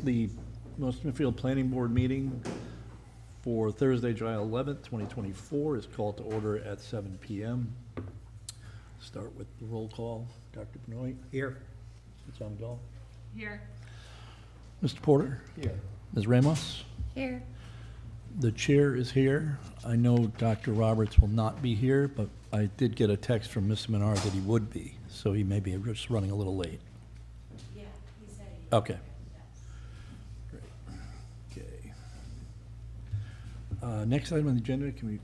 The Smithfield Planning Board meeting for Thursday, July 11th, 2024 is called to order at 7 p.m. Start with the roll call. Dr. Benoit? Here. Ms. Amidal? Here. Mr. Porter? Here. Ms. Ramos? Here. The chair is here. I know Dr. Roberts will not be here, but I did get a text from Mr. Menard that he would be, so he may be just running a little late. Yeah, he said he. Okay. Great. Okay. Next item on the agenda, can we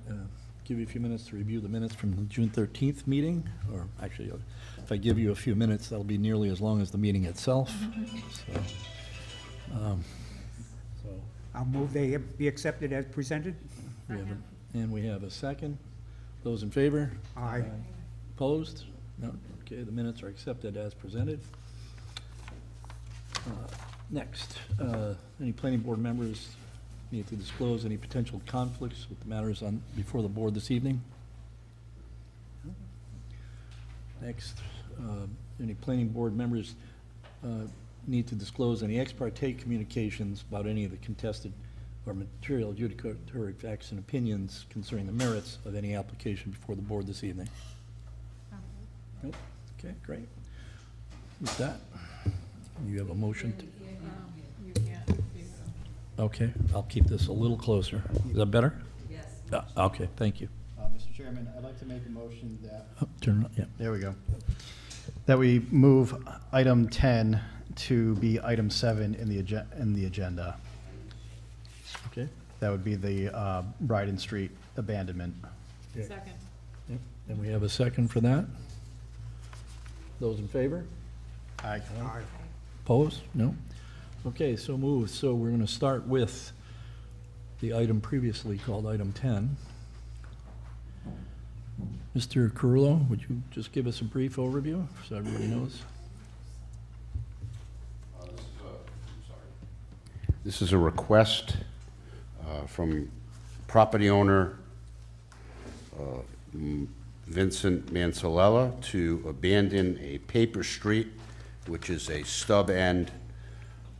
give you a few minutes to review the minutes from the June 13th meeting? Or actually, if I give you a few minutes, that'll be nearly as long as the meeting itself. So I'll move they be accepted as presented. we have a second. Those in favor? Aye. Opposed? No. Okay, the minutes are accepted as presented. Next, any planning board members need to disclose any potential conflicts with the matters on before the board this evening? Next, any planning board members need to disclose any ex parte communications about any of the contested or material adjudicatory facts and opinions concerning the merits of any application before the board this evening? Nope. Okay, great. With that, you have a motion to... You can't. Okay, I'll keep this a little closer. Is that better? Yes. Okay, thank you. Mr. Chairman, I'd like to make a motion that, Oh, turn it on, yeah. there we go, that we move item 10 to be item 7 in the agenda. Okay. That would be the Bryden Street abandonment. Second. Yep. And we have a second for that? Those in favor? Aye. Aye. Opposed? No? Okay, so moved. So we're going to start with the item previously called item 10. Mr. Carullo, would you just give us a brief overview so everybody knows? This is a request from property owner Vincent Manzalella to abandon a paper street, which is a stub end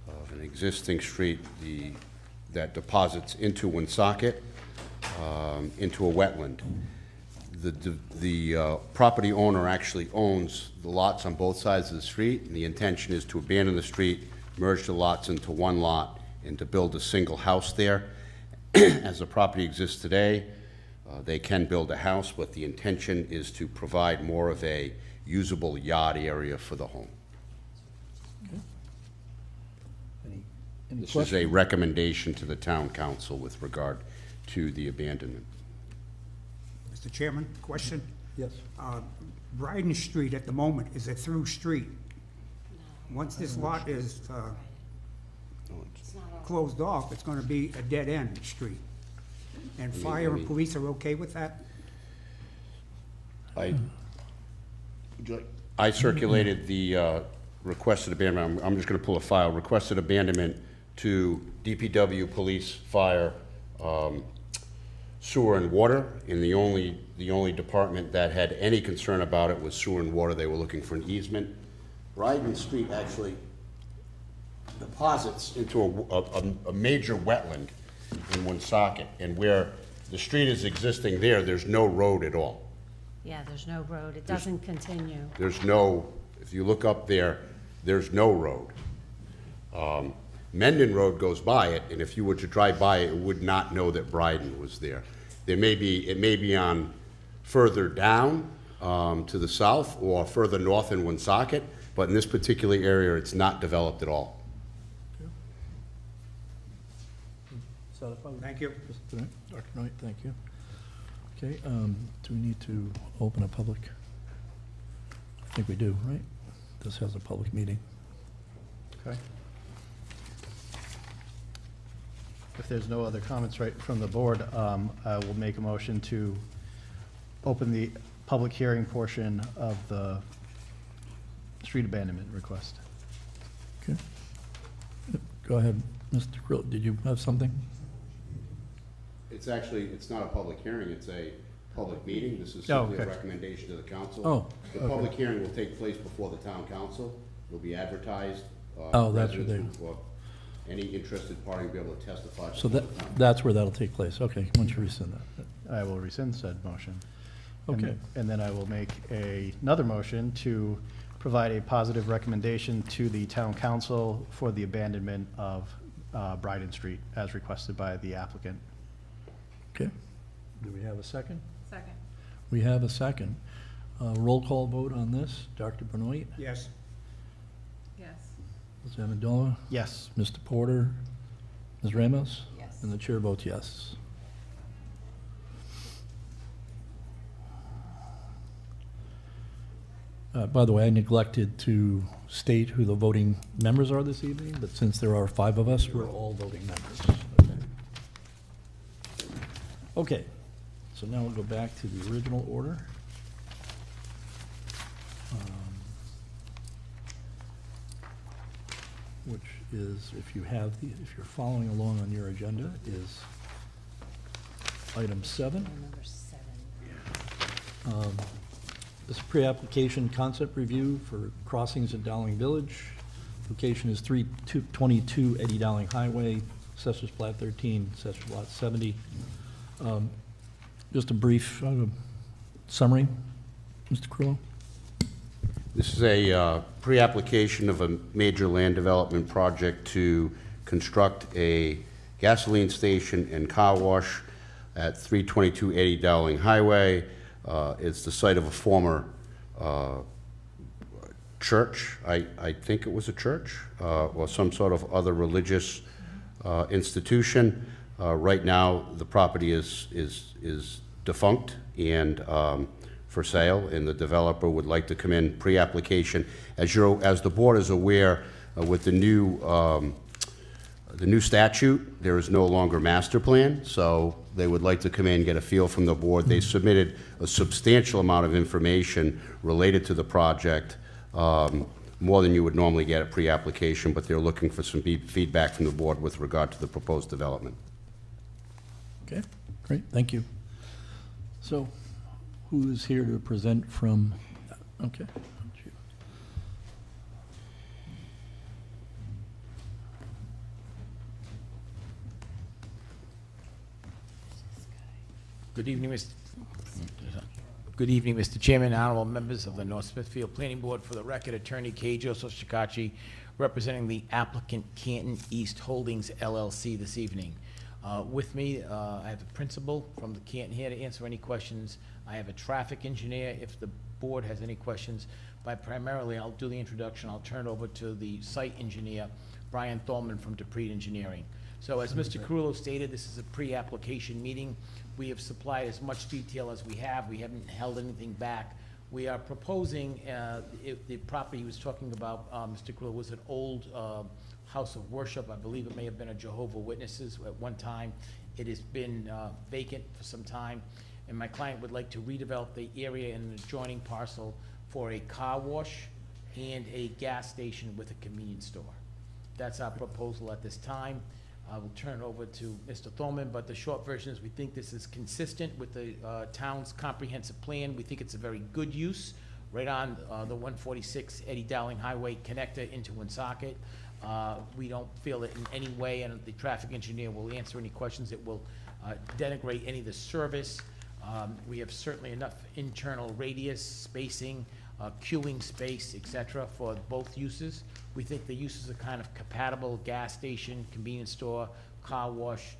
of an existing street that deposits into Woonsocket, into a wetland. The property owner actually owns the lots on both sides of the street, and the intention is to abandon the street, merge the lots into one lot, and to build a single house there. As the property exists today, they can build a house, but the intention is to provide more of a usable yard area for the home. Any This is questions? a recommendation to the town council with regard to the abandonment. Mr. Chairman, question. Yes. Bryden Street at the moment is a through street. Once this lot is closed off, it's going to be a dead-end street. And fire and police are okay with that? I circulated the requested abandonment. I'm just going to pull a file. Requested abandonment to DPW, police, fire, sewer and water. And the only department that had any concern about it was sewer and water. They were looking for an easement. Bryden Street actually deposits into a major wetland in Woonsocket, and where the street is existing there's no road at all. Yeah, there's no road. It doesn't continue. There's no, if you look up there, there's no road. Mendon Road goes by it, and if you were to drive by it, would not know that Bryden was there. It may be on further down to the south or further north in Woonsocket, but in this particular area, it's not developed at all. Thank you. Dr. Knight, thank you. Okay, do we need to open a public? I think we do, right? This has a public meeting. Okay. If there's no other comments right from the board, I will make a motion to open the public hearing portion of the street abandonment request. Okay. Go ahead, Mr. Grill. Did you have something? It's not a public hearing, it's a public meeting. This is Oh, simply a okay. recommendation to the council. Oh, The okay. public hearing will take place before the town council. It'll be advertised. Oh, that's what residents will- any interested party will be able to testify. So before the town. that's where that'll take place. Okay, once you rescind that. I will rescind said motion. Okay. And then I will make another motion to provide a positive recommendation to the town council for the abandonment of Bryden Street as requested by the applicant. Okay. Do we have a second? Second. We have a second. Roll call vote on this. Dr. Benoit, Yes. Yes. Ms. Amendola, Yes. Mr. Porter, Ms. Ramos? Yes. And the chair votes yes. By the way, I neglected to state who the voting members are this evening, but since there are 5 of us, we're all voting members. Okay, so now we'll go back to the original order. Which is, if you're following along on your agenda, is item 7. Number 7. This is pre-application concept review for crossings in Dowling Village. Location is 322 Eddie Dowling Highway, Assessor's Plat 13, Assessor's Lot 70. Just a brief summary, Mr. Crullo? This is a pre-application of a major land development project to construct a gasoline station and car wash at 322 80 Dowling Highway. It's the site of a former church. I think it was a church or some sort of other religious institution. Right now, the property is defunct and for sale, and the developer would like to come in pre-application. As the board is aware, with the new statute, there is no longer master plan, so they would like to come in, get a feel from the board. They submitted a substantial amount of information related to the project, more than you would normally get at pre-application, but they're looking for some feedback from the board with regard to the proposed development. Okay, great, thank you. So, who is here to present from, okay. Good evening, Mr. Chairman, honorable members of the North Smithfield Planning Board. For the record, Attorney K. Joseph Shakari, representing the applicant Canton East Holdings LLC this evening. With me, I have the principal from the Canton here to answer any questions. I have a traffic engineer if the board has any questions. But primarily, I'll do the introduction. I'll turn it over to the site engineer, Brian Thalman from Dupree Engineering. So as Mr. Carullo stated, this is a pre-application meeting. We have supplied as much detail as we have. We haven't held anything back. We are proposing, the property he was talking about, Mr. Carullo, was an old house of worship. I believe it may have been a Jehovah's Witnesses at one time. It has been vacant for some time, and my client would like to redevelop the area in an adjoining parcel for a car wash and a gas station with a convenience store. That's our proposal at this time. I will turn it over to Mr. Thalman, but the short version is we think this is consistent with the town's comprehensive plan. We think it's a very good use, right on the 146 Eddie Dowling Highway connector into Woonsocket. We don't feel that in any way, and the traffic engineer will answer any questions, it will denigrate any of the service. We have certainly enough internal radius, spacing, queuing space, et cetera, for both uses. We think the uses are kind of compatible: gas station, convenience store, car wash,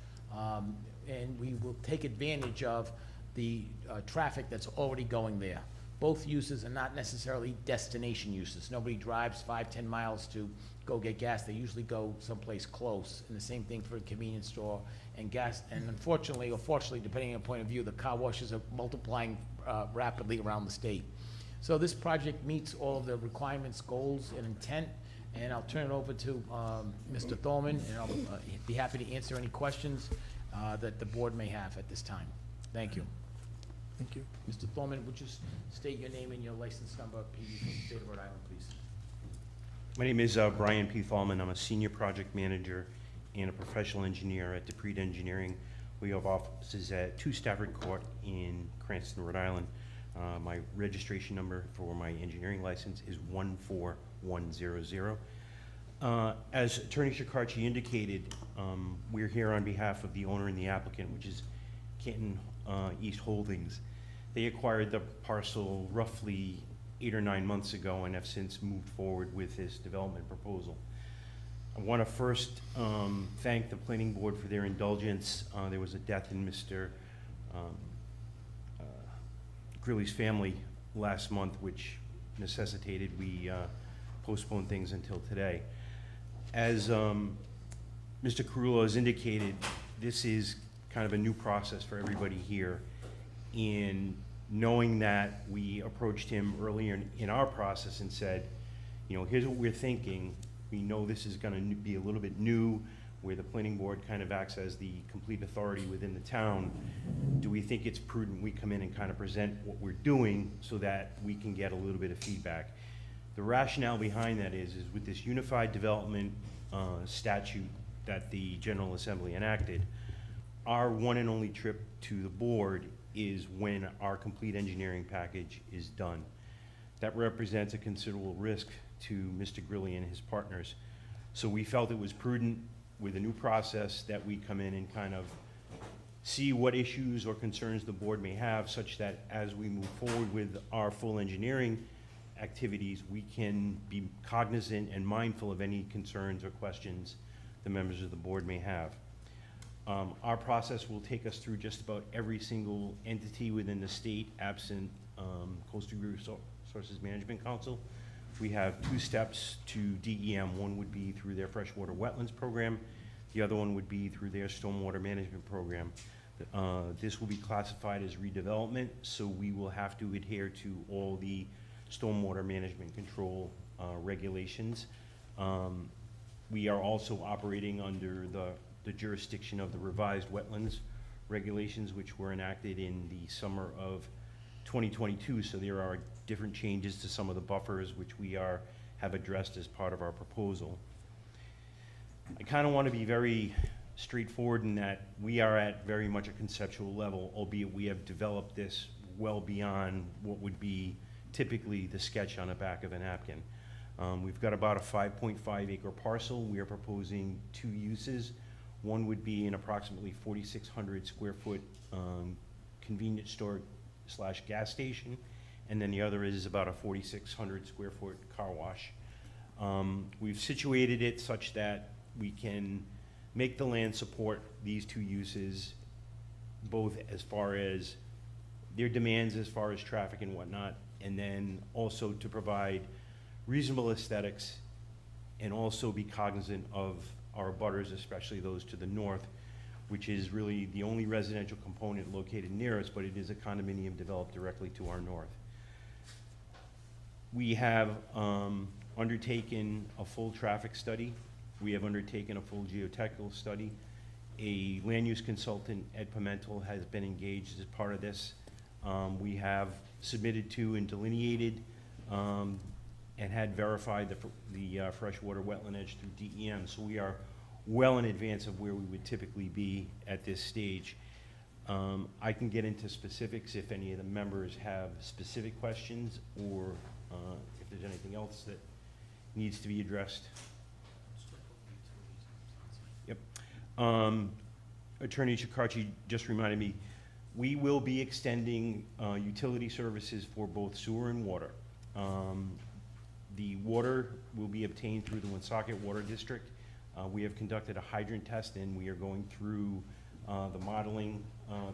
and we will take advantage of the traffic that's already going there. Both uses are not necessarily destination uses. Nobody drives 5-10 miles to go get gas. They usually go someplace close, and the same thing for a convenience store and gas. And unfortunately, or fortunately, depending on point of view, the car washes are multiplying rapidly around the state. So this project meets all of the requirements, goals, and intent, and I'll turn it over to Mr. Thalman, and I'll be happy to answer any questions that the board may have at this time. Thank you. Thank you. Mr. Thalman, would you state your name and your license number, PD, from the state of Rhode Island, please? My name is Brian P. Thalman. I'm a senior project manager and a professional engineer at Dupree Engineering. We have offices at 2 Stafford Court in Cranston, Rhode Island. My registration number for my engineering license is 14100. As Attorney Shakari indicated, we're here on behalf of the owner and the applicant, which is Canton East Holdings. They acquired the parcel roughly 8 or 9 months ago and have since moved forward with this development proposal. I want to first thank the planning board for their indulgence. There was a death in Mr. Greeley's family last month, which necessitated we postpone things until today. As Mr. Carullo has indicated, this is kind of a new process for everybody here. In knowing that we approached him earlier in our process and said, you know, here's what we're thinking. We know this is going to be a little bit new, where the planning board kind of acts as the complete authority within the town. Do we think it's prudent we come in and kind of present what we're doing so that we can get a little bit of feedback? The rationale behind that is with this unified development statute that the General Assembly enacted, our one and only trip to the board is when our complete engineering package is done. That represents a considerable risk to Mr. Greeley and his partners. So we felt it was prudent with a new process that we come in and kind of see what issues or concerns the board may have, such that as we move forward with our full engineering activities, we can be cognizant and mindful of any concerns or questions the members of the board may have. Our process will take us through just about every single entity within the state, absent Coastal Resources Management Council. We have 2 steps to DEM. One would be through their freshwater wetlands program. The other one would be through their stormwater management program. This will be classified as redevelopment, so we will have to adhere to all the stormwater management control regulations. We are also operating under the jurisdiction of the revised wetlands regulations, which were enacted in the summer of 2022. So there are different changes to some of the buffers, which we have addressed as part of our proposal. I kind of want to be very straightforward in that we are at very much a conceptual level, albeit we have developed this well beyond what would be typically the sketch on the back of a napkin. We've got about a 5.5 acre parcel. We are proposing 2 uses. One would be an approximately 4,600 square foot convenience store / gas station, and then the other is about a 4,600 square foot car wash. We've situated it such that we can make the land support these 2 uses, both as far as their demands as far as traffic and whatnot, and then also to provide reasonable aesthetics and also be cognizant of our abutters, especially those to the north, which is really the only residential component located near us, but it is a condominium developed directly to our north. We have undertaken a full traffic study. We have undertaken a full geotechnical study. A land use consultant, Ed Pimentel, has been engaged as part of this. We have submitted to and delineated and had verified the freshwater wetland edge through DEM. So we are well in advance of where we would typically be at this stage. I can get into specifics if any of the members have specific questions or if there's anything else that needs to be addressed. Yep. Attorney Shakari just reminded me, we will be extending utility services for both sewer and water. The water will be obtained through the Woonsocket Water District. We have conducted a hydrant test, and we are going through the modeling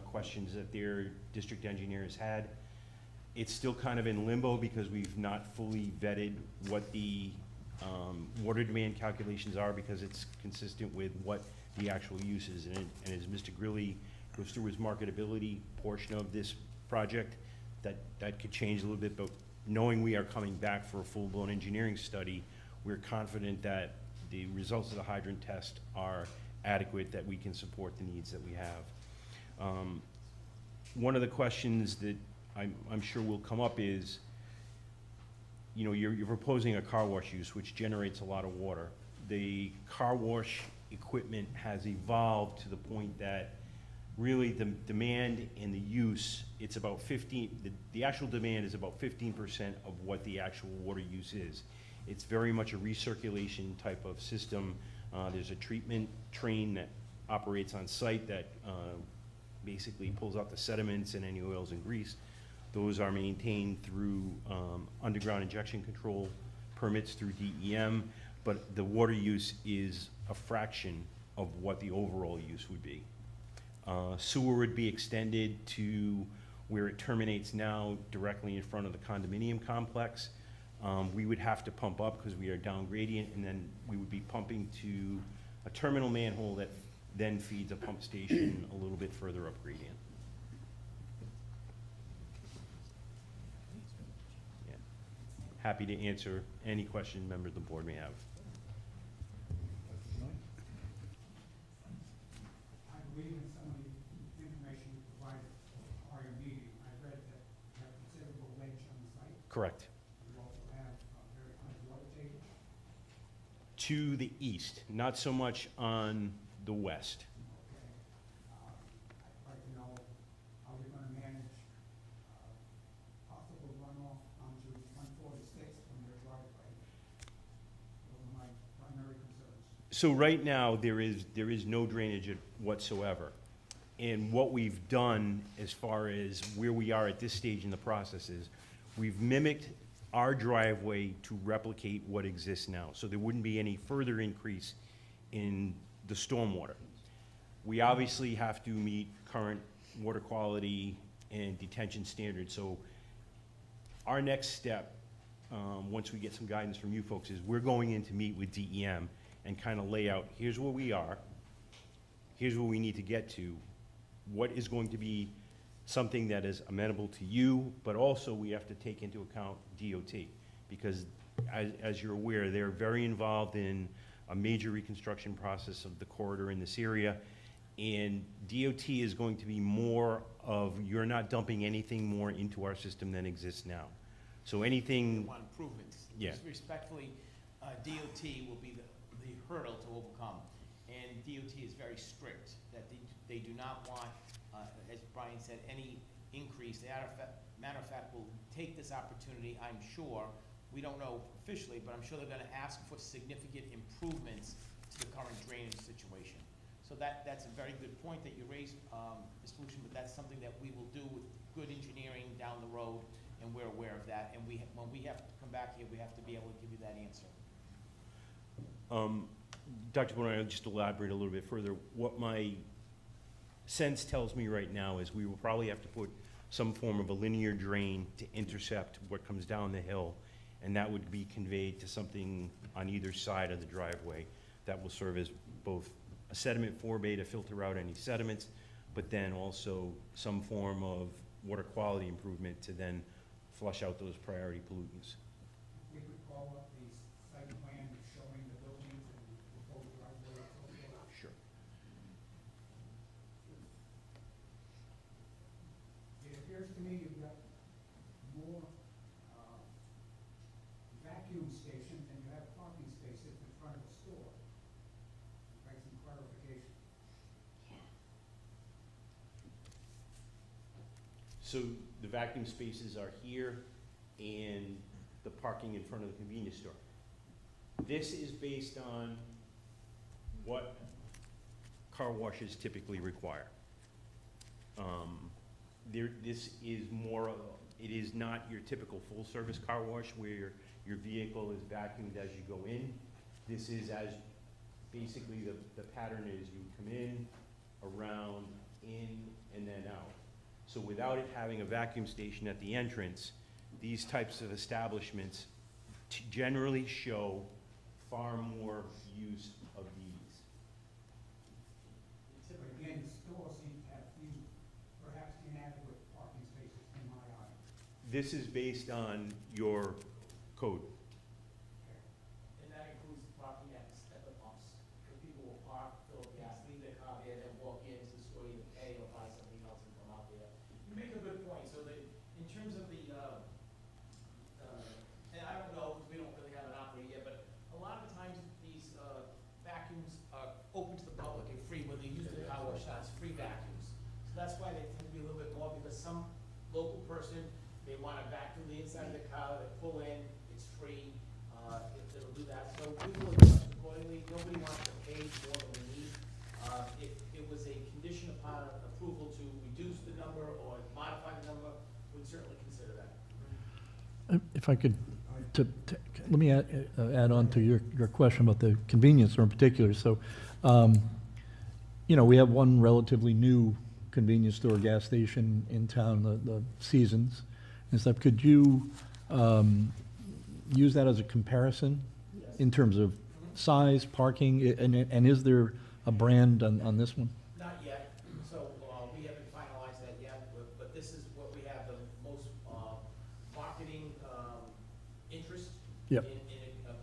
questions that their district engineers had. It's still kind of in limbo because we've not fully vetted what the water demand calculations are, because it's consistent with what the actual use is. And as Mr. Greeley goes through his marketability portion of this project, that could change a little bit, but knowing we are coming back for a full-blown engineering study, we're confident that the results of the hydrant test are adequate, that we can support the needs that we have. One of the questions that I'm sure will come up is, you know, you're proposing a car wash use, which generates a lot of water. The car wash equipment has evolved to the point that really the demand and the use, it's about the actual demand is about 15% of what the actual water use is. It's very much a recirculation type of system. There's a treatment train that operates on site that basically pulls out the sediments and any oils and grease. Those are maintained through underground injection control permits through DEM, but the water use is a fraction of what the overall use would be. Sewer would be extended to where it terminates now, directly in front of the condominium complex. We would have to pump up because we are down gradient, and then we would be pumping to a terminal manhole that then feeds a pump station a little bit further up gradient. Yeah. Happy to answer any question members of the board may have. I believe in some of the information you provided for your meeting. I read that you have considerable ledge on the site. Correct. You also have very high water table. To the east, not so much on the west. Okay. I'd like to know how you're gonna manage possible runoff onto 146 from your driveway. Those are my primary concerns. So right now, there is no drainage whatsoever. And what we've done, as far as where we are at this stage in the process, is we've mimicked our driveway to replicate what exists now. So there wouldn't be any further increase in the stormwater. We obviously have to meet current water quality and detention standards. So our next step, once we get some guidance from you folks, is we're going in to meet with DEM and kind of lay out, here's where we are, here's where we need to get to, what is going to be something that is amenable to you, but also we have to take into account DOT, because as you're aware, they're very involved in a major reconstruction process of the corridor in this area, and DOT is going to be more of, you're not dumping anything more into our system than exists now. So anything, Want improvements. Yeah. Just respectfully, DOT will be the hurdle to overcome. And DOT is very strict, that they do not want, as Brian said, any increase. Matter of fact, will take this opportunity, I'm sure, we don't know officially, but I'm sure they're gonna ask for significant improvements to the current drainage situation. So that's a very good point that you raised, Mr. Lucian, but that's something that we will do with good engineering down the road, and we're aware of that. And when we have to come back here, we have to be able to give you that answer. Dr. Bonar, I'll just elaborate a little bit further. What my sense tells me right now is we will probably have to put some form of a linear drain to intercept what comes down the hill, and that would be conveyed to something on either side of the driveway that will serve as both a sediment forebay to filter out any sediments, but then also some form of water quality improvement to then flush out those priority pollutants. We could call up the site plan showing the buildings and the proposed driveway and so forth. Sure. It appears to me you've got more vacuum stations than you have parking spaces in front of the store. I'd like some clarification. So the vacuum spaces are here and the parking in front of the convenience store. This is based on what car washes typically require. This is more, it is not your typical full-service car wash where your vehicle is vacuumed as you go in. This is as, basically the pattern is you come in, around, in, and then out. So without it having a vacuum station at the entrance, these types of establishments generally show far more use of these. But again, the store seems to have few, perhaps inadequate parking spaces in my eye. This is based on your code. And that includes parking at the pumps, where people will park, fill up gas, leave their car there, then walk into the store, either pay or buy something else and come out there. You make a good point, so that, in terms of the, and I don't know, because we don't really have an operator yet, but a lot of times these, vacuums are open to the public and free, when they use the car wash, that's free vacuums. So that's why they tend to be a little bit more, because some local person, they wanna vacuum the inside of the car, they pull in, it's free. certainly consider that. If I could, let me add on to your question about the convenience store in particular. So, we have one relatively new convenience store gas station in town, the Seasons and stuff. Could you use that as a comparison in terms of size, parking, and is there a brand on this one? Not yet, so we haven't finalized that yet, but this is what we have the most marketing interest Yep. in a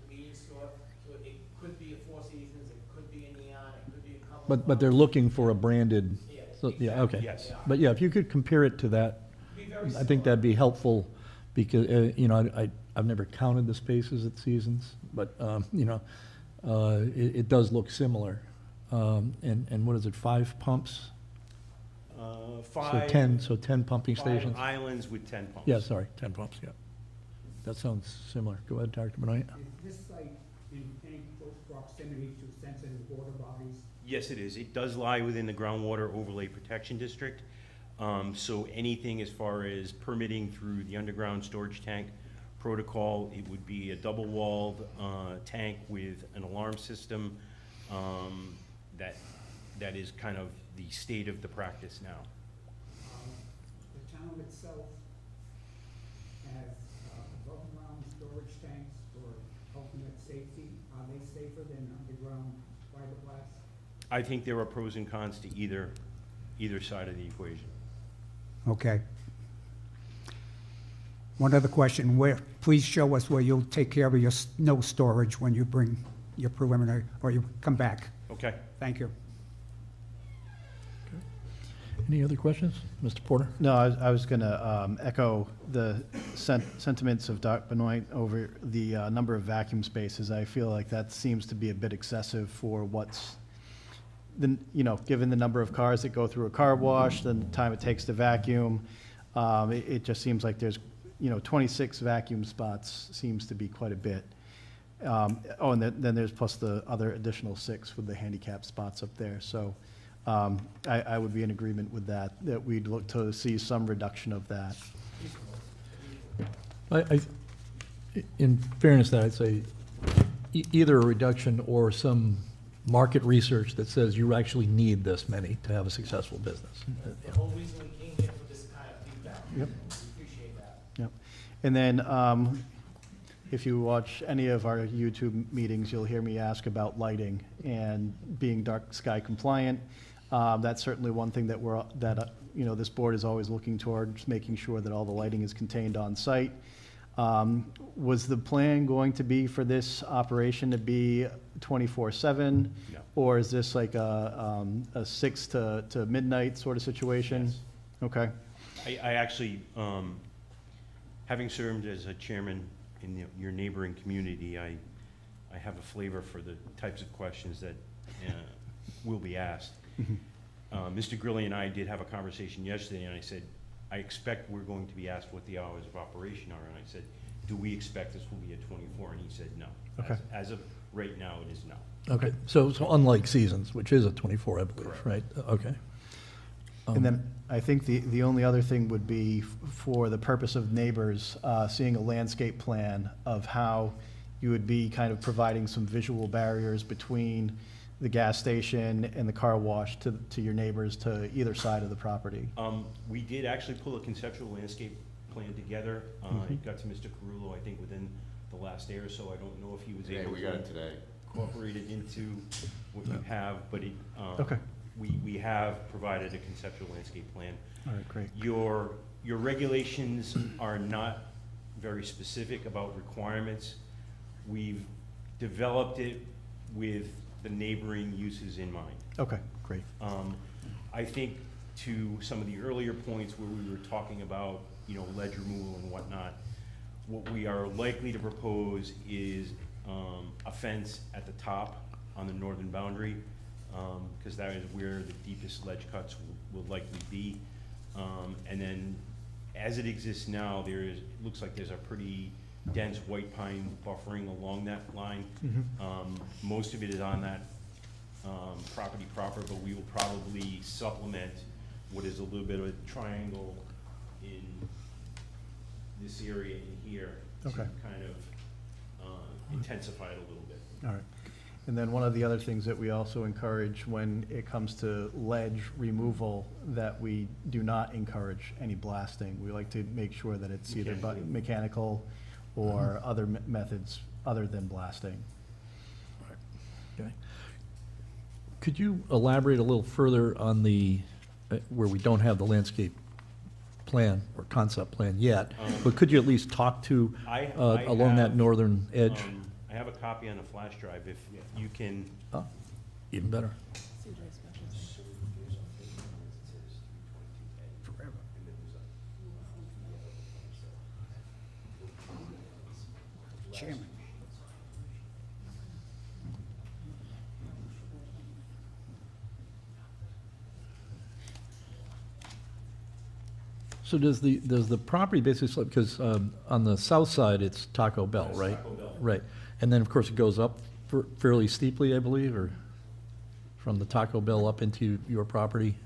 convenience store. So it could be a Four Seasons, it could be a Neon, it could be a Cumberland. But they're looking for a branded, Yeah, so, yeah, okay. Yes. But yeah, if you could compare it to that, Be very I think that'd be helpful, because, I've never counted the spaces at Seasons, but, it does look similar. And what is it, 5 pumps? Five. So 10 pumping stations? 5 islands with 10 pumps. Yeah, sorry, 10 pumps, yeah. That sounds similar. Go ahead, Dr. Benoit. Is this site in any close proximity to sensitive water bodies? Yes, it is. It does lie within the groundwater overlay protection district. So anything as far as permitting through the underground storage tank protocol, it would be a double-walled tank with an alarm system. That is kind of the state of the practice now. The town itself has above-ground storage tanks for ultimate safety. Are they safer than underground fiberglass? I think there are pros and cons to either side of the equation. Okay. One other question, please show us where you'll take care of your snow storage when you bring your preliminary, or you come back. Okay? Thank you. Any other questions? Mr. Porter? No, I was going to echo the sentiments of Dr. Benoit over the number of vacuum spaces. I feel like that seems to be a bit excessive for what's, given the number of cars that go through a car wash, the time it takes to vacuum, it just seems like there's, 26 vacuum spots seems to be quite a bit. And then there's plus the other additional 6 with the handicap spots up there. So I would be in agreement with that we'd look to see some reduction of that. In fairness, that I'd say either a reduction or some market research that says you actually need this many to have a successful business. The whole reason we came here for this kind of feedback. Yep. We appreciate that. Yep. And then if you watch any of our YouTube meetings, you'll hear me ask about lighting and being dark sky compliant. That's certainly one thing that this board is always looking towards, making sure that all the lighting is contained on site. Was the plan going to be for this operation to be 24/7? No. Or is this like a 6 to midnight sort of situation? Yes. Okay. I actually, having served as a chairman in your neighboring community, I have a flavor for the types of questions that will be asked. Mr. Grilli and I did have a conversation yesterday, and I said, I expect we're going to be asked what the hours of operation are, and I said, do we expect this will be a 24? And he said, no. Okay. As of right now, it is no. Okay, so unlike Seasons, which is a 24, I believe, Correct. right? Okay. And then I think the only other thing would be for the purpose of neighbors, seeing a landscape plan of how you would be kind of providing some visual barriers between the gas station and the car wash to your neighbors to either side of the property. We did actually pull a conceptual landscape plan together. It got to Mr. Carullo, I think, within the last day or so. I don't know if he was Yeah, able we got to it today. incorporate it into what you have, but Okay. we have provided a conceptual landscape plan. All right, great. Your regulations are not very specific about requirements. We've developed it with the neighboring uses in mind. Okay, great. I think to some of the earlier points where we were talking about, ledge removal and whatnot, what we are likely to propose is a fence at the top on the northern boundary, because that is where the deepest ledge cuts will likely be. And then, as it exists now, it looks like there's a pretty dense white pine buffering along that line. Most of it is on that property proper, but we will probably supplement what is a little bit of a triangle in this area in here to Okay. kind of intensify it a little bit. All right. And then one of the other things that we also encourage when it comes to ledge removal, that we do not encourage any blasting. We like to make sure that it's either mechanical or other methods other than blasting. Okay. Could you elaborate a little further on the, where we don't have the landscape plan or concept plan yet, but could you at least talk to, I along that have, northern edge? I have a copy on a flash drive, if you can. Oh, even better. Chairman. So does the property basically slope, because on the south side, it's Taco Bell, That's right? Taco Bell. Right. And then, of course, it goes up fairly steeply, I believe, or from the Taco Bell up into your property?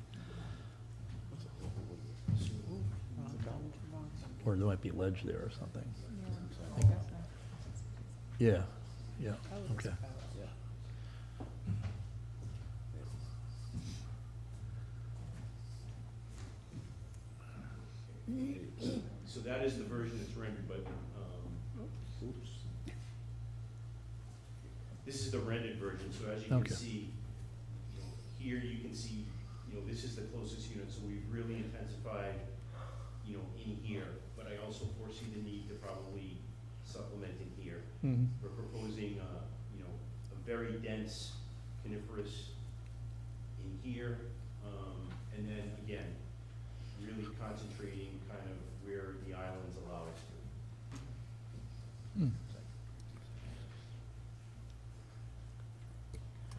Or there might be ledge there or something. Yeah, yeah, okay. So that is the version that's rendered, but, oops. This is the rendered version, so as you can Okay. see, here you can see, this is the closest unit, so we've really intensified, in here, but I also foresee the need to probably supplement in here. Mhm. We're proposing, a very dense coniferous in here, and then again, really concentrating kind of where the islands allow us to. Hmm.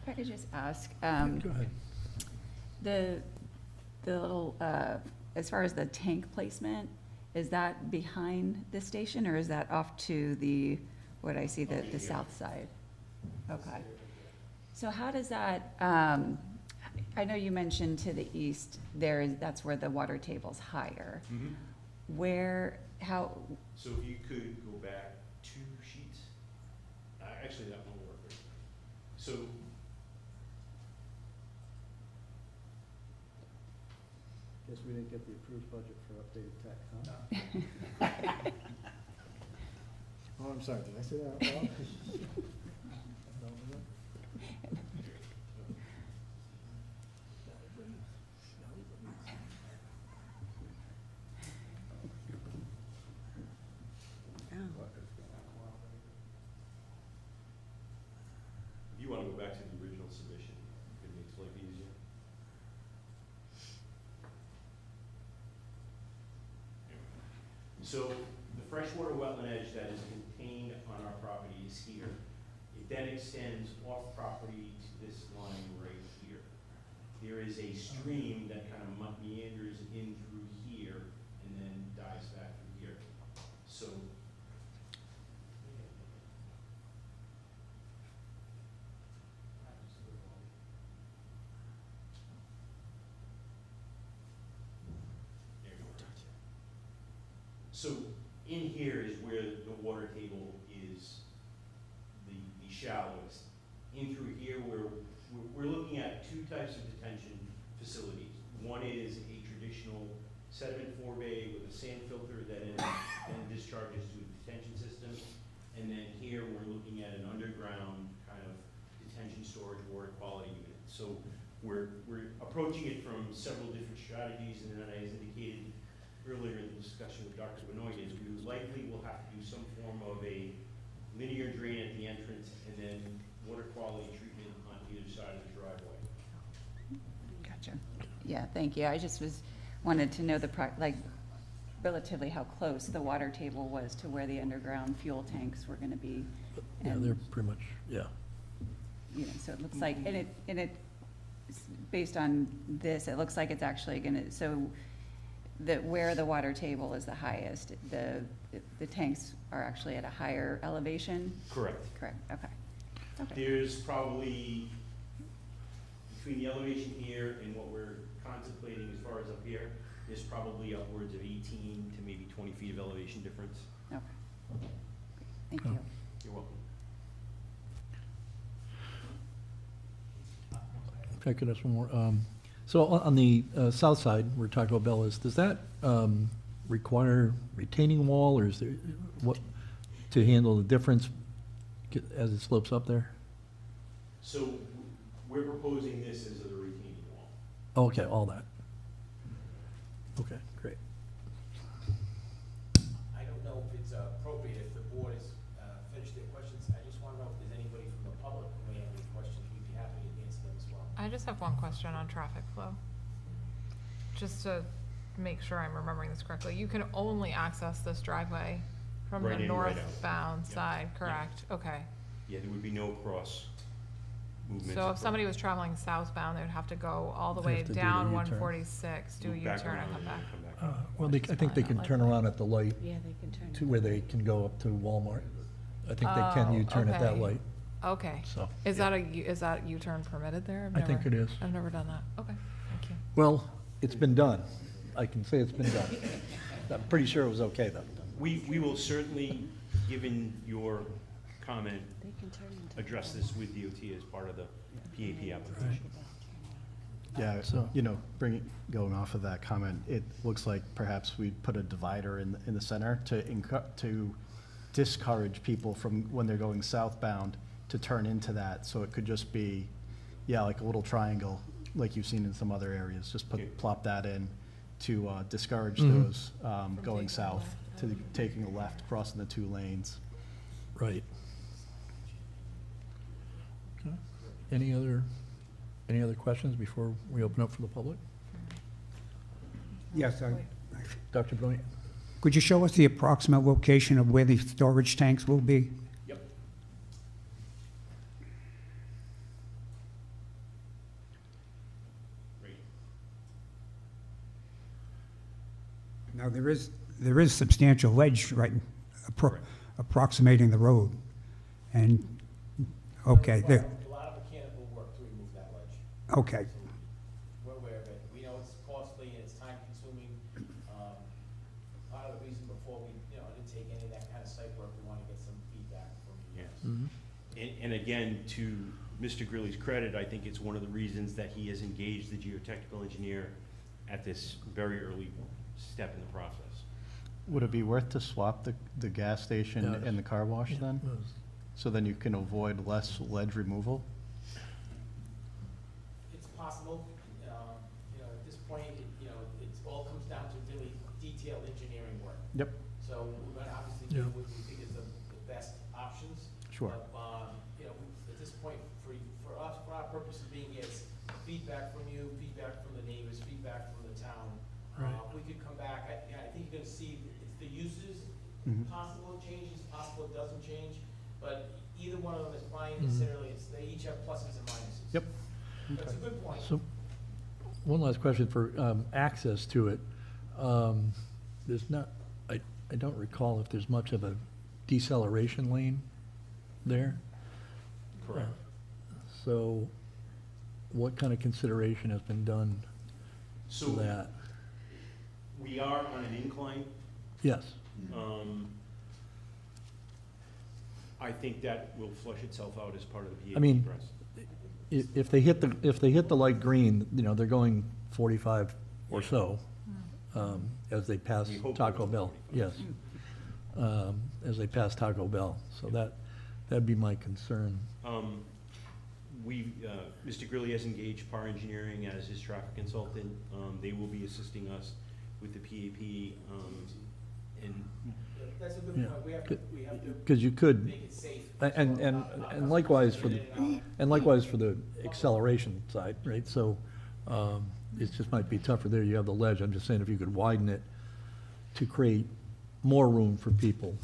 If I could just ask, Go ahead. the little, as far as the tank placement, is that behind the station, or is that off to the, what I see, the south side? Okay. So how does that, I know you mentioned to the east, that's where the water table's higher. Where, how, So if you could go back 2 sheets, actually that won't work. So, Guess we didn't get the approved budget for updated tech, huh? Oh, I'm sorry, did I say that out loud? if you want to go back to the original submission, it makes life easier. So the freshwater wetland edge that is contained on our property is here. It then extends off property to this line right here. There is a stream that kind of meanders in through here and then dives back through here. So there you go. So in here is where the water table is the shallowest. In through here, we're looking at 2 types of detention facilities. One is a traditional sediment forebay with a sand filter that then discharges to a detention system. And then here, we're looking at an underground kind of detention storage water quality unit. So we're approaching it from several different strategies, and then as indicated earlier in the discussion with Dr. Benoit, is we likely will have to do some form of a linear drain at the entrance and then water quality treatment on either side of the driveway. gotcha. Yeah, thank you. I just wanted to know relatively how close the water table was to where the underground fuel tanks were gonna be. Yeah, And, they're pretty much, yeah. so it looks like, and it, based on this, it looks like it's actually gonna, so where the water table is the highest, the tanks are actually at a higher elevation? Correct. Correct, okay. Okay, There's probably, between the elevation here and what we're contemplating as far as up here, There's probably upwards of 18 to maybe 20 feet of elevation difference. Okay. Thank you. You're welcome. If I could ask one more. So on the south side, where Taco Bell is, does that require retaining wall, or is there, what, to handle the difference as it slopes up there? So we're proposing this as a retaining wall. Okay, all that. Okay, great. I don't know if it's appropriate, if the board has finished their questions. I just want to know if there's anybody from the public who may have any questions. We'd be happy to answer them as well. I just have one question on traffic flow. Just to make sure I'm remembering this correctly, you can only access this driveway from Right the in, right out. northbound Yeah. side, correct? Okay. Yeah, there would be no cross movements. So if somebody was traveling southbound, they would have to go all the They'd way have to do the down U-turn. 146, do a Move back U-turn and around come back. come back. Well, I think they can turn around at the light Yeah, they can turn. to where they can go up to Walmart. I think they can Oh, U-turn at that okay. light, Okay. so. Is that is that U-turn permitted there? I think it is. I've never done that. Okay, thank you. Well, it's been done. I can say it's been done. I'm pretty sure it was okay, though. We will certainly, given your comment, They can turn into. address this with DOT as part of the PAP application. Yeah, So- you know, going off of that comment, it looks like perhaps we'd put a divider in the center to discourage people from, when they're going southbound, to turn into that. So it could just be, yeah, like a little triangle, like you've seen in some other areas. Just Okay. plop that in to discourage Mhm. those going south, to taking a left, crossing the two lanes. Right. Okay. Any other questions before we open up for the public? Yes, Dr. Brilliant? could you show us the approximate location of where the storage tanks will be? Yep. Great. Now, there is substantial ledge right Correct. approximating the road. And, okay, there, A lot of mechanical work to remove that ledge. okay, We're aware of it. We know it's costly and it's time consuming. Part of the reason before we, didn't take any of that kind of site work, we want to get some feedback from you. Yes. And again, to Mr. Grilli's credit, I think it's one of the reasons that he has engaged the geotechnical engineer at this very early step in the process. Would it be worth to swap the gas station Yeah. and the car wash then? So then you can avoid less ledge removal? It's possible, at this point, it all comes down to really detailed engineering work. Yep. So we're gonna obviously Yeah. do what we think is the best options. Sure. But, at this point, for us, for our purposes being here, it's feedback from you, feedback from the neighbors, feedback from the town. Right. We could come back, I think you're gonna see, it's the uses, Mhm. possible it changes, possible it doesn't change, but either one of them is fine Mhm. necessarily, they each have pluses and minuses. Yep. That's a good point. So, one last question for access to it. There's not, I don't recall if there's much of a deceleration lane there. Correct. So, what kind of consideration has been done to So that? we are on an incline. Yes. I think that will flush itself out as part of the PAP I mean, process. If they hit the light green, they're going 45 or so, as they pass We hope Taco they're Bell, 45. yes. As they pass Taco Bell, so that'd be my concern. Mr. Grilli has engaged PAR Engineering as his traffic consultant. They will be assisting us with the PAP, and That's a good Yeah. point, we have to Because you could, make it safe. and likewise for the acceleration side, right? So, it just might be tougher there, you have the ledge, I'm just saying if you could widen it to create more room for people,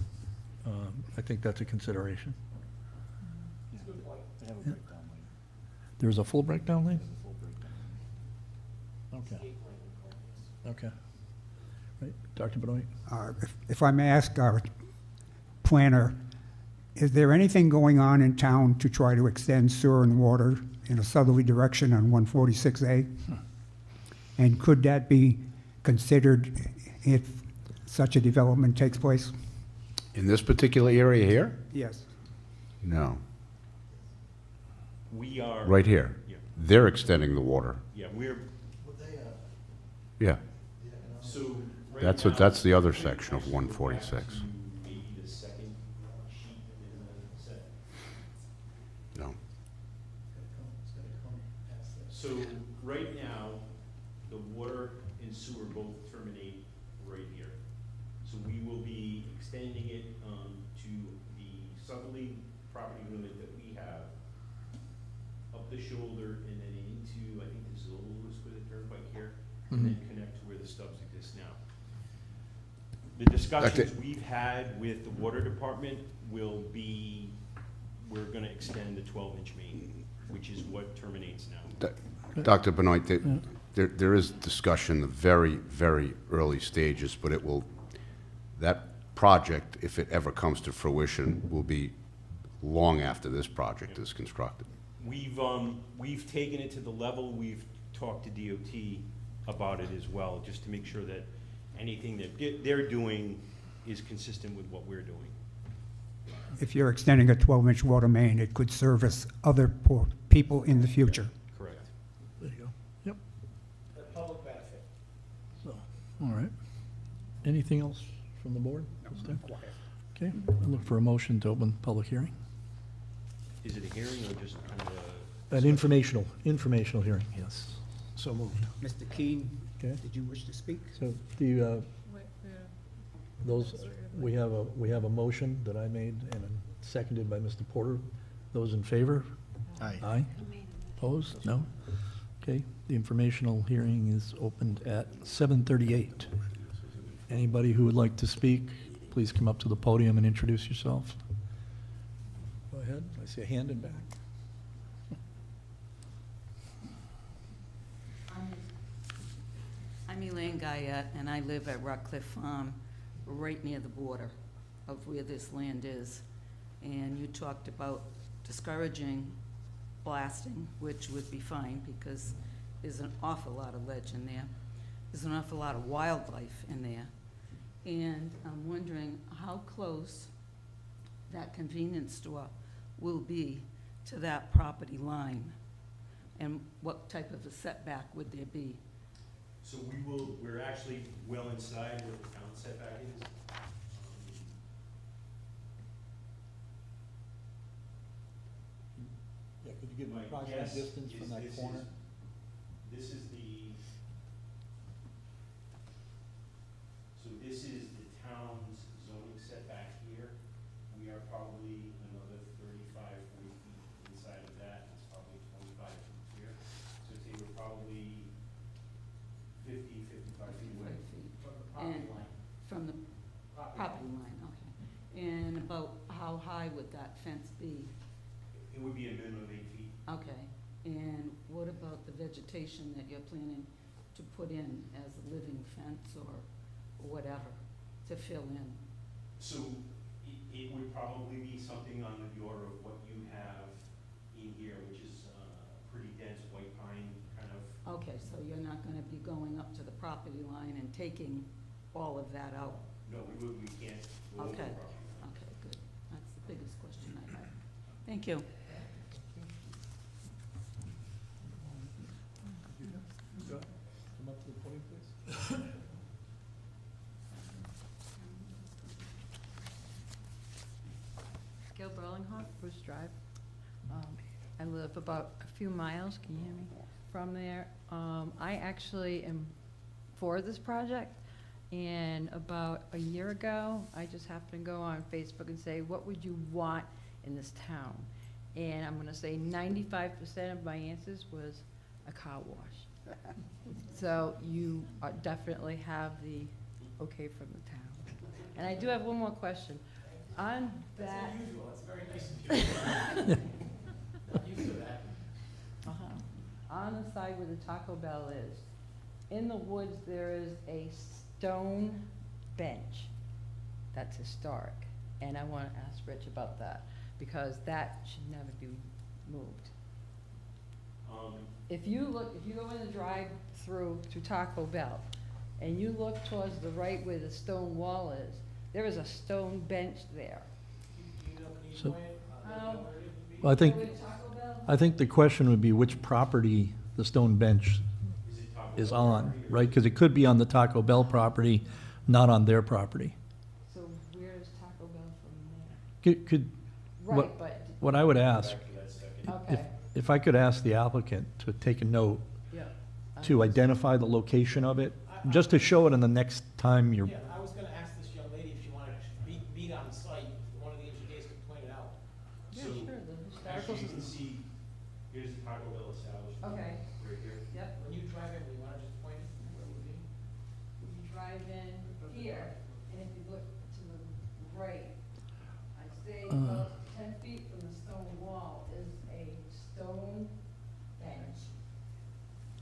I think that's a consideration. That's a good point. There's a full breakdown lane? Okay, Skate lane, we call it, yes. okay. Right, Dr. Benoit? If I may ask our planner, is there anything going on in town to try to extend sewer and water in a southerly direction on 146A? And could that be considered if such a development takes place? In this particular area here? Yes. No, We are. right here. Yeah, They're extending the water. yeah, we're, Yeah, so. right that's now, the other actually, section of we're back 146. to Maybe the second sheet in the set. No. So right now, the water and sewer both terminate right here. So we will be extending it to the southerly property limit that we have, up the shoulder and then into, I think this is a little loose with a turnpike here, and then connect to where the stubs exist now. The discussions we've had with the water department will be, we're gonna extend the 12-inch main, which is what terminates now. Dr. Benoit, there is discussion in the very, very early stages, but that project, if it ever comes to fruition, will be long after this project is constructed. We've taken it to the level, we've talked to DOT about it as well, just to make sure that anything that they're doing is consistent with what we're doing. If you're extending a 12-inch water main, it could service other poor people in the future. Correct. There you go. Yep. Public benefit. So, all right. Anything else from the board? Okay, I look for a motion to open public hearing. Is it a hearing or just kind of a? An informational hearing, yes. So moved. Mr. Keene, Okay, did you wish to speak? so do you, Wait, those, we have a motion that I made and seconded by Mr. Porter. Those in favor? Aye. Aye. Opposed? No? Okay, the informational hearing is opened at 7:38. Anybody who would like to speak, please come up to the podium and introduce yourself. Go ahead, I see a hand in back. I'm Elaine Guyette, and I live at Rockcliffe Farm, right near the border of where this land is. And you talked about discouraging blasting, which would be fine because there's an awful lot of ledge in there. There's an awful lot of wildlife in there. And I'm wondering how close that convenience store will be to that property line? And what type of a setback would there be? So we're actually well inside what the town setback is. Yeah, could you give My me approximate guess distance is from that corner? This is the, so this is the town's zoning setback here. We are probably another 35, 40 feet inside of that. It's probably 25 feet here. So I'd say we're probably 50, 55 feet away 55 feet. from the property And line. from the property line, okay. And about how high would that fence be? It would be a minimum of 8 feet. Okay, and what about the vegetation that you're planning to put in as a living fence or whatever to fill in? So it would probably be something on the order of what you have in here, which is pretty dense white pine kind of. Okay, so you're not gonna be going up to the property line and taking all of that out? No, we can't go over the Okay. property line. Okay, good. That's the biggest question I had. Thank you. Come up to the podium, please. Gail Burlinghawk, Bruce Drive. I live about a few miles, can you hear me, from there. I actually am for this project, and about a year ago, I just happened to go on Facebook and say, what would you want in this town? And I'm gonna say 95% of my answers was a car wash. So you definitely have the okay from the town. And I do have one more question. On that. That's unusual, it's very nice of you. I'm used to that. On the side where the Taco Bell is, in the woods, there is a stone bench that's historic. And I want to ask Rich about that, because that should never be moved. If you go in the drive-through to Taco Bell, and you look towards the right where the stone wall is, there is a stone bench there. So, well, I think the question would be which property the stone bench is on, right? Because it could be on the Taco Bell property, not on their property. So where's Taco Bell from there? Could, Right, but, what I would ask, okay, if I could ask the applicant to take a note yeah. to identify the location of it, just to show it in the next time you're, Yeah, I was gonna ask this young lady if she wanted to meet on site, one of the engineers could point it out. Yeah, So, sure, the historical actually, you can system. see, here's the Taco Bell establishment. Okay, Right here. yep. When you drive in, you wanna just point it where it would be? You drive in here, and if you look to the right, I'd say about 10 feet from the stone wall is a stone bench.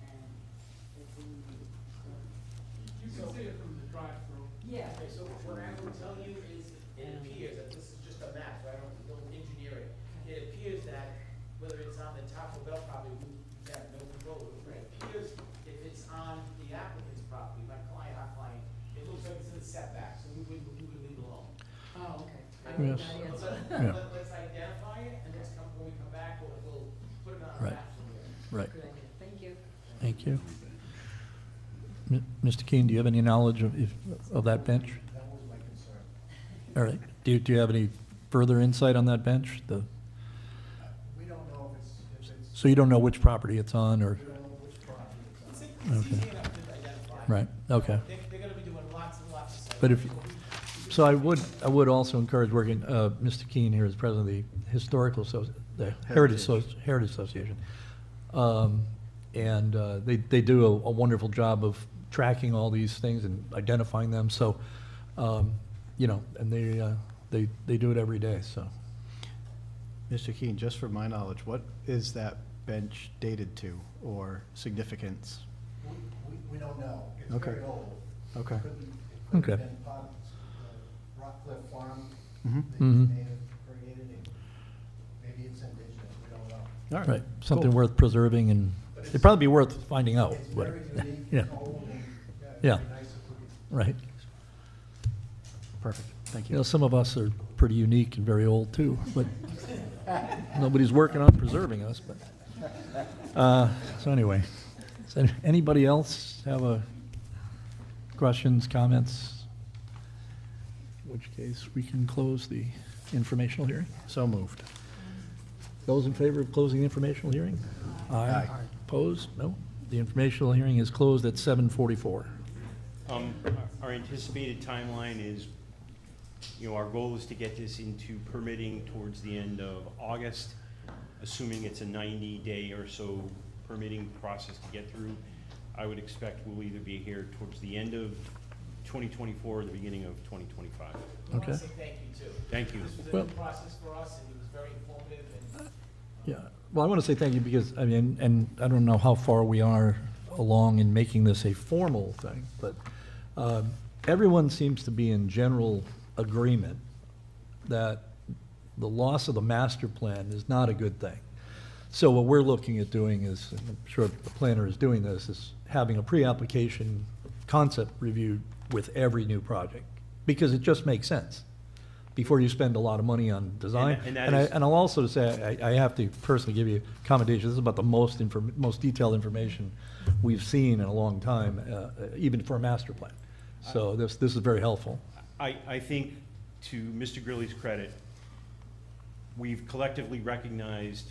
And it's in the, You can see it from the drive-through. yeah, Okay, so what I will tell you is, it appears that this is just a map, so I don't engineer it. It appears that whether it's on the Taco Bell property, we have no control over it. It appears if it's on the applicant's property, my client, our client, it looks like it's in the setback, so we would leave it alone. oh, okay. I Yes. think Let's, that Yeah. let's identify it, and let's come, when we come back, we'll put it on a Right. map somewhere. right, is a good idea. Thank you. thank you. Mr. Keene, do you have any knowledge of that bench? That was my concern. All right, do you have any further insight on that bench? We don't know if it's, So you don't know which property it's on, or, we don't know which property it's on. It's Okay. easy enough to identify. right, okay. They're gonna be doing lots and lots of sites. But if, so I would also encourage working, Mr. Keene here is president of the the Heritage Association. And they do a wonderful job of tracking all these things and identifying them, so, you know, and they do it every day, so. Mr. Keene, just for my knowledge, what is that bench dated to or significance? We don't know. It's Okay. very old. Okay. It could Okay. have been part of Rockcliffe Farm. Mhm. They Mhm. may have created it. Maybe it's indigenous, we don't know. All Right, something cool. worth preserving, and it'd probably be worth finding out. It's but- very unique, Yeah, old, and Yeah. very nice if we could. right. Perfect, thank You know, you. some of us are pretty unique and very old too, but nobody's working on preserving us, but, so anyway. Does anybody else have questions, comments? In which case, we can close the informational hearing. So moved. Those in favor of closing the informational hearing? Aye. Opposed? No. The informational hearing is closed at 7:44. Our anticipated timeline is, you know, our goal is to get this into permitting towards the end of August, assuming it's a 90-day or so permitting process to get through. I would expect we'll either be here towards the end of 2024 or the beginning of 2025. I wanna Okay. say thank you too. Thank you. This was a Well- new process for us, and it was very informative, and Yeah, well, I want to say thank you because, I mean, and I don't know how far we are along in making this a formal thing, but everyone seems to be in general agreement that the loss of the master plan is not a good thing. So what we're looking at doing is, and I'm sure the planner is doing this, is having a pre-application concept review with every new project, because it just makes sense before you spend a lot of money on design. And that And is- I'll also say, I have to personally give you commendation, this is about the most detailed information we've seen in a long time, even for a master plan. So this is very helpful. I think, to Mr. Grilli's credit, we've collectively recognized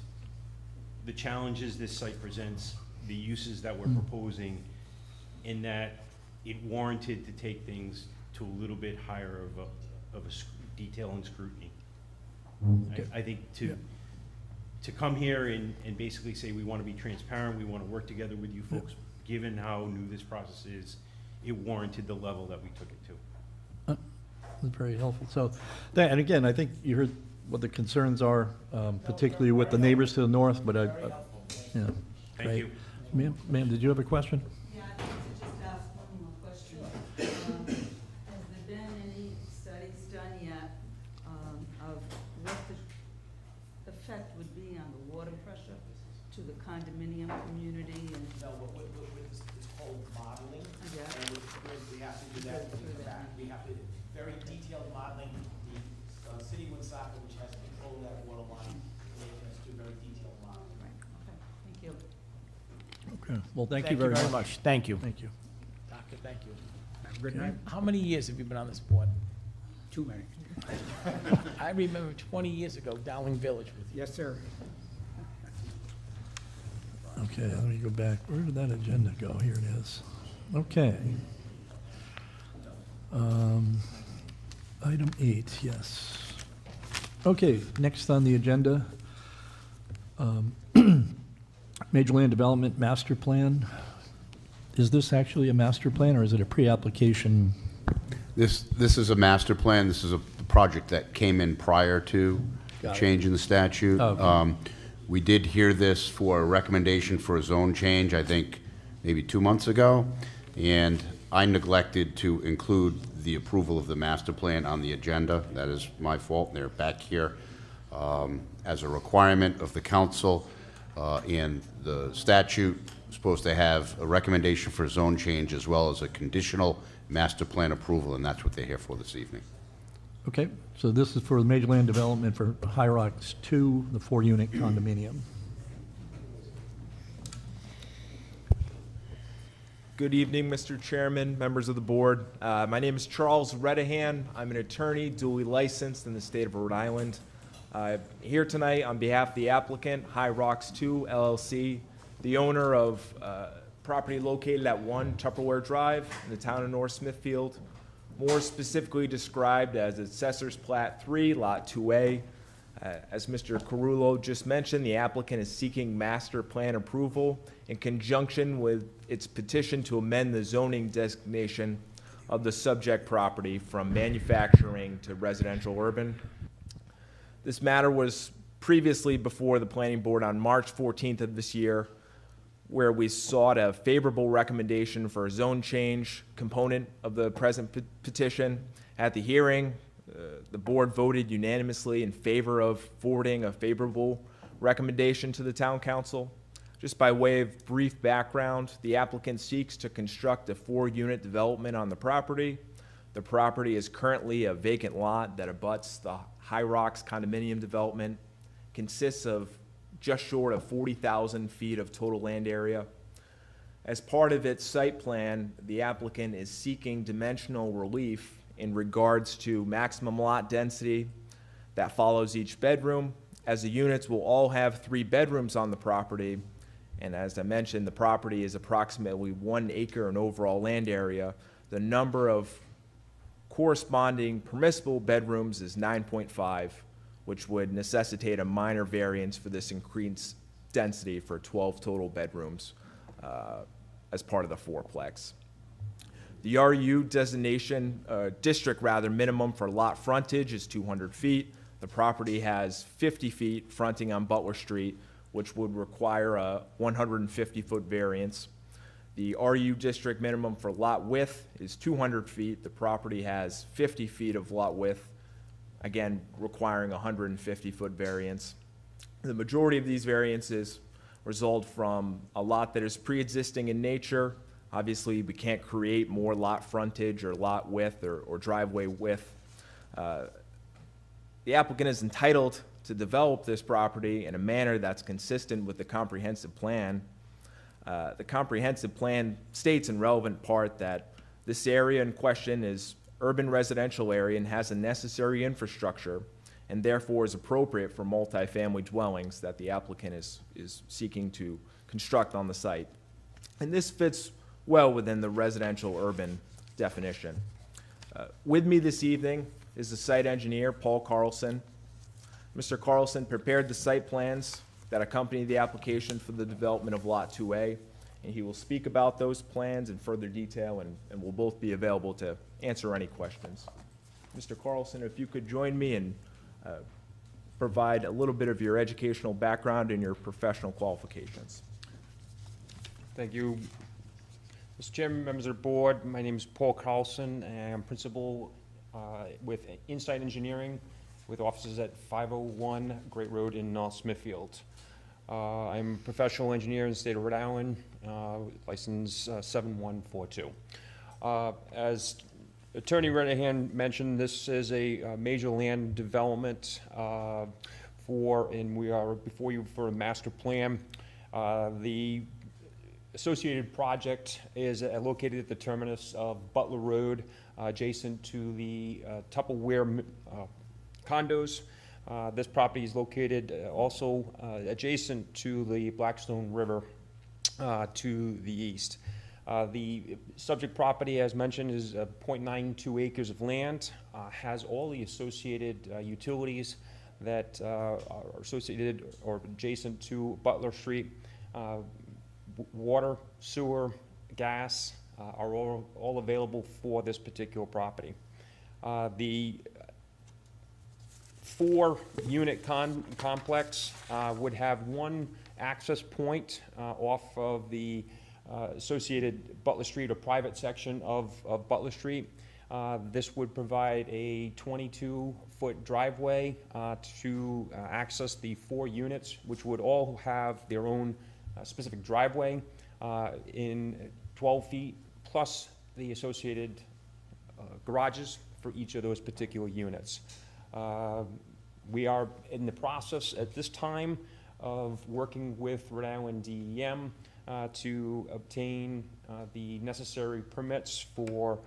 the challenges this site presents, the uses that we're proposing, in that it warranted to take things to a little bit higher of a detail and scrutiny. Okay. I think to come here and basically say, we want to be transparent, we want to work together with you folks, given how new this process is, it warranted the level that we took it to. That's very helpful. So, and again, I think you heard what the concerns are, particularly with the neighbors to the north, but yeah. Thank great. you. Ma'am, did you have a question? Yeah, I'd like to just ask one more question. Has there been any studies done yet of what the effect would be on the water pressure to the condominium community and, No, it's called modeling. yeah, And we have to do that, we have to, very detailed modeling. The city of Woonsocket, which has control of that water line, making us do very detailed modeling. right, okay, thank you. Okay, well, thank you very much. Thank you. Thank you. Doctor, thank you. Good night. How many years have you been on this board? Too many. I remember 20 years ago, Dowling Village with you. Yes, sir. Okay, let me go back. Where did that agenda go? Here it is. Okay. Item 8, yes. Okay, next on the agenda, Major Land Development Master Plan. Is this actually a master plan, or is it a pre-application? This is a master plan. This is a project that came in prior to the Got it. change in the statute. Oh, okay. We did hear this for a recommendation for a zone change, I think, maybe 2 months ago, and I neglected to include the approval of the master plan on the agenda. That is my fault. They're back here as a requirement of the council, and the statute is supposed to have a recommendation for a zone change as well as a conditional master plan approval, and that's what they're here for this evening. Okay, so this is for the Major Land Development for High Rocks 2, the 4-unit condominium. Good evening, Mr. Chairman, members of the board. My name is Charles Redahan. I'm an attorney duly licensed in the state of Rhode Island. Here tonight on behalf of the applicant, High Rocks 2 LLC, the owner of property located at 1 Tupperware Drive in the town of North Smithfield, more specifically described as Assessor's Plat 3, Lot 2A. As Mr. Carullo just mentioned, the applicant is seeking master plan approval in conjunction with its petition to amend the zoning designation of the subject property from manufacturing to residential urban. This matter was previously before the planning board on March 14th of this year, where we sought a favorable recommendation for a zone change component of the present petition. At the hearing, the board voted unanimously in favor of forwarding a favorable recommendation to the town council. Just by way of brief background, the applicant seeks to construct a 4-unit development on the property. The property is currently a vacant lot that abuts the High Rocks condominium development, consists of just short of 40,000 feet of total land area. As part of its site plan, the applicant is seeking dimensional relief in regards to maximum lot density that follows each bedroom, as the units will all have 3 bedrooms on the property. And as I mentioned, the property is approximately 1 acre in overall land area. The number of corresponding permissible bedrooms is 9.5, which would necessitate a minor variance for this increased density for 12 total bedrooms as part of the fourplex. The RU designation, district rather, minimum for lot frontage is 200 feet. The property has 50 feet fronting on Butler Street, which would require a 150-foot variance. The RU district minimum for lot width is 200 feet. The property has 50 feet of lot width, again, requiring a 150-foot variance. The majority of these variances result from a lot that is pre-existing in nature. Obviously, we can't create more lot frontage or lot width or driveway width. The applicant is entitled to develop this property in a manner that's consistent with the comprehensive plan. The comprehensive plan states in relevant part that this area in question is urban residential area and has a necessary infrastructure, and therefore is appropriate for multifamily dwellings that the applicant is seeking to construct on the site. And this fits well within the residential urban definition. With me this evening is the site engineer, Paul Carlson. Mr. Carlson prepared the site plans that accompany the application for the development of Lot 2A, and he will speak about those plans in further detail, and we'll both be available to answer any questions. Mr. Carlson, if you could join me and provide a little bit of your educational background and your professional qualifications. Thank you. Mr. Chairman, members of the board, my name is Paul Carlson, and I'm principal with Insight Engineering with offices at 501 Great Road in North Smithfield. I'm a professional engineer in the state of Rhode Island, license 7142. As Attorney Renahan mentioned, this is a major land development and we are before you for a master plan. The associated project is located at the terminus of Butler Road, adjacent to the Tupperware condos. This property is located also adjacent to the Blackstone River to the east. The subject property, as mentioned, is 0.92 acres of land, has all the associated utilities that are associated or adjacent to Butler Street. Water, sewer, gas are all available for this particular property. The 4-unit complex would have one access point off of the associated Butler Street or private section of Butler Street. This would provide a 22-foot driveway to access the 4 units, which would all have their own specific driveway in 12 feet, plus the associated garages for each of those particular units. We are in the process at this time of working with Rhode Island DEM to obtain the necessary permits for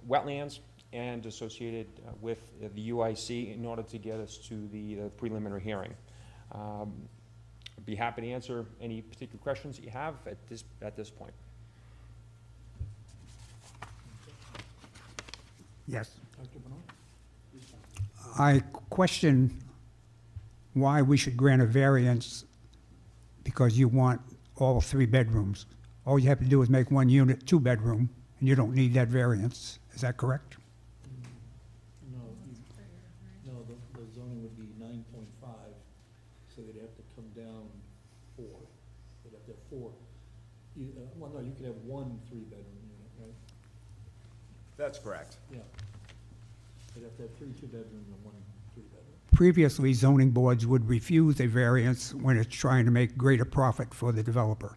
wetlands and associated with the UIC in order to get us to the preliminary hearing. I'd be happy to answer any particular questions that you have at this point. Yes. Dr. Bernard? I question why we should grant a variance because you want all 3 bedrooms. All you have to do is make 1 unit 2-bedroom, and you don't need that variance. Is that correct? No, the zoning would be 9.5, so they'd have to come down 4. They'd have to have 4. Well, no, you could have 1 3-bedroom unit, right? That's correct. Yeah. They'd have to have 3 2-bedrooms and 1 3-bedroom. Previously, zoning boards would refuse a variance when it's trying to make greater profit for the developer.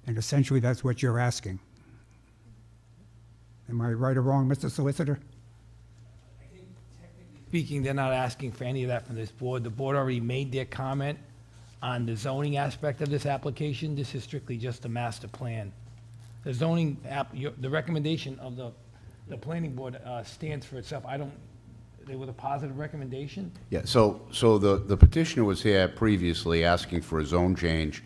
And essentially, that's what you're asking. Am I right or wrong, Mr. Solicitor? Speaking, they're not asking for any of that from this board. The board already made their comment on the zoning aspect of this application. This is strictly just a master plan. The zoning the recommendation of the planning board stands for itself. They were a positive recommendation? Yeah, so the petitioner was here previously asking for a zone change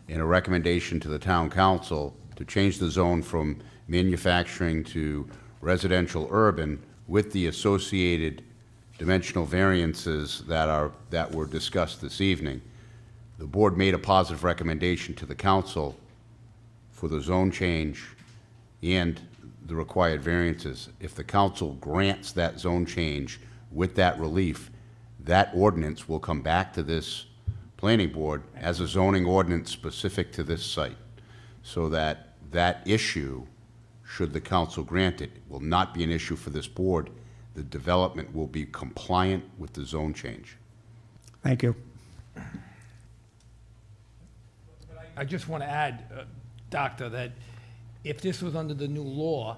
and a recommendation to the town council to change the zone from manufacturing to residential urban with the associated dimensional variances that were discussed this evening. The board made a positive recommendation to the council for the zone change and the required variances. If the council grants that zone change with that relief, that ordinance will come back to this planning board as a zoning ordinance specific to this site, so that that issue, should the council grant it, will not be an issue for this board. The development will be compliant with the zone change. Thank you. I just want to add, Doctor, that if this was under the new law,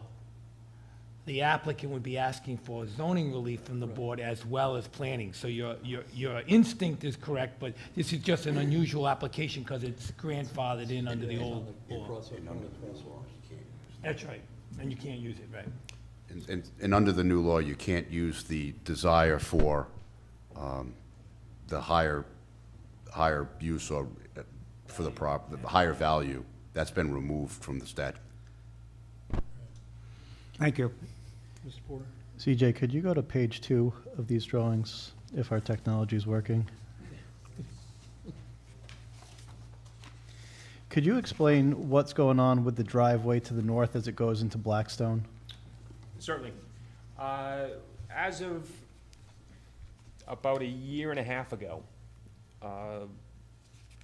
the applicant would be asking for zoning relief from the board as well as planning. So your instinct is correct, but this is just an unusual application because it's grandfathered in under the old law. That's right, and you can't use it, right? And under the new law, you can't use the desire for the higher use or for the higher value. That's been removed from the statute. Thank you. Mr. Porter? CJ, could you go to page 2 of these drawings, if our technology is working? Could you explain what's going on with the driveway to the north as it goes into Blackstone? Certainly. As of about a year and a half ago,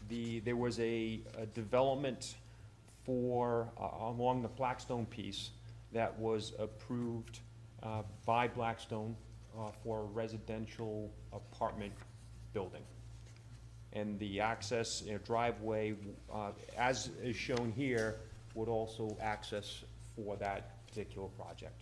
there was a development for along the Blackstone piece that was approved by Blackstone for a residential apartment building. And the access, driveway, as is shown here, would also access for that particular project.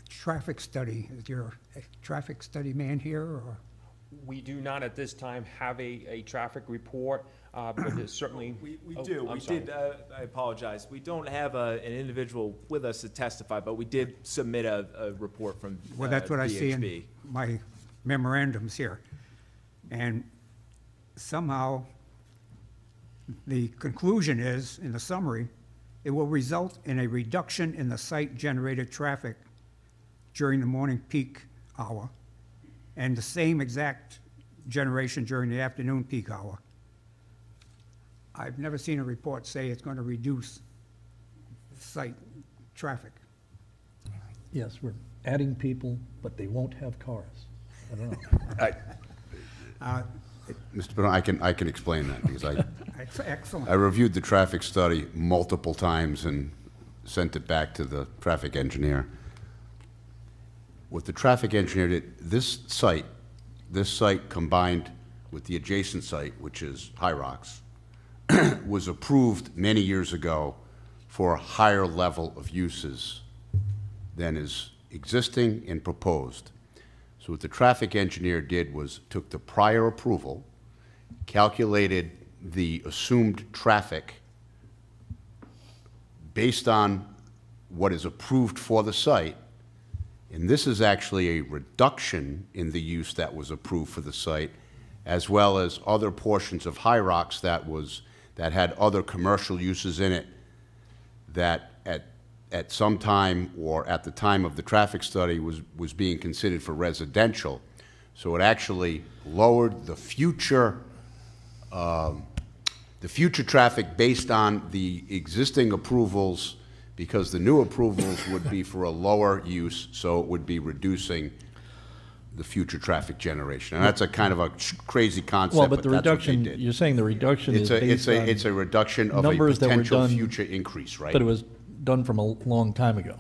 Traffic study, is your traffic study man here, or? We do not at this time have a traffic report, but it's certainly. We Oh, do. I'm We sorry. did, I apologize. We don't have an individual with us to testify, but we did submit a report from Well, that's what I see in VHB. my memorandums here. And somehow, the conclusion is, in the summary, it will result in a reduction in the site-generated traffic during the morning peak hour, and the same exact generation during the afternoon peak hour. I've never seen a report say it's going to reduce site traffic. Yes, we're adding people, but they won't have cars. I don't know. Mr. Benoit, I can explain that, because I Excellent. reviewed the traffic study multiple times and sent it back to the traffic engineer. What the traffic engineer did, this site combined with the adjacent site, which is High Rocks, was approved many years ago for a higher level of uses than is existing and proposed. So what the traffic engineer did was took the prior approval, calculated the assumed traffic based on what is approved for the site, and this is actually a reduction in the use that was approved for the site, as well as other portions of High Rocks that had other commercial uses in it that at some time or at the time of the traffic study was being considered for residential. So it actually lowered the future traffic based on the existing approvals, because the new approvals would be for a lower use, so it would be reducing the future traffic generation. And that's a kind of a crazy concept, Well, but but the that's what they reduction, did. you're saying the reduction is based on It's a reduction of a numbers that were potential done, future increase, right? but it was done from a long time ago.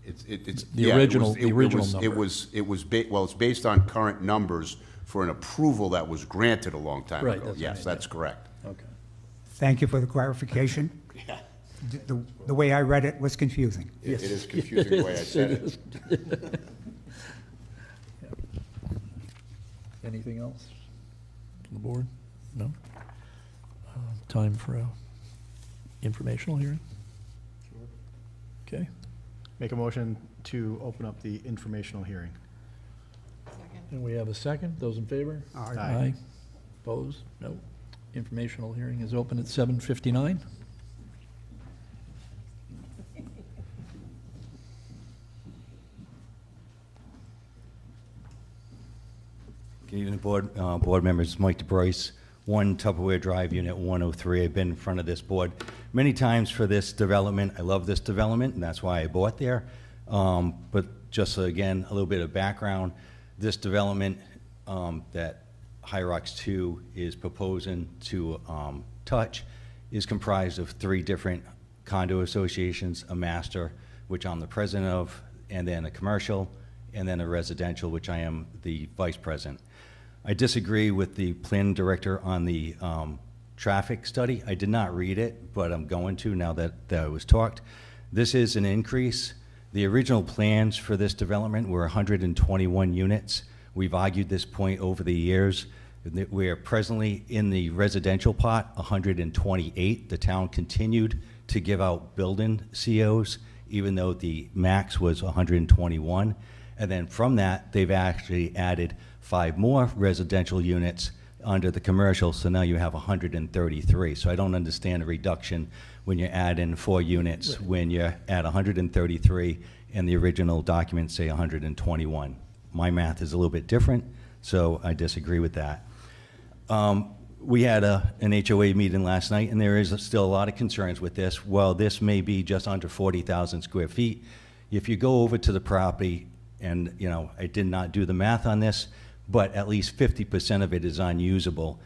It's The yeah, original- it the original was, number. well, it's based on current numbers for an approval that was granted a long time Right, ago. that's Yes, right, that's yeah. correct. Okay. Thank you for the clarification. The way I read it was confusing. It is confusing the way I said it. is. Anything else from the board? No? Time for a informational hearing? Okay, Make a motion to open up the informational hearing. and we have a second. Those in favor? Aye. Opposed? No. Informational hearing is open at 7:59. Good evening, board members. Mike DeBrois, 1 Tupperware Drive, Unit 103. I've been in front of this board many times for this development. I love this development, and that's why I bought there. But just again, a little bit of background. This development that High Rocks 2 is proposing to touch is comprised of 3 different condo associations, a master, which I'm the president of, and then a commercial, and then a residential, which I am the vice president. I disagree with the plan director on the traffic study. I did not read it, but I'm going to now that it was talked. This is an increase. The original plans for this development were 121 units. We've argued this point over the years. We are presently in the residential pot, 128. The town continued to give out building COs, even though the max was 121. And then from that, they've actually added 5 more residential units under the commercial, so now you have 133. So I don't understand a reduction when you add in 4 units, when you're at 133 and the original documents say 121. My math is a little bit different, so I disagree with that. We had an HOA meeting last night, and there is still a lot of concerns with this. Well, this may be just under 40,000 square feet. If you go over to the property, and I did not do the math on this, but at least 50% of it is unusable.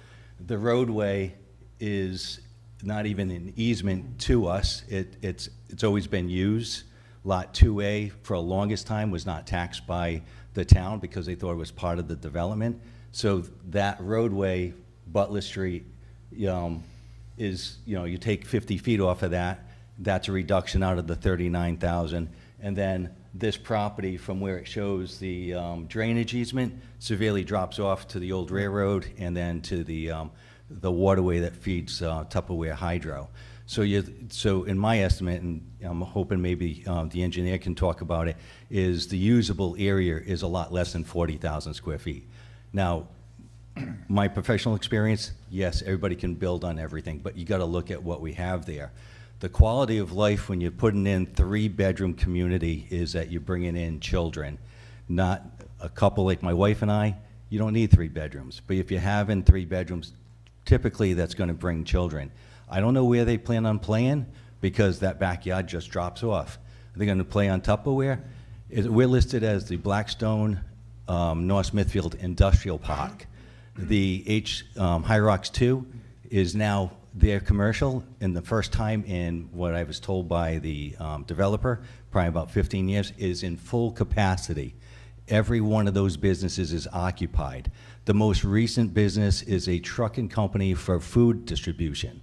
The roadway is not even an easement to us. It's always been used Lot 2A, for the longest time, was not taxed by the town because they thought it was part of the development. So that roadway, Butler Street, is, you take 50 feet off of that, that's a reduction out of the 39,000. And then this property, from where it shows the drainage easement, severely drops off to the old railroad and then to the waterway that feeds Tupperware Hydro. So in my estimate, and I'm hoping maybe the engineer can talk about it, is the usable area is a lot less than 40,000 square feet. Now, my professional experience, yes, everybody can build on everything, but you got to look at what we have there. The quality of life when you're putting in 3-bedroom community is that you're bringing in children, not a couple like my wife and I. You don't need 3 bedrooms, but if you're having 3 bedrooms, typically that's going to bring children. I don't know where they plan on playing because that backyard just drops off. Are they going to play on Tupperware? We're listed as the Blackstone North Smithfield Industrial Park. The High Rocks 2 is now their commercial, and the first time in what I was told by the developer, probably about 15 years, is in full capacity. Every one of those businesses is occupied. The most recent business is a trucking company for food distribution.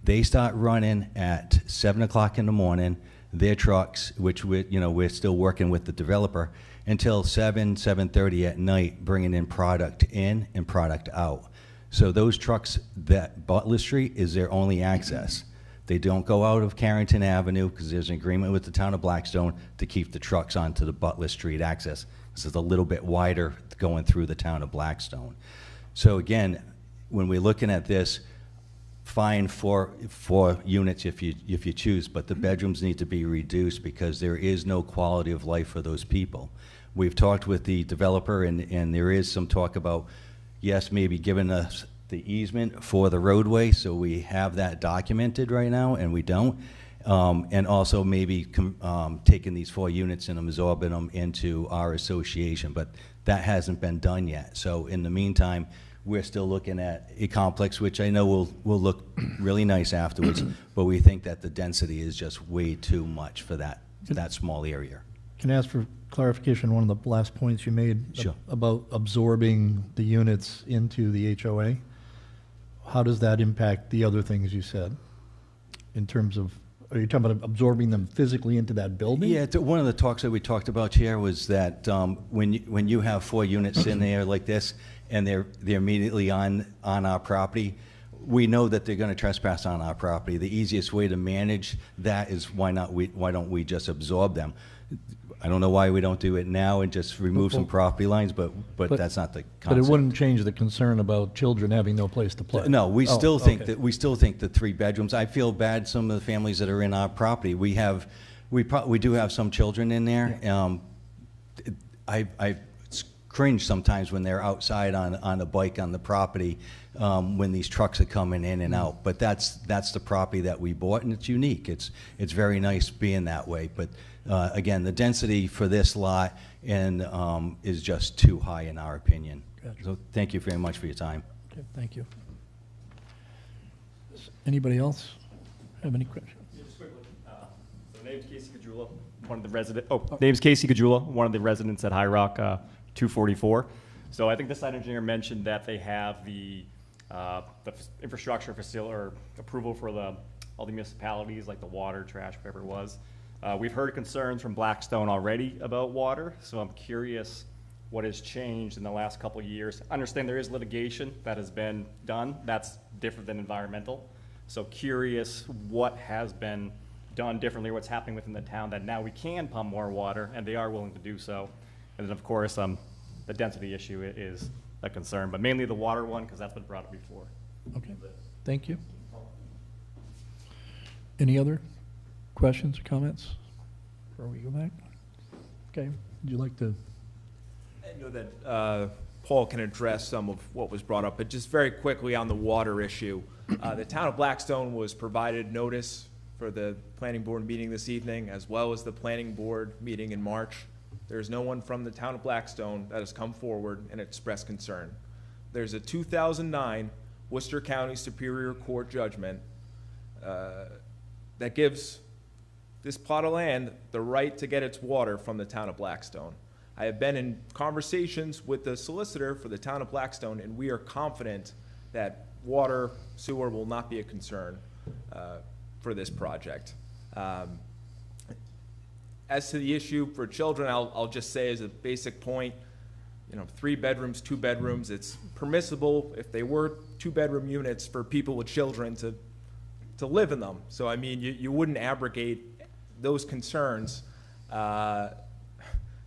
They start running at 7 o'clock in the morning, their trucks, which we're still working with the developer, until 7:30 at night, bringing in product in and product out. So those trucks, that Butler Street is their only access. They don't go out of Carrington Avenue because there's an agreement with the town of Blackstone to keep the trucks onto the Butler Street access. This is a little bit wider going through the town of Blackstone. So again, when we're looking at this, fine for units if you choose, but the bedrooms need to be reduced because there is no quality of life for those people. We've talked with the developer, and there is some talk about, yes, maybe giving us the easement for the roadway, so we have that documented right now, and we don't. And also maybe taking these 4 units and absorbing them into our association, but that hasn't been done yet. So in the meantime, we're still looking at a complex, which I know will look really nice afterwards, but we think that the density is just way too much for that small area. Can I ask for clarification, one of the last points you made? Sure. About absorbing the units into the HOA? How does that impact the other things you said? In terms of, are you talking about absorbing them physically into that building? Yeah, one of the talks that we talked about here was that when you have 4 units in there like this, and they're immediately on our property, we know that they're going to trespass on our property. The easiest way to manage that is why don't we just absorb them? I don't know why we don't do it now and just remove some property lines, but that's not the concept. But it wouldn't change the concern about children having no place to play. No, we still think okay. that we still think the 3 bedrooms. I feel bad some of the families that are in our property. We do have some children in there. Yeah. I cringe sometimes when they're outside on a bike on the property when these trucks are coming in and out. But that's the property that we bought, and it's unique. It's very nice being that way. But again, the density for this lot is just too high in our opinion. Gotcha. So thank you very much for your time. Okay, thank you. Anybody else have any questions? Just quickly, so name's Casey Gajula, one of the residents. Name's Casey Gajula, one of the residents at High Rock 244. So I think the site engineer mentioned that they have the infrastructure facility or approval for all the municipalities, like the water, trash, whatever it was. We've heard concerns from Blackstone already about water, so I'm curious what has changed in the last couple of years. I understand there is litigation that has been done. That's different than environmental. So curious what has been done differently, what's happening within the town that now we can pump more water, and they are willing to do so. And then, of course, the density issue is a concern, but mainly the water one, because that's been brought up before. Okay, thank you. Any other questions or comments before we go back? Okay, would you like to? I know that Paul can address some of what was brought up, but just very quickly on the water issue. The town of Blackstone was provided notice for the planning board meeting this evening, as well as the planning board meeting in March. There's no one from the town of Blackstone that has come forward and expressed concern. There's a 2009 Worcester County Superior Court judgment that gives this plot of land the right to get its water from the town of Blackstone. I have been in conversations with the solicitor for the town of Blackstone, and we are confident that water, sewer will not be a concern for this project. As to the issue for children, I'll just say as a basic point, 3 bedrooms, 2 bedrooms, it's permissible if they were 2-bedroom units for people with children to live in them. So, I mean, you wouldn't abrogate those concerns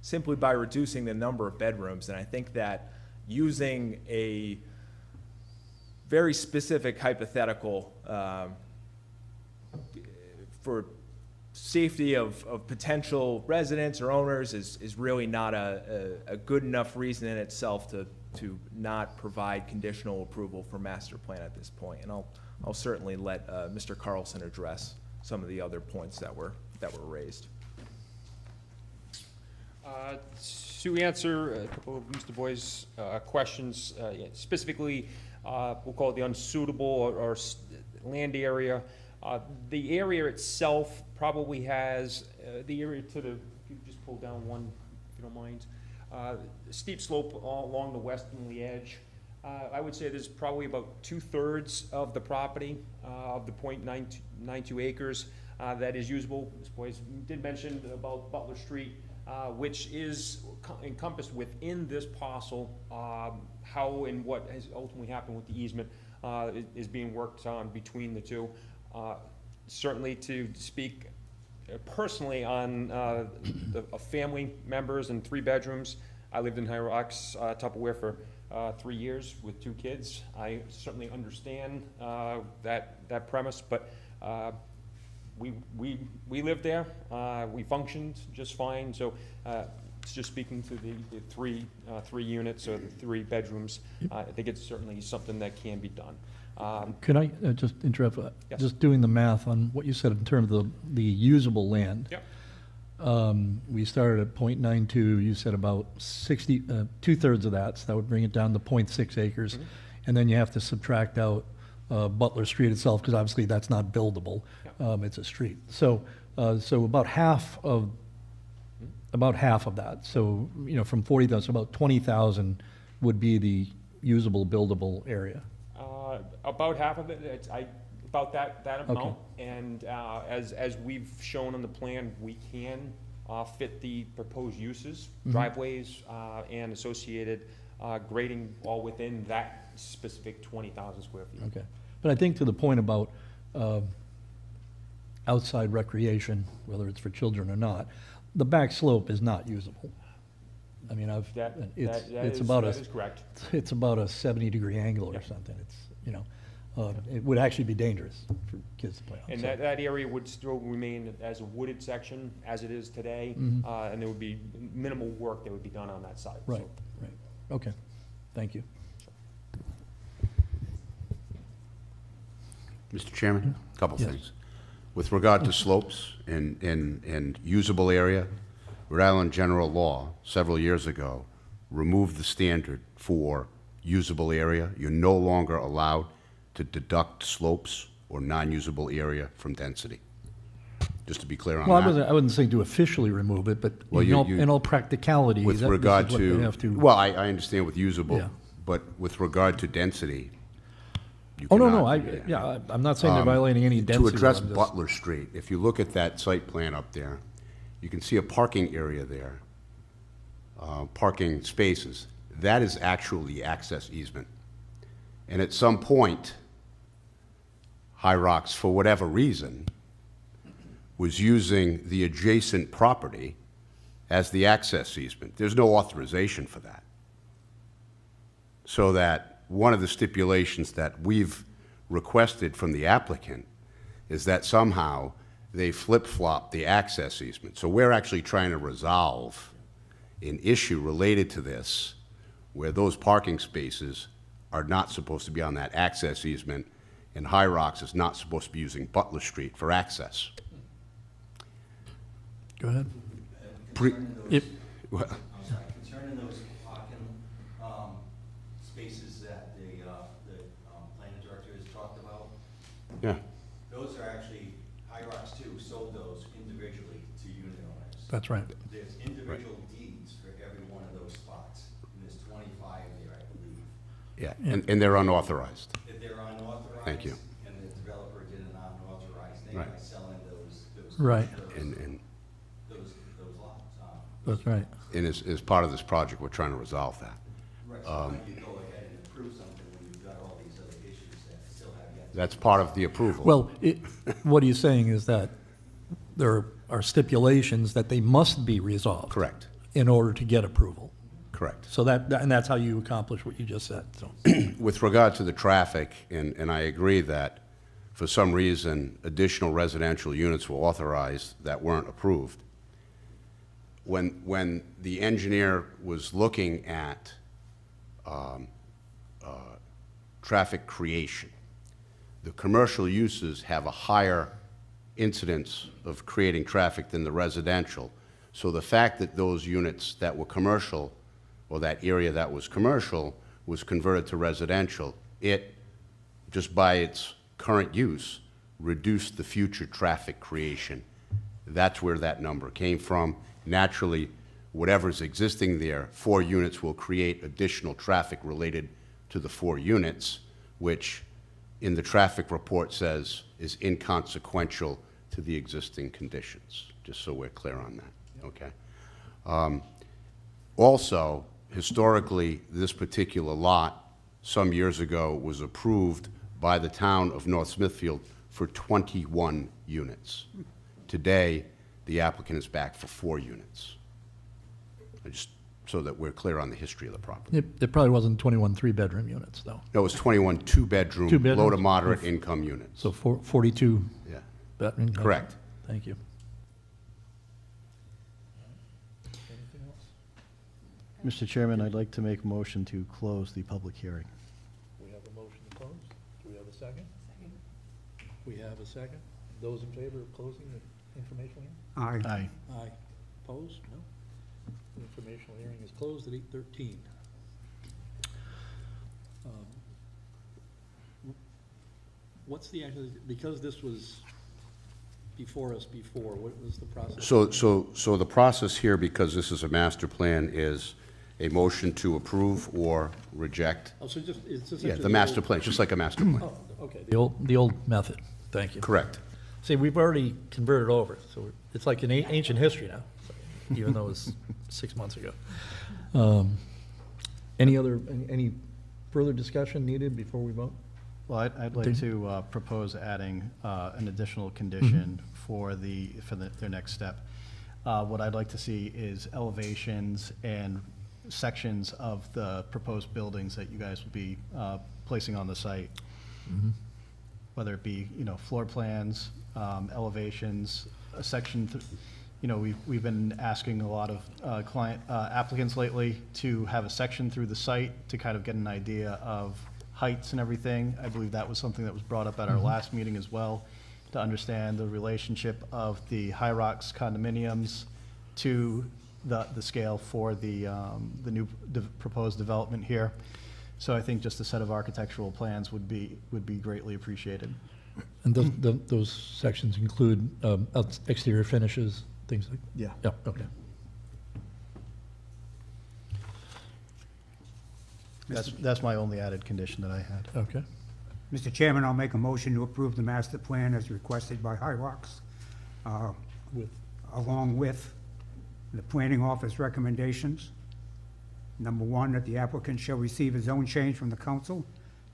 simply by reducing the number of bedrooms. And I think that using a very specific hypothetical for safety of potential residents or owners is really not a good enough reason in itself to not provide conditional approval for master plan at this point. And I'll certainly let Mr. Carlson address some of the other points that were raised. To answer a couple of Mr. Boyd's questions, specifically, we'll call it the unsuitable or land area. The area itself probably has, the area to the, if you just pull down one, if you don't mind, steep slope along the westerly edge. I would say there's probably about 2/3 of the property, of the 0.92 acres, that is usable. Ms. Boyce did mention about Butler Street, which is encompassed within this parcel. How and what has ultimately happened with the easement is being worked on between the two. Certainly to speak personally on family members and 3 bedrooms. I lived in High Rocks, Tupperware for 3 years with 2 kids. I certainly understand that premise, but we lived there. We functioned just fine. So it's just speaking to the 3 units or the 3 bedrooms. I think it's certainly something that can be done. Could I just interrupt? Yes. Just doing the math on what you said in terms of the usable land. Yep. We started at 0.92. You said about 60, 2/3 of that, so that would bring it down to 0.6 acres. Mm-hmm. And then you have to subtract out Butler Street itself, because obviously that's not buildable. Yep. It's a street. So about half of that. So from 40,000, so about 20,000 would be the usable, buildable area. About half of it, about that amount. Okay. And as we've shown on the plan, we can fit the proposed uses, mm-hmm. driveways, and associated grading all within that specific 20,000 square feet. Okay. But I think to the point about outside recreation, whether it's for children or not, the back slope is not usable. I mean, it's about a 70-degree angle or something. It's it would actually be dangerous for kids to play on. And so. that area would still remain as a wooded section as it is today, mm-hmm. And there would be minimal work that would be done on that side. Right, right. Okay, thank you. Mr. Chairman, a couple things. With regard to slopes and usable area, Rhode Island general law several years ago removed the standard for usable area. You're no longer allowed to deduct slopes or non-usable area from density. Just to be clear on that. I wasn't saying to officially remove it, but well, in all practicality, with regard to, well, I understand with usable, yeah. But with regard to density, you oh, cannot, no, I'm not saying they're violating any density. To address Butler Street, if you look at that site plan up there, you can see a parking area there, parking spaces. That is actually access easement. And at some point, High Rocks, for whatever reason, was using the adjacent property as the access easement. There's no authorization for that. So that one of the stipulations that we've requested from the applicant is that somehow they flip-flop the access easement. So we're actually trying to resolve an issue related to this where those parking spaces are not supposed to be on that access easement, and High Rocks is not supposed to be using Butler Street for access. Go ahead. Concerning those parking spaces that the planning director has talked about, yeah. Those are actually, High Rocks too sold those individually That's right. There's individual deeds for every one of those spots. And there's 25 there, I believe. Yeah, and they're unauthorized. If they're unauthorized. Thank you. And the developer did an unauthorized thing Right. by selling those. Right. And Those lots. That's right. And as part of this project, we're trying to resolve that. Right, so how do you go ahead and approve something when you've got all these other issues that still have yet to? That's part of the approval. Well, what he's saying is that there are stipulations that they must be resolved. Correct. In order to get approval. Correct. So and that's how you accomplish what you just said, so. With regard to the traffic, and I agree that for some reason, additional residential units were authorized that weren't approved. When the engineer was looking at traffic creation, the commercial uses have a higher incidence of creating traffic than the residential. So the fact that those units that were commercial, or that area that was commercial, was converted to residential, it, just by its current use, reduced the future traffic creation. That's where that number came from. Naturally, whatever's existing there, 4 units will create additional traffic related to the 4 units, which in the traffic report says is inconsequential to the existing conditions, just so we're clear on that, okay? Also, historically, this particular lot, some years ago, was approved by the town of North Smithfield for 21 units. Today, the applicant is back for 4 units. Just so that we're clear on the history of the property. It probably wasn't 21 three-bedroom units, though. No, it was 21 two-bedroom, low to bedrooms? moderate income units. So 42 Yeah. bedroom? okay. Correct. Thank you. Mr. Chairman, I'd like to make a motion to close the public hearing. We have a motion to close. Do we have a second? We have a second. Those in favor of closing the informational hearing? Aye. Aye. Aye. Opposed? No. The informational hearing is closed at 8:13. What's the, because this was before us before, what was the process? So the process here, because this is a master plan, is a motion to approve or reject. Oh, so just, it's just. Yeah, the master plan, just like a master plan. Oh, okay, the old method. Thank you. Correct. See, we've already converted over, so it's like an ancient history now, even though it was 6 months ago. Any further discussion needed before we vote? Well, I'd like to propose adding an additional condition for their next step. What I'd like to see is elevations and sections of the proposed buildings that you guys will be placing on the site. Whether it be, floor plans, elevations, a section, we've been asking a lot of applicants lately to have a section through the site to kind of get an idea of heights and everything. I believe that was something that was brought up at our last meeting as well, to understand the relationship of the High Rocks condominiums to the scale for the new proposed development here. So I think just a set of architectural plans would be greatly appreciated. And those sections include exterior finishes, things like? Yeah. Yeah, okay. That's my only added condition that I had. Okay. Mr. Chairman, I'll make a motion to approve the master plan as requested by High Rocks, With, along with the planning office recommendations. Number 1, that the applicant shall receive a zone change from the council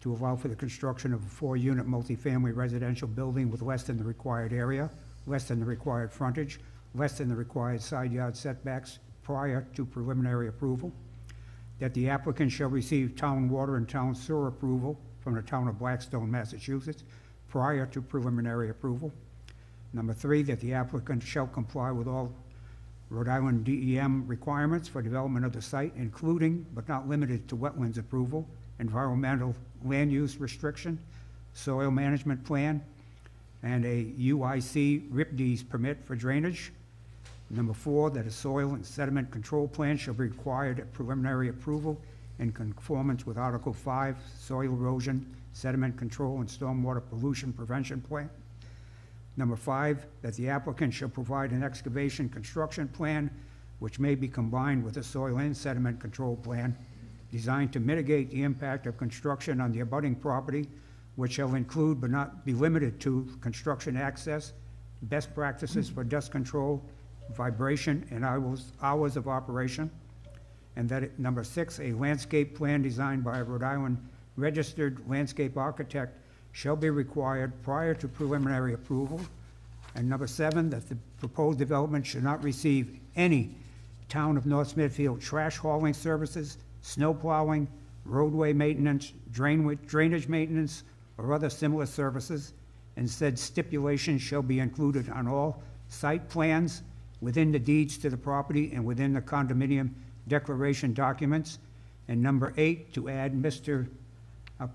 to allow for the construction of a 4-unit multifamily residential building with less than the required area, less than the required frontage, less than the required side yard setbacks prior to preliminary approval. That the applicant shall receive town water and town sewer approval from the town of Blackstone, Massachusetts, prior to preliminary approval. Number 3, that the applicant shall comply with all Rhode Island DEM requirements for development of the site, including but not limited to wetlands approval, environmental land use restriction, soil management plan, and a UIC RIPD's permit for drainage. Number 4, that a soil and sediment control plan shall be required at preliminary approval in conformance with Article 5, soil erosion, sediment control, and stormwater pollution prevention plan. Number 5, that the applicant shall provide an excavation construction plan which may be combined with a soil and sediment control plan designed to mitigate the impact of construction on the abutting property, which shall include but not be limited to construction access, best practices for dust control, vibration, and hours of operation. And that, number 6, a landscape plan designed by a Rhode Island registered landscape architect shall be required prior to preliminary approval. And number 7, that the proposed development should not receive any Town of North Smithfield trash hauling services, snow plowing, roadway maintenance, drainage maintenance, or other similar services, and said stipulations shall be included on all site plans, within the deeds to the property, and within the condominium declaration documents. And number 8, to add Mr.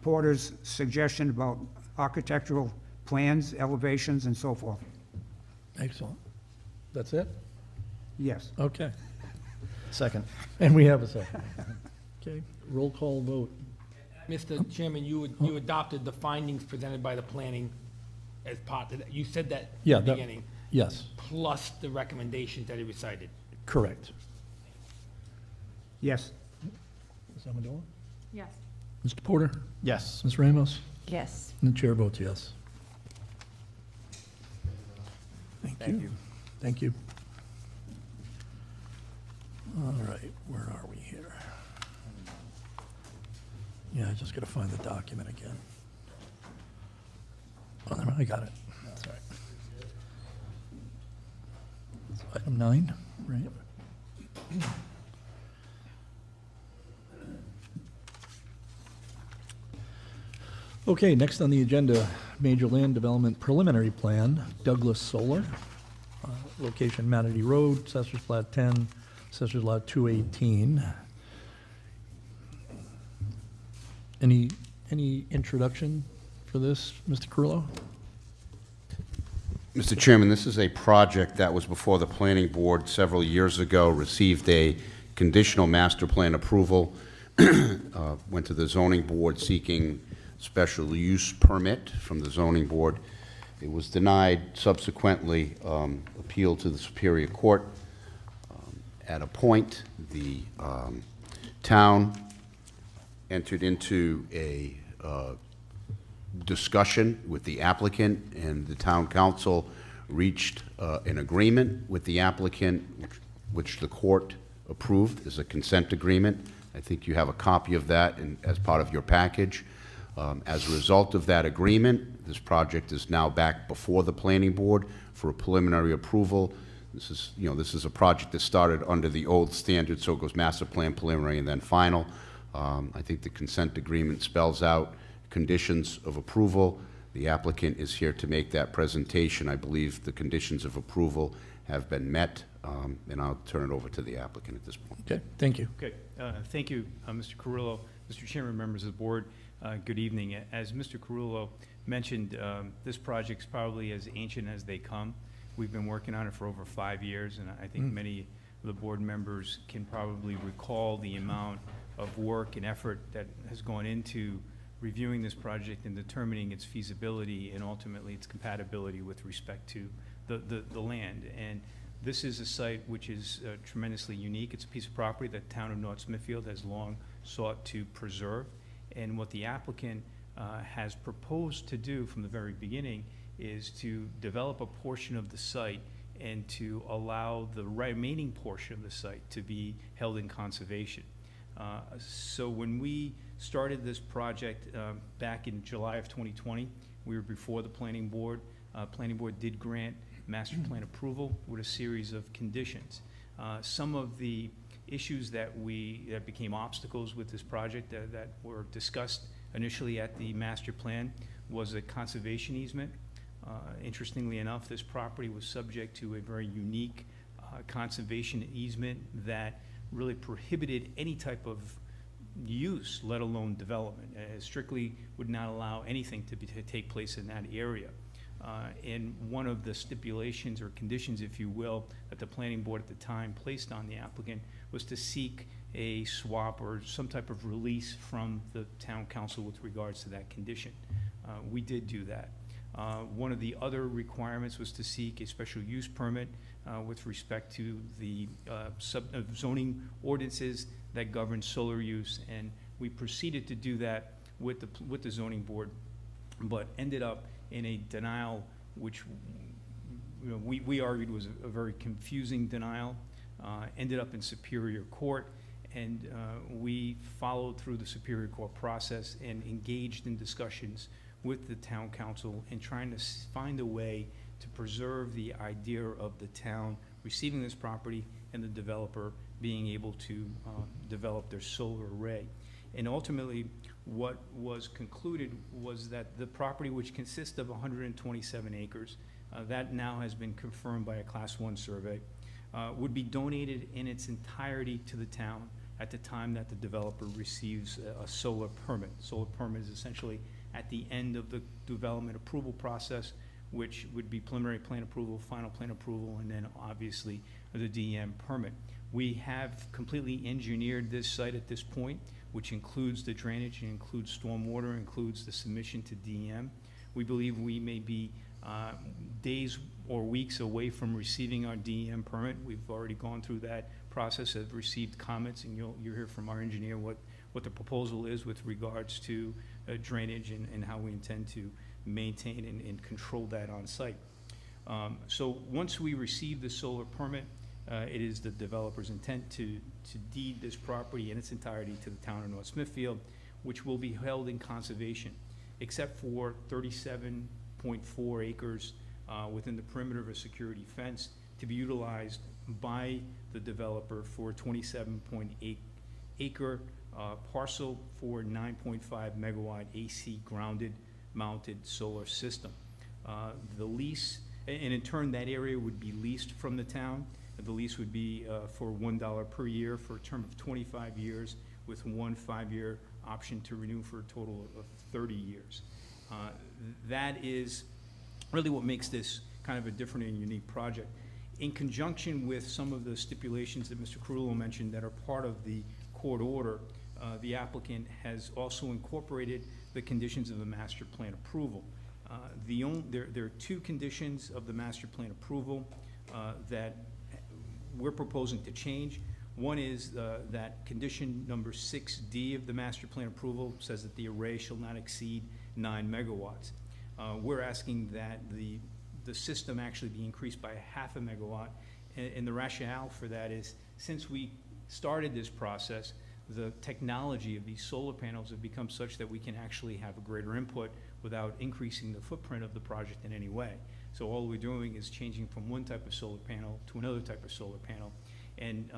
Porter's suggestion about architectural plans, elevations, and so forth. Excellent. That's it? Yes. Okay. Second. And we have a second. Okay, roll call vote. Mr. Chairman, you adopted the findings presented by the planning as part of that. You said that Yeah, at the that- beginning. Yes, Plus the recommendations that he recited. correct. Yes. Ms. Amador? Yes. Mr. Porter? Yes. Ms. Ramos? Yes. And the chair votes yes. Thank you. Thank you. All right, where are we here? Yeah, I just got to find the document again. Oh, never mind, I got it. That's all right. It's item 9, right? Okay, next on the agenda, Major Land Development Preliminary Plan, Douglas Solar, location Manatee Road, Assessor's Plat 10, Assessor's Lot 218. Any introduction for this, Mr. Carrillo? Mr. Chairman, this is a project that was before the planning board several years ago, received a conditional master plan approval, went to the zoning board seeking special use permit from the zoning board. It was denied, subsequently appealed to the Superior Court. At a point, the town entered into a discussion with the applicant, and the town council reached an agreement with the applicant, which the court approved as a consent agreement. I think you have a copy of that as part of your package. As a result of that agreement, this project is now back before the planning board for a preliminary approval. This is a project that started under the old standard, so it goes master plan, preliminary, and then final. I think the consent agreement spells out conditions of approval. The applicant is here to make that presentation. I believe the conditions of approval have been met, and I'll turn it over to the applicant at this point. Okay, thank you. Okay, thank you, Mr. Carrillo. Mr. Chairman, members of the board, good evening. As Mr. Carrillo mentioned, this project's probably as ancient as they come. We've been working on it for over 5 years, and I think many of the board members can probably recall the amount of work and effort that has gone into reviewing this project and determining its feasibility and ultimately its compatibility with respect to the land. And this is a site which is tremendously unique. It's a piece of property that the town of North Smithfield has long sought to preserve. And what the applicant has proposed to do from the very beginning is to develop a portion of the site and to allow the remaining portion of the site to be held in conservation. So when we started this project back in July of 2020, we were before the planning board. Planning board did grant master plan approval with a series of conditions. Some of the issues that became obstacles with this project that were discussed initially at the master plan was a conservation easement. Interestingly enough, this property was subject to a very unique conservation easement that really prohibited any type of use, let alone development. Strictly would not allow anything to take place in that area. And one of the stipulations or conditions, if you will, that the planning board at the time placed on the applicant was to seek a swap or some type of release from the town council with regards to that condition. We did do that. One of the other requirements was to seek a special use permit with respect to the zoning ordinances that govern solar use, and we proceeded to do that with the zoning board, but ended up in a denial which we argued was a very confusing denial, ended up in Superior Court, and we followed through the Superior Court process and engaged in discussions with the town council in trying to find a way to preserve the idea of the town receiving this property and the developer being able to develop their solar array. And ultimately, what was concluded was that the property, which consists of 127 acres, that now has been confirmed by a Class 1 survey, would be donated in its entirety to the town at the time that the developer receives a solar permit. Solar permit is essentially at the end of the development approval process, which would be preliminary plan approval, final plan approval, and then obviously the DM permit. We have completely engineered this site at this point, which includes the drainage, includes stormwater, includes the submission to DM. We believe we may be days or weeks away from receiving our DEM permit. We've already gone through that process, have received comments, and you'll hear from our engineer what the proposal is with regards to drainage and how we intend to maintain and control that on site. So once we receive the solar permit, it is the developer's intent to deed this property in its entirety to the town of North Smithfield, which will be held in conservation, except for 37.4 acres within the perimeter of a security fence to be utilized by the developer for a 27.8 acre parcel for 9.5 megawatt AC grounded mounted solar system. The lease, and in turn that area would be leased from the town. The lease would be for $1 per year for a term of 25 years with one 5-year option to renew for a total of 30 years. That is really what makes this kind of a different and unique project. In conjunction with some of the stipulations that Mr. Carullo mentioned that are part of the court order, the applicant has also incorporated the conditions of the master plan approval. There are two conditions of the master plan approval that we're proposing to change. One is that condition number 6D of the master plan approval says that the array shall not exceed 9 megawatts. We're asking that the system actually be increased by 0.5 megawatt, and the rationale for that is since we started this process, the technology of these solar panels have become such that we can actually have a greater input without increasing the footprint of the project in any way. So all we're doing is changing from one type of solar panel to another type of solar panel, and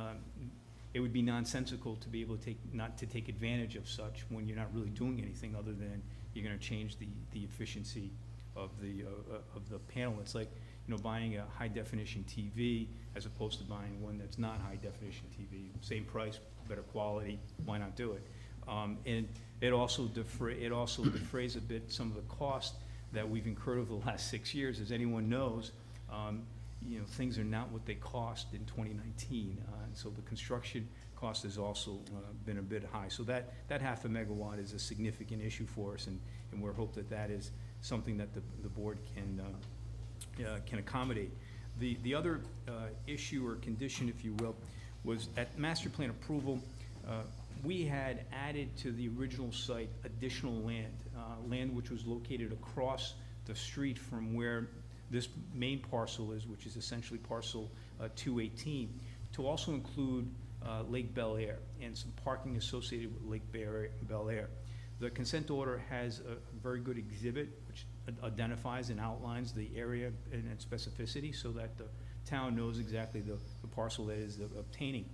it would be nonsensical to be able to not to take advantage of such when you're not really doing anything other than you're going to change the efficiency of the panel. It's like, you know, buying a high definition TV as opposed to buying one that's not high definition TV. Same price, better quality. Why not do it? And it also defrays a bit some of the cost that we've incurred over the last 6 years. As anyone knows, you know, things are not what they cost in 2019, and so the construction cost has also been a bit high. So that 0.5 megawatt is a significant issue for us, and we're hope that is something that the board can accommodate. The other issue or condition, if you will, was at master plan approval, we had added to the original site additional land, land which was located across the street from where this main parcel is, which is essentially parcel 218, to also include Lake Bel Air and some parking associated with Lake Bel Air. The consent order has a very good exhibit which identifies and outlines the area and its specificity so that the town knows exactly the parcel that is obtaining.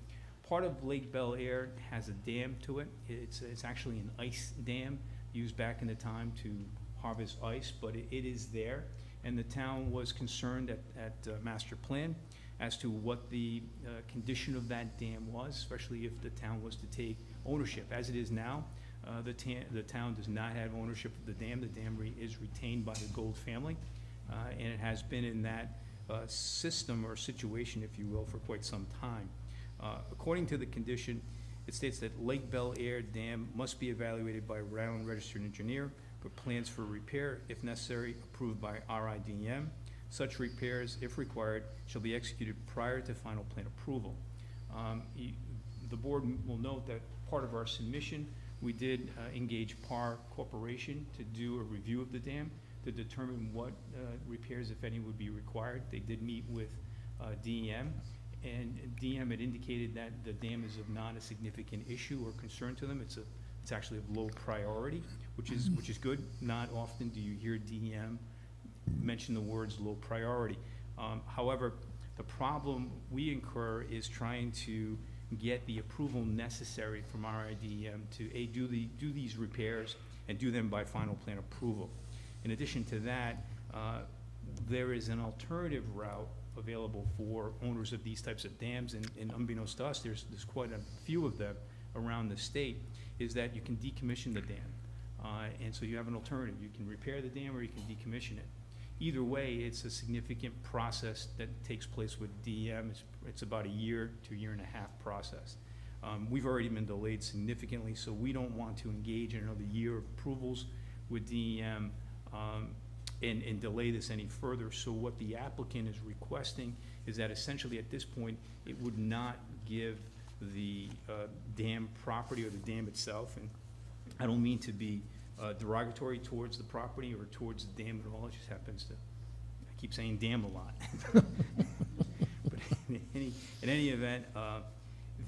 Part of Lake Bel Air has a dam to it. It's actually an ice dam used back in the time to harvest ice, but it is there. And the town was concerned at master plan as to what the condition of that dam was, especially if the town was to take ownership. As it is now, the town does not have ownership of the dam. The dam is retained by the Gold family, and it has been in that system or situation, if you will, for quite some time. According to the condition, it states that Lake Bel Air Dam must be evaluated by a Rhode Island registered engineer with plans for repair, if necessary, approved by RIDM. Such repairs, if required, shall be executed prior to final plan approval. The board will note that part of our submission, we did engage PAR Corporation to do a review of the dam to determine what repairs, if any, would be required. They did meet with DEM, and DEM had indicated that the dam is of not a significant issue or concern to them. It's actually of low priority, which is good. Not often do you hear DEM mention the words low priority. However, the problem we incur is trying to get the approval necessary from RIDM to do these repairs and do them by final plan approval. In addition to that, there is an alternative route available for owners of these types of dams, and unbeknownst to us, there's quite a few of them around the state, is that you can decommission the dam. And so you have an alternative. You can repair the dam or you can decommission it. Either way, it's a significant process that takes place with DEM. It's about a year to a year and a half process. We've already been delayed significantly, so we don't want to engage in another year of approvals with DEM and delay this any further. So what the applicant is requesting is that essentially at this point, it would not give the dam property or the dam itself, and I don't mean to be derogatory towards the property or towards the dam at all. It just happens to, I keep saying dam a lot. But in any event,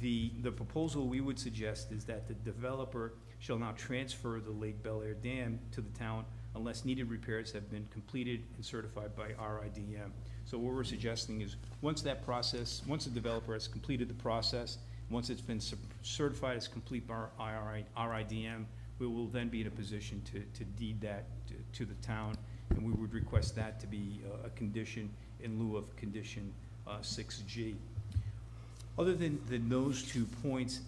the proposal we would suggest is that the developer shall now transfer the Lake Bel Air Dam to the town unless needed repairs have been completed and certified by RIDM. So what we're suggesting is once the developer has completed the process, once it's been certified as complete by RIDM, we will then be in a position to deed that to the town, and we would request that to be a condition in lieu of condition 6G. Other than those 2 points,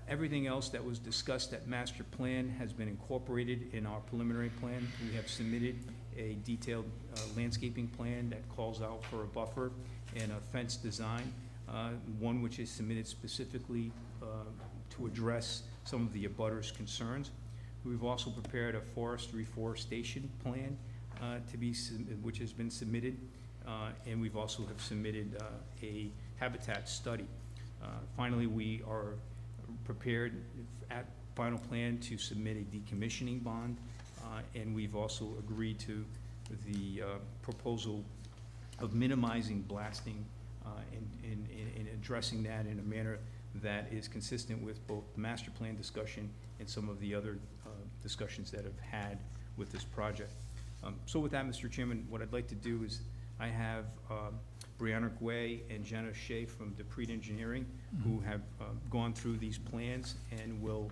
everything else that was discussed at master plan has been incorporated in our preliminary plan. We have submitted a detailed landscaping plan that calls out for a buffer and a fence design, one which is submitted specifically to address some of the abutters' concerns. We've also prepared a forest reforestation plan which has been submitted, and we've also have submitted a habitat study. Finally, we are prepared at final plan to submit a decommissioning bond, and we've also agreed to the proposal of minimizing blasting and addressing that in a manner that is consistent with both the master plan discussion and some of the other discussions that have had with this project. So with that, Mr. Chairman, what I'd like to do is I have Brianna Guay and Jenna Shea from Deprete Engineering who have gone through these plans and will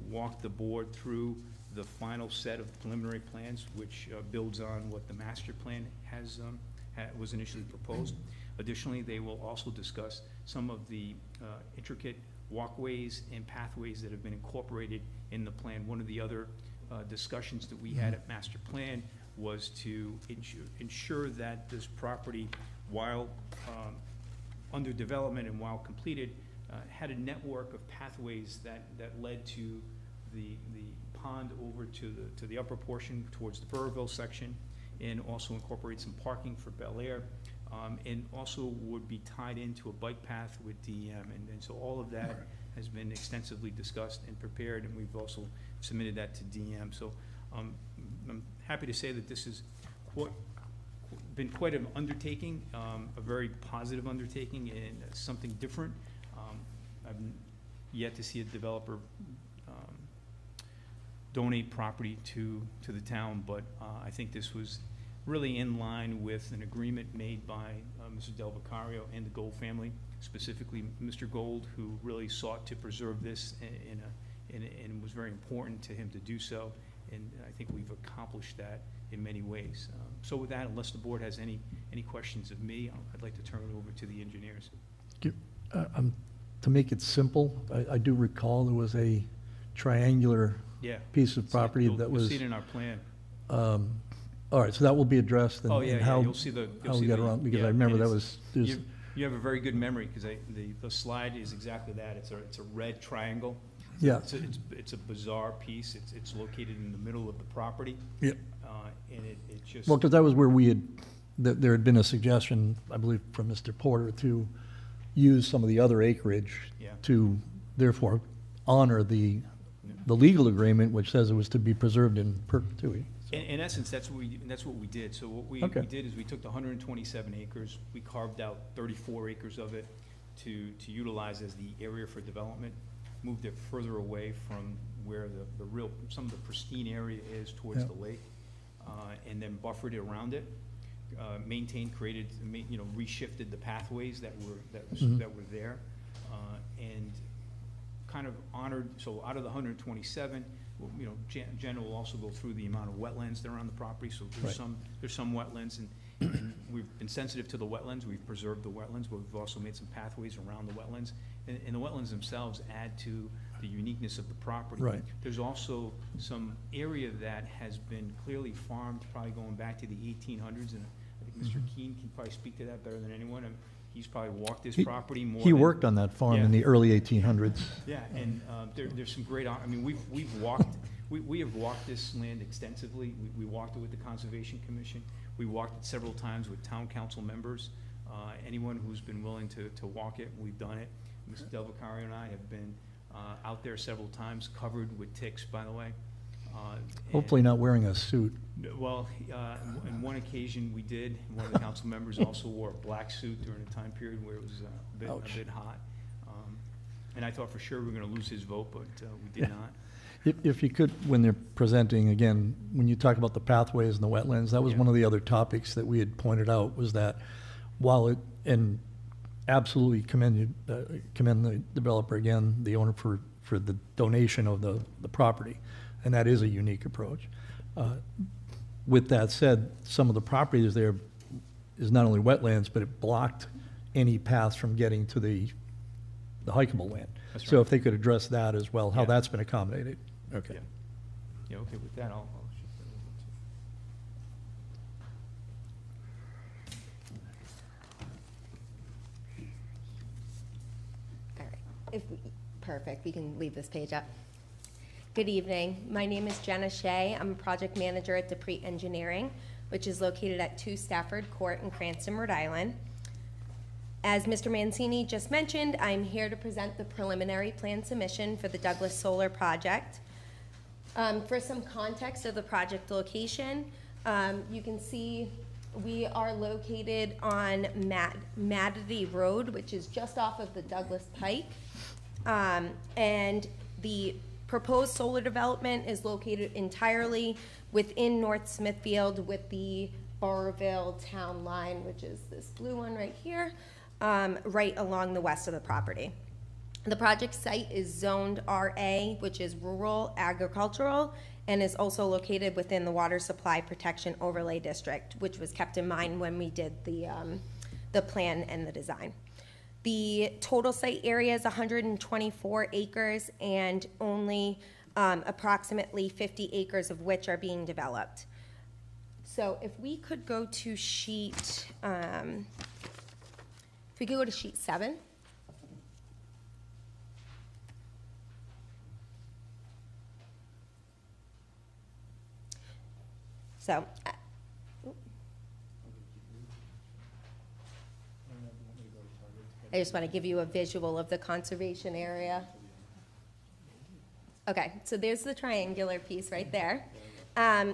walk the board through the final set of preliminary plans, which builds on what the master plan was initially proposed. Additionally, they will also discuss some of the intricate walkways and pathways that have been incorporated in the plan. One of the other discussions that we had at master plan was to ensure that this property, while under development and while completed, had a network of pathways that led to the pond over to the upper portion towards the Burrville section, and also incorporate some parking for Bel Air, and also would be tied into a bike path with DEM, and so all of that has been extensively discussed and prepared, and we've also submitted that to DEM. So I'm happy to say that this has been quite an undertaking, a very positive undertaking, and something different. I've yet to see a developer donate property to the town, but I think this was really in line with an agreement made by Mr. Del Vicario and the Gold family, specifically Mr. Gold, who really sought to preserve this and it was very important to him to do so, and I think we've accomplished that in many ways. So with that, unless the board has any questions of me, I'd like to turn it over to the engineers. To make it simple, I do recall there was a triangular piece of property that was. You'll see it in our plan. All right, so that will be addressed. And, oh yeah, and how, you'll see the. How we got around, because I remember that was. You have a very good memory, because the slide is exactly that. It's a red triangle. Yeah. It's a bizarre piece. It's located in the middle of the property. Yep. And it just. Well, because that was where we had, there had been a suggestion, I believe, from Mr. Porter to use some of the other acreage Yeah. to therefore honor the legal agreement, which says it was to be preserved in perpetuity. In essence, that's what we did. So what we did is we took the 127 acres, we carved out 34 acres of it to utilize as the area for development, moved it further away from where some of the pristine area is towards the lake, and then buffered it around it, maintained, created, reshifted the pathways that were there, and kind of honored. So out of the 127, Jen will also go through the amount of wetlands that are on the property. So there's some wetlands, and we've been sensitive to the wetlands. We've preserved the wetlands, but we've also made some pathways around the wetlands. And the wetlands themselves add to the uniqueness of the property. Right. There's also some area that has been clearly farmed, probably going back to the 1800s, and I think Mr. Keene can probably speak to that better than anyone. He's probably walked this property more. He worked on that farm in the early 1800s. Yeah, and there's some great, I mean, we've walked, we have walked this land extensively. We walked it with the Conservation Commission. We walked it several times with town council members. Anyone who's been willing to walk it, we've done it. Mr. Delvacari and I have been out there several times, covered with ticks, by the way. Hopefully not wearing a suit. Well, on one occasion we did. One of the council members also wore a black suit during a time period where it was a bit hot. And I thought for sure we were going to lose his vote, but we did not. If you could, when they're presenting, again, when you talk about the pathways and the wetlands, that was one of the other topics that we had pointed out, was that while it, and absolutely commend the developer again, the owner for the donation of the property, and that is a unique approach. With that said, some of the properties there is not only wetlands, but it blocked any paths from getting to the hikeable land. That's So right. if they could address that as well, how that's been accommodated. Okay. Yeah, okay, with that, I'll shift that over to. All right, perfect, we can leave this page up. Good evening, my name is Jenna Shea. I'm a project manager at Deprete Engineering, which is located at 2 Stafford Court in Cranston, Rhode Island. As Mr. Mancini just mentioned, I'm here to present the preliminary plan submission for the Douglas Solar Project. For some context of the project location, you can see we are located on Madity Road, which is just off of the Douglas Pike. And the proposed solar development is located entirely within North Smithfield with the Burrville town line, which is this blue one right here, right along the west of the property. The project site is zoned RA, which is rural agricultural, and is also located within the Water Supply Protection Overlay District, which was kept in mind when we did the plan and the design. The total site area is 124 acres, and only approximately 50 acres of which are being developed. So if we could go to sheet, sheet 7. So, I just want to give you a visual of the conservation area. Okay, so there's the triangular piece right there.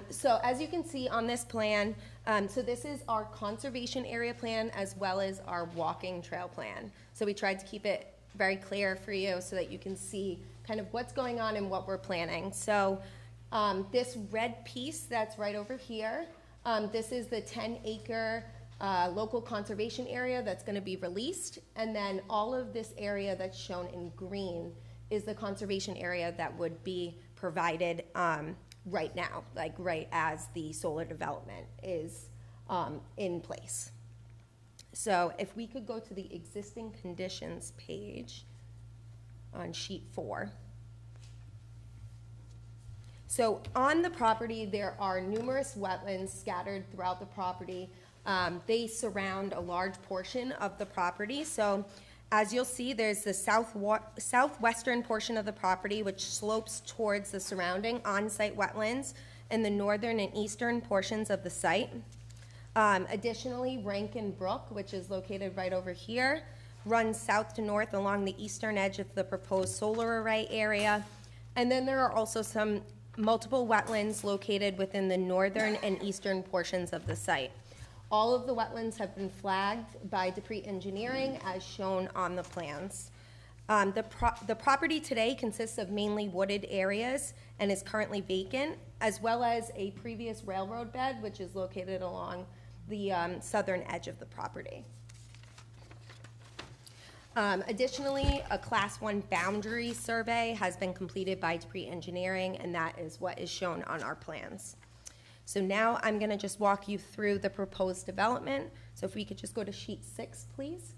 So as you can see on this plan, so this is our conservation area plan as well as our walking trail plan. So we tried to keep it very clear for you so that you can see kind of what's going on and what we're planning. So this red piece that's right over here, this is the 10-acre local conservation area that's going to be released, and then all of this area that's shown in green is the conservation area that would be provided right now, like right as the solar development is in place. So if we could go to the existing conditions page on sheet 4. So on the property, there are numerous wetlands scattered throughout the property. They surround a large portion of the property. So As you'll see, there's the southwestern portion of the property, which slopes towards the surrounding on-site wetlands, and the northern and eastern portions of the site. Additionally, Rankin Brook, which is located right over here, runs south to north along the eastern edge of the proposed solar array area. And then there are also some multiple wetlands located within the northern and eastern portions of the site. All of the wetlands have been flagged by Dupree Engineering as shown on the plans. The property today consists of mainly wooded areas and is currently vacant, as well as a previous railroad bed, which is located along the southern edge of the property. Additionally, a Class 1 boundary survey has been completed by Dupree Engineering, and that is what is shown on our plans. So now I'm going to just walk you through the proposed development. So if we could just go to sheet 6, please.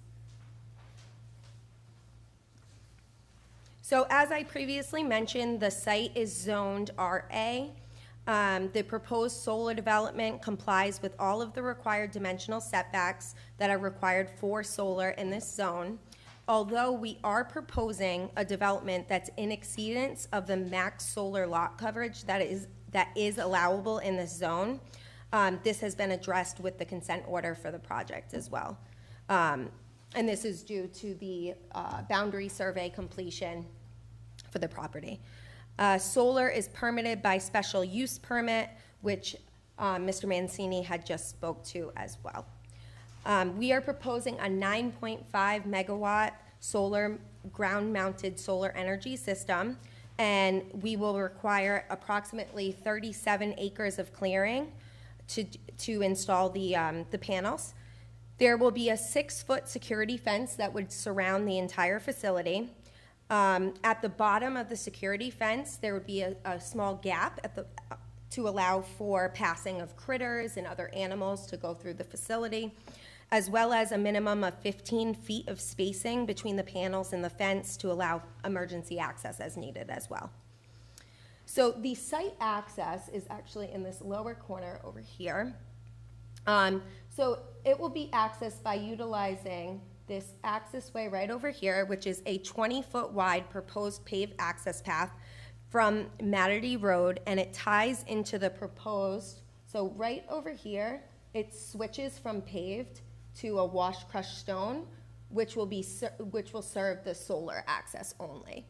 So as I previously mentioned, the site is zoned RA. The proposed solar development complies with all of the required dimensional setbacks that are required for solar in this zone. Although we are proposing a development that's in exceedance of the max solar lot coverage that is allowable in this zone, this has been addressed with the consent order for the project as well. And this is due to the boundary survey completion for the property. Solar is permitted by special use permit, which Mr. Mancini had just spoke to as well. We are proposing a 9.5 megawatt solar ground-mounted solar energy system, and we will require approximately 37 acres of clearing to install the panels. There will be a 6-foot security fence that would surround the entire facility. At the bottom of the security fence, there would be a small gap to allow for passing of critters and other animals to go through the facility, as well as a minimum of 15 feet of spacing between the panels and the fence to allow emergency access as needed as well. So the site access is actually in this lower corner over here. So it will be accessed by utilizing this access way right over here, which is a 20-foot wide proposed paved access path from Matterdy Road, and it ties into the proposed, so right over here, it switches from paved to a wash crushed stone, which will serve the solar access only.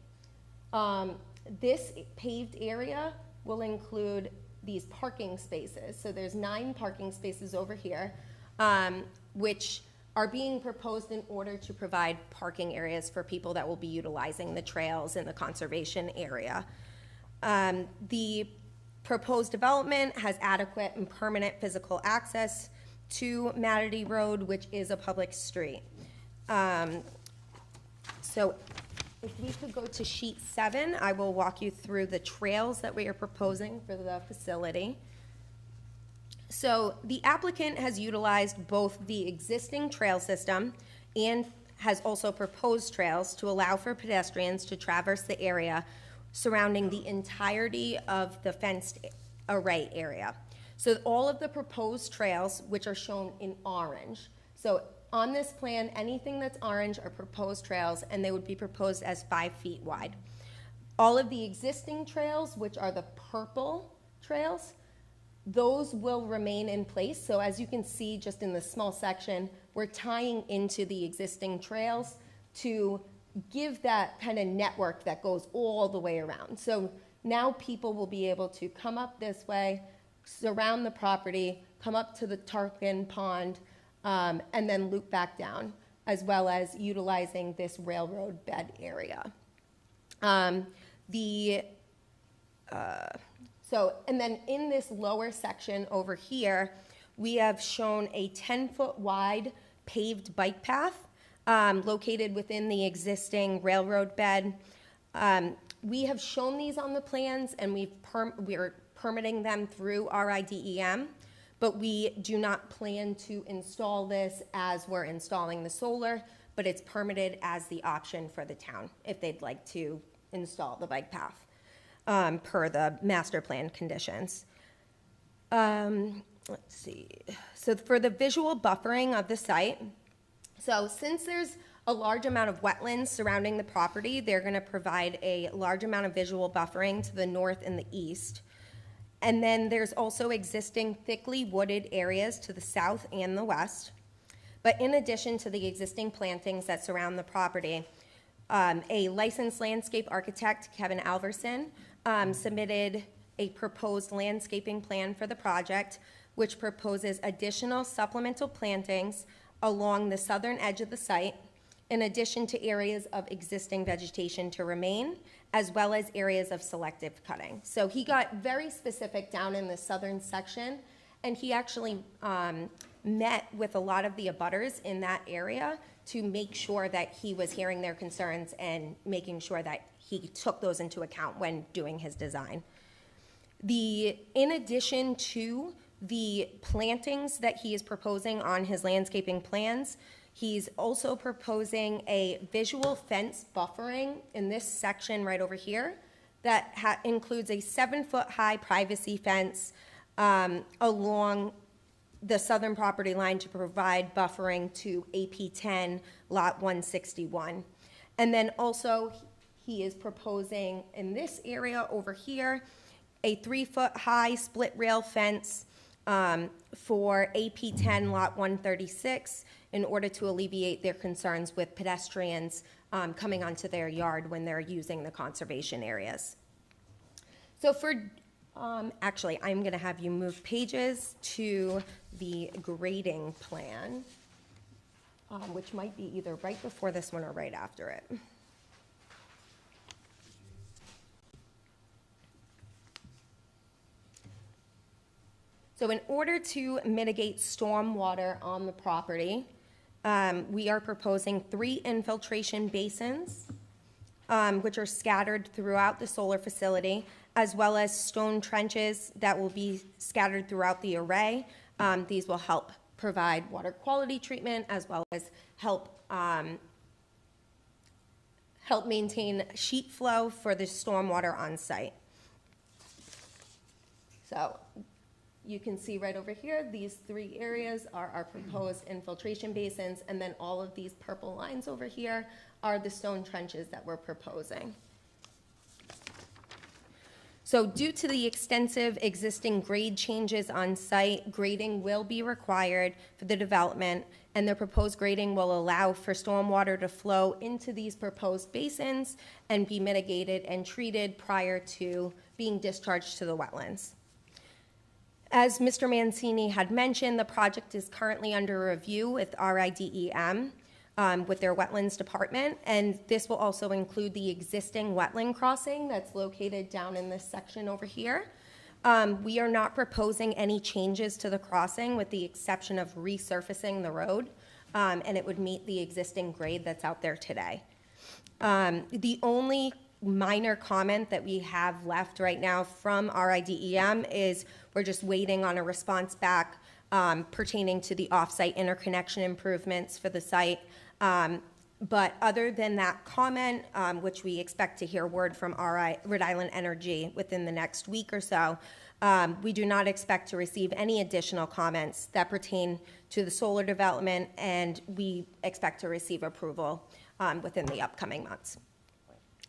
This paved area will include these parking spaces. So there's 9 parking spaces over here, which are being proposed in order to provide parking areas for people that will be utilizing the trails in the conservation area. The proposed development has adequate and permanent physical access to Matterdy Road, which is a public street. So if we could go to sheet 7, I will walk you through the trails that we are proposing for the facility. So the applicant has utilized both the existing trail system and has also proposed trails to allow for pedestrians to traverse the area surrounding the entirety of the fenced array area. So all of the proposed trails, which are shown in orange, so on this plan, anything that's orange are proposed trails, and they would be proposed as 5 feet wide. All of the existing trails, which are the purple trails, those will remain in place. So as you can see just in this small section, we're tying into the existing trails to give that kind of network that goes all the way around. So now people will be able to come up this way, surround the property, come up to the Tarpon Pond, and then loop back down, as well as utilizing this railroad bed area. And then in this lower section over here, we have shown a 10-foot wide paved bike path located within the existing railroad bed. We have shown these on the plans, and we're permitting them through RIDEM, but we do not plan to install this as we're installing the solar, but it's permitted as the option for the town if they'd like to install the bike path per the master plan conditions. Let's see. So for the visual buffering of the site, so since there's a large amount of wetlands surrounding the property. They're going to provide a large amount of visual buffering to the north and the east. And then there's also existing thickly wooded areas to the south and the west. But in addition to the existing plantings that surround the property, a licensed landscape architect, Kevin Alverson, submitted a proposed landscaping plan for the project, which proposes additional supplemental plantings along the southern edge of the site, in addition to areas of existing vegetation to remain, as well as areas of selective cutting. So he got very specific down in the southern section, and he actually met with a lot of the abutters in that area to make sure that he was hearing their concerns and making sure that he took those into account when doing his design. In addition to the plantings that he is proposing on his landscaping plans, he's also proposing a visual fence buffering in this section right over here that includes a 7-foot-high privacy fence along the southern property line to provide buffering to AP10 lot 161. And then also he is proposing in this area over here a 3-foot-high split rail fence for AP10 lot 136 in order to alleviate their concerns with pedestrians coming onto their yard when they're using the conservation areas. So actually, I'm going to have you move pages to the grading plan, which might be either right before this one or right after it. So in order to mitigate stormwater on the property, we are proposing 3 infiltration basins, which are scattered throughout the solar facility, as well as stone trenches that will be scattered throughout the array. These will help provide water quality treatment, as well as help maintain sheet flow for the stormwater on site. So you can see right over here, these 3 areas are our proposed infiltration basins, and then all of these purple lines over here are the stone trenches that we're proposing. So due to the extensive existing grade changes on site, grading will be required for the development, and the proposed grading will allow for stormwater to flow into these proposed basins and be mitigated and treated prior to being discharged to the wetlands. As Mr. Mancini had mentioned, the project is currently under review with RIDEM, with their wetlands department, and this will also include the existing wetland crossing that's located down in this section over here. We are not proposing any changes to the crossing with the exception of resurfacing the road, and it would meet the existing grade that's out there today. The only minor comment that we have left right now from RIDEM is we're just waiting on a response back pertaining to the off-site interconnection improvements for the site. But other than that comment, which we expect to hear word from Rhode Island Energy within the next week or so, we do not expect to receive any additional comments that pertain to the solar development, and we expect to receive approval within the upcoming months.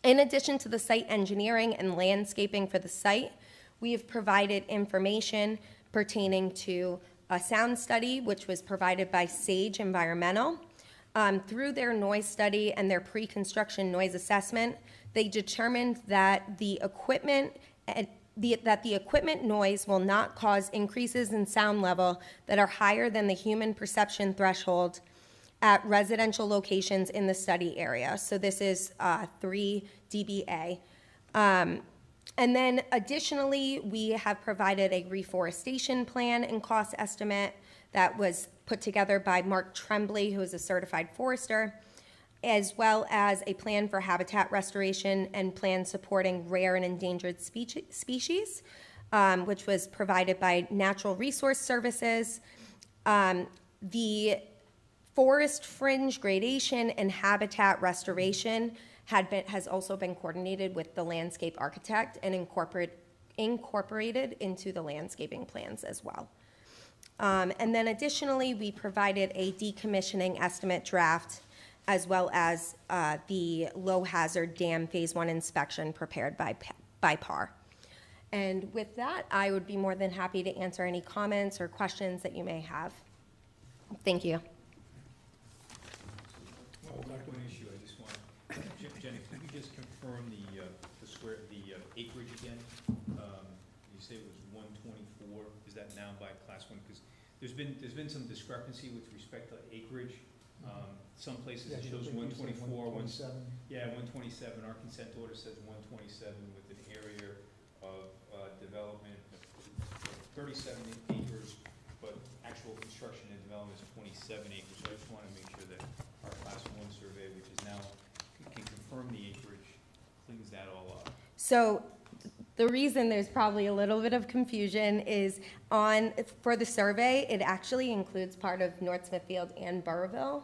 In addition to the site engineering and landscaping for the site, we have provided information pertaining to a sound study, which was provided by Sage Environmental. Through their noise study and their pre-construction noise assessment, they determined that the equipment noise will not cause increases in sound level that are higher than the human perception threshold at residential locations in the study area. So this is 3 dBA. And then additionally, we have provided a reforestation plan and cost estimate that was put together by Mark Tremblay, who is a certified forester, as well as a plan for habitat restoration and plan supporting rare and endangered species, which was provided by Natural Resource Services. The forest fringe gradation and habitat restoration has also been coordinated with the landscape architect and incorporated into the landscaping plans as well. And then additionally, we provided a decommissioning estimate draft as well as the low-hazard dam Phase 1 inspection prepared by PAR. And with that, I would be more than happy to answer any comments or questions that you may have. Thank you. One issue, I just want, Jenny, could you just confirm the acreage again? You say it was 124, is that now by class 1? Because there's been some discrepancy with respect to acreage. Some places it shows 124, 127. Yeah, 127. Our consent order says 127 with an area of development of 37 acres, but actual construction and development is 27 acres. So I just want to make sure that our class 1 survey, which is now, can confirm the acreage, cleans that all up. So the reason there's probably a little bit of confusion is for the survey, it actually includes part of North Smithfield and Burrville,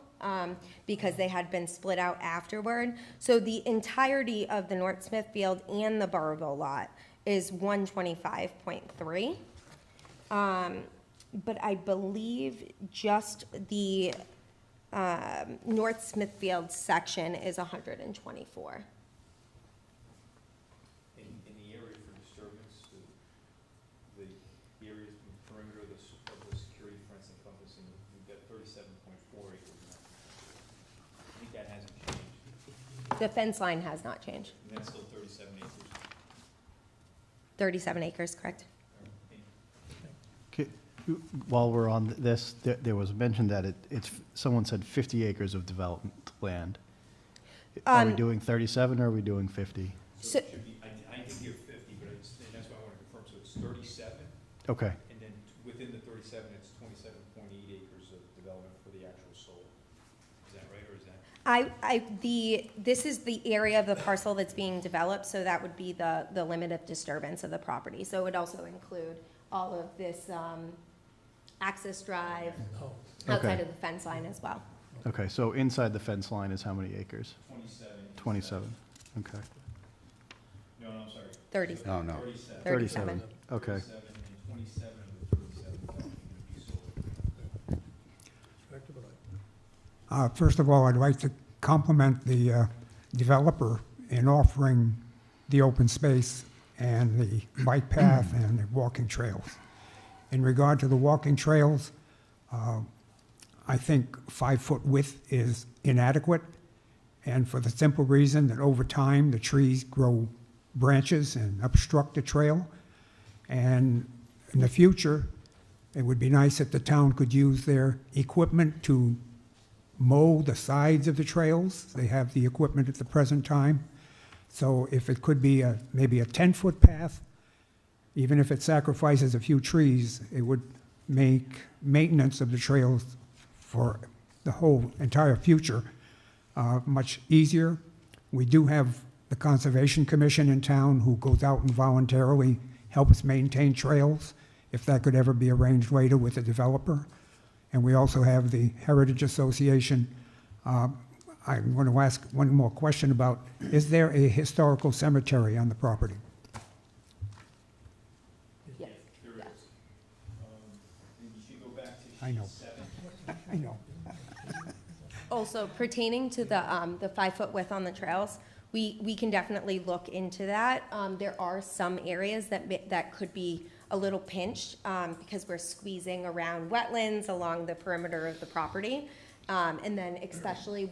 because they had been split out afterward. So the entirety of the North Smithfield and the Burrville lot is 125.3. But I believe just the North Smithfield section is 124. In the area for disturbance, the areas in the perimeter of the security fence encompassing, we've got 37.4 acres now. I think that hasn't changed. The fence line has not changed. And that's still 37 acres. 37 acres, correct? Okay, while we're on this, there was mention that someone said 50 acres of development land. Are we doing 37 or are we doing 50? So, I did hear 50, but and that's why I want to confirm, so it's 37? Okay, And then within the 37, it's 27.8 acres of development for the actual solar. Is that right, or is that? this is the area of the parcel that's being developed, so that would be the limit of disturbance of the property. So it would also include all of this access drive outside Okay. of the fence line as well. okay, so inside the fence line is how many acres? 27. 27, okay. No, I'm sorry. 30. No, no. 37. 37. Okay. 37 and 27 of the 37 would be solar. First of all, I'd like to compliment the developer in offering the open space and the bike path and the walking trails. In regard to the walking trails, I think 5-foot width is inadequate, and for the simple reason that over time, the trees grow branches and obstruct the trail. And in the future, it would be nice if the town could use their equipment to mow the sides of the trails. They have the equipment at the present time. So if it could be maybe a 10-foot path, even if it sacrifices a few trees, it would make maintenance of the trails for the whole entire future much easier. We do have the Conservation Commission in town who goes out and voluntarily helps maintain trails, if that could ever be arranged later with the developer. And we also have the Heritage Association. I want to ask one more question about, is there a historical cemetery on the property? Yes. There is. And you should go back to I know. sheet 7. I know. Also, pertaining to the 5-foot width on the trails, we can definitely look into that. There are some areas that could be a little pinched because we're squeezing around wetlands along the perimeter of the property. And then especially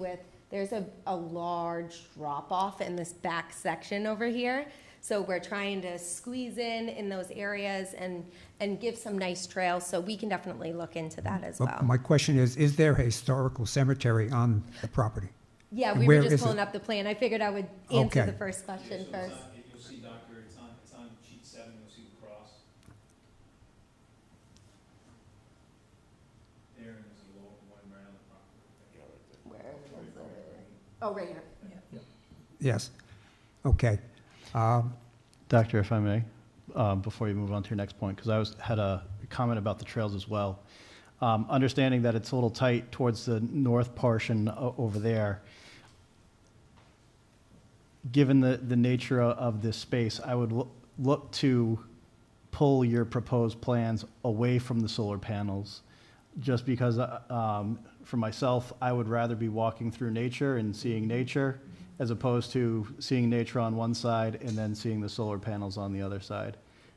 there's a large drop off in this back section over here. So we're trying to squeeze in those areas and give some nice trails. So we can definitely look into that as well. But my question is there a historical cemetery on the property? Yeah, And we where were just is pulling it? up the plan. I figured I would answer Okay. the first question first. You'll see, Doctor, it's on sheet 7, you'll see the cross. There, and there's a low one right on the property. Where is it? Oh, right here. Yes. Okay. Doctor, if I may, before you move on to your next point, because I had a comment about the trails as well. Understanding that it's a little tight towards the north portion over there, given the nature of this space, I would look to pull your proposed plans away from the solar panels just because, for myself, I would rather be walking through nature and seeing nature as opposed to seeing nature on one side and then seeing the solar panels on the other side.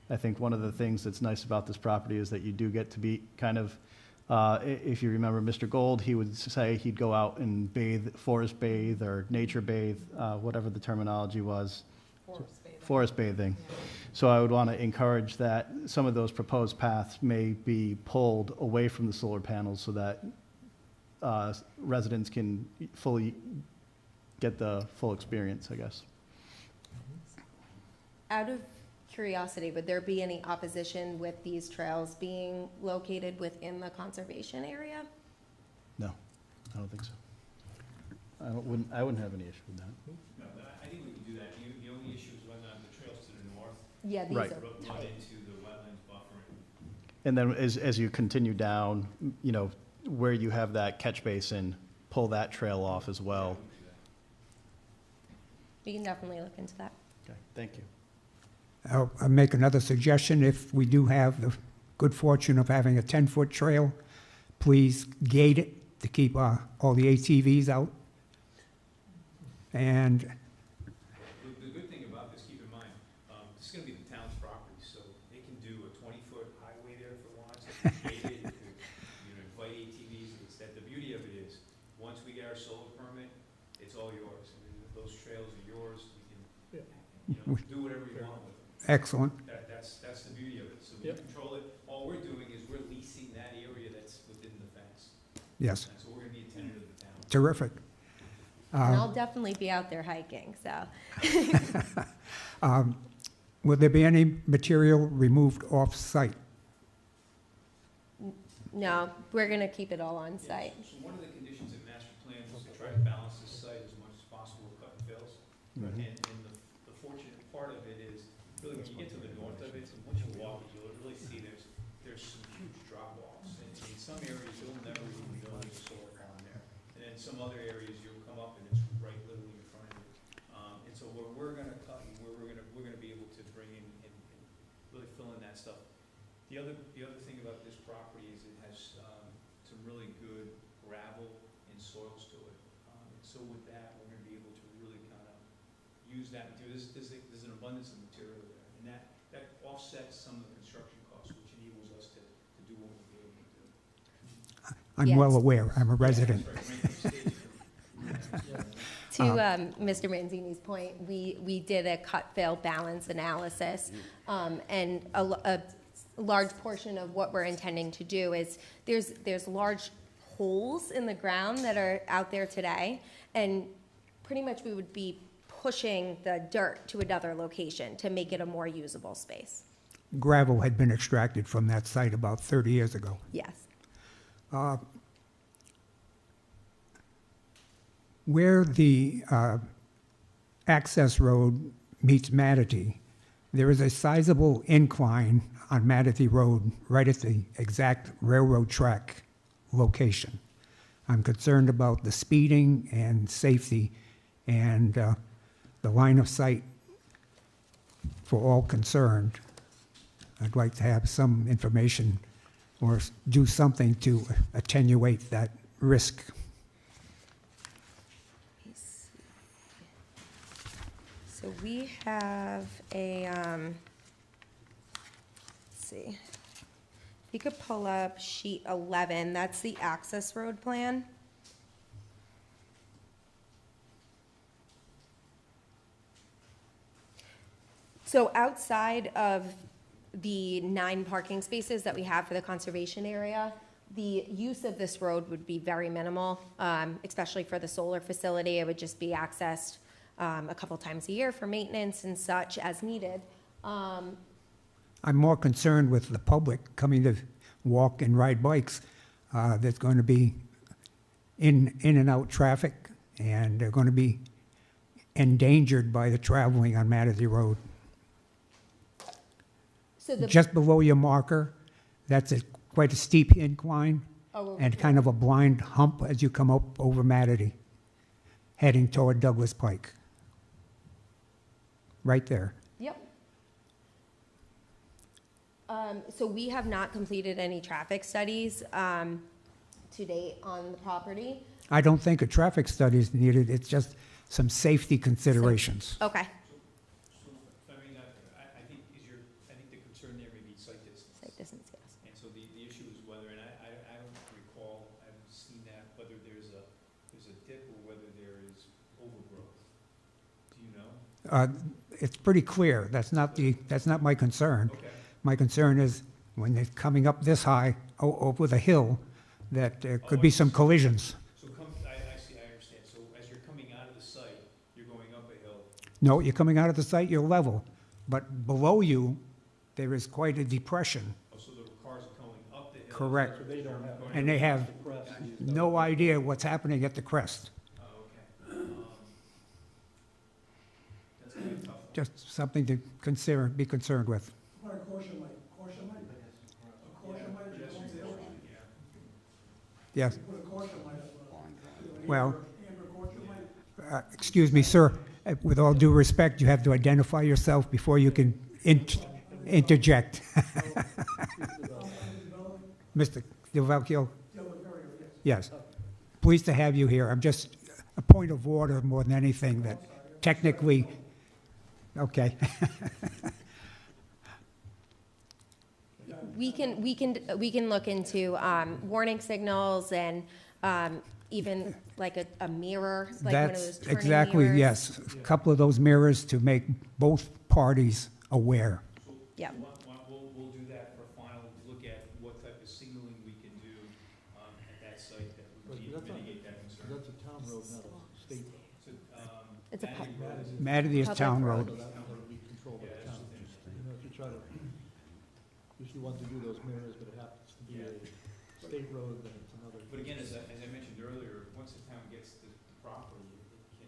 I think one of the things that's nice about this property is that you do get to be kind of, if you remember Mr. Gold, he would say he'd go out and bathe, forest bathe or nature bathe, whatever the terminology was. Forest bathing. So I would want to encourage that some of those proposed paths may be pulled away from the solar panels so that residents can fully get the full experience, I guess. Out of curiosity, would there be any opposition with these trails being located within the conservation area? No, I don't think so. I wouldn't have any issue with that. No, I think we can do that. The only issue is whether or not the trails to the north. Yeah, these Right. are Run tight. into the wetlands buffer. And then as you continue down, you know, where you have that catch basin, pull that trail off as well. We can definitely look into that. Okay, thank you. I'll make another suggestion. If we do have the good fortune of having a 10-foot trail, please gate it to keep all the ATVs out. And The good thing about this, keep in mind, this is gonna be the town's property, so they can do a 20-foot highway there if it wants. Gated, it could, invite ATVs. The beauty of it is, once we get our solar permit, it's all yours. I mean, those trails are yours. You can, do whatever you want with them. excellent. That's the beauty of it. So we control it. All we're doing is we're leasing that area that's within the fence. Yes, And so we're gonna be a tenant of the town. terrific. And I'll definitely be out there hiking, so. Will there be any material removed off-site? No, we're gonna keep it all on site. So one of the conditions in master plan was to try to balance this site as much as possible with cut and fills. And the fortunate part of it is, really, when you get to the north of it, and once you walk, you'll really see there's some huge drop-offs. And in some areas, you'll never even know there's a solar farm there. And in some other areas, you'll come up and it's right literally in front of you. And so where we're gonna cut and where we're gonna be able to bring in and really fill in that stuff. The other thing about this property is it has some really good gravel and soils to it. So with that, we're gonna be able to really kind of use that material. There's an abundance of material there, and that offsets some of the construction costs, which enables us to do what we're able to do. I'm well aware, I'm a resident. To Mr. Manzini's point, we did a cut-fill balance analysis, and a large portion of what we're intending to do is there's large holes in the ground that are out there today, and pretty much we would be pushing the dirt to another location to make it a more usable space. Gravel had been extracted from that site about 30 years ago. Yes. Where the access road meets Manatee, there is a sizable incline on Manatee Road right at the exact railroad track location. I'm concerned about the speeding and safety and the line of sight for all concerned. I'd like to have some information or do something to attenuate that risk. So we have a, let's see. You could pull up sheet 11, that's the access road plan. So outside of the 9 parking spaces that we have for the conservation area, the use of this road would be very minimal, especially for the solar facility. It would just be accessed a couple times a year for maintenance and such as needed. I'm more concerned with the public coming to walk and ride bikes. There's going to be in and out traffic, and they're going to be endangered by the traveling on Manatee Road. So the, Just below your marker, that's quite a steep incline and kind of a blind hump as you come up over Manatee, heading toward Douglas Pike. Right there. Yep. So we have not completed any traffic studies to date on the property. I don't think a traffic study is needed, it's just some safety considerations. Okay, So, I mean, I think I think the concern there may be site distance. site distance, yes. And so the issue is whether, and I don't recall, I haven't seen that, whether there's a dip or whether there is overgrowth. Do you know? It's pretty clear, that's not my concern. Okay. My concern is when they're coming up this high over the hill, that there could be some collisions. So I see, I understand. So as you're coming out of the site, you're going up a hill. No, you're coming out of the site, you're level, but below you, there is quite a depression. Oh, so the cars are going up the hill. Correct. So they don't have. And they have no idea what's happening at the crest. Oh, okay. That's gonna be a tough one. Just something to be concerned with. What a caution light, a caution light that goes there. Yes. Put a caution light up. Well, Amber caution light. excuse me, sir, with all due respect, you have to identify yourself before you can interject. Mr. DeValchio? Yes. Pleased to have you here. I'm just, a point of order more than anything that technically, okay. We can look into warning signals and even like a mirror, like one of those That's turning exactly, mirrors. yes. A couple of those mirrors to make both parties aware. Yeah. We'll do that for a final look at what type of signaling we can do at that site that would mitigate that concern. That's a town road, not a state road. So, It's a pub- Matty is Public town road. road. So that would be controlled by the town. You know, if you try to, usually want to do those mirrors, but it happens to be a state road, then it's another. But again, as I mentioned earlier, once the town gets the property, it can,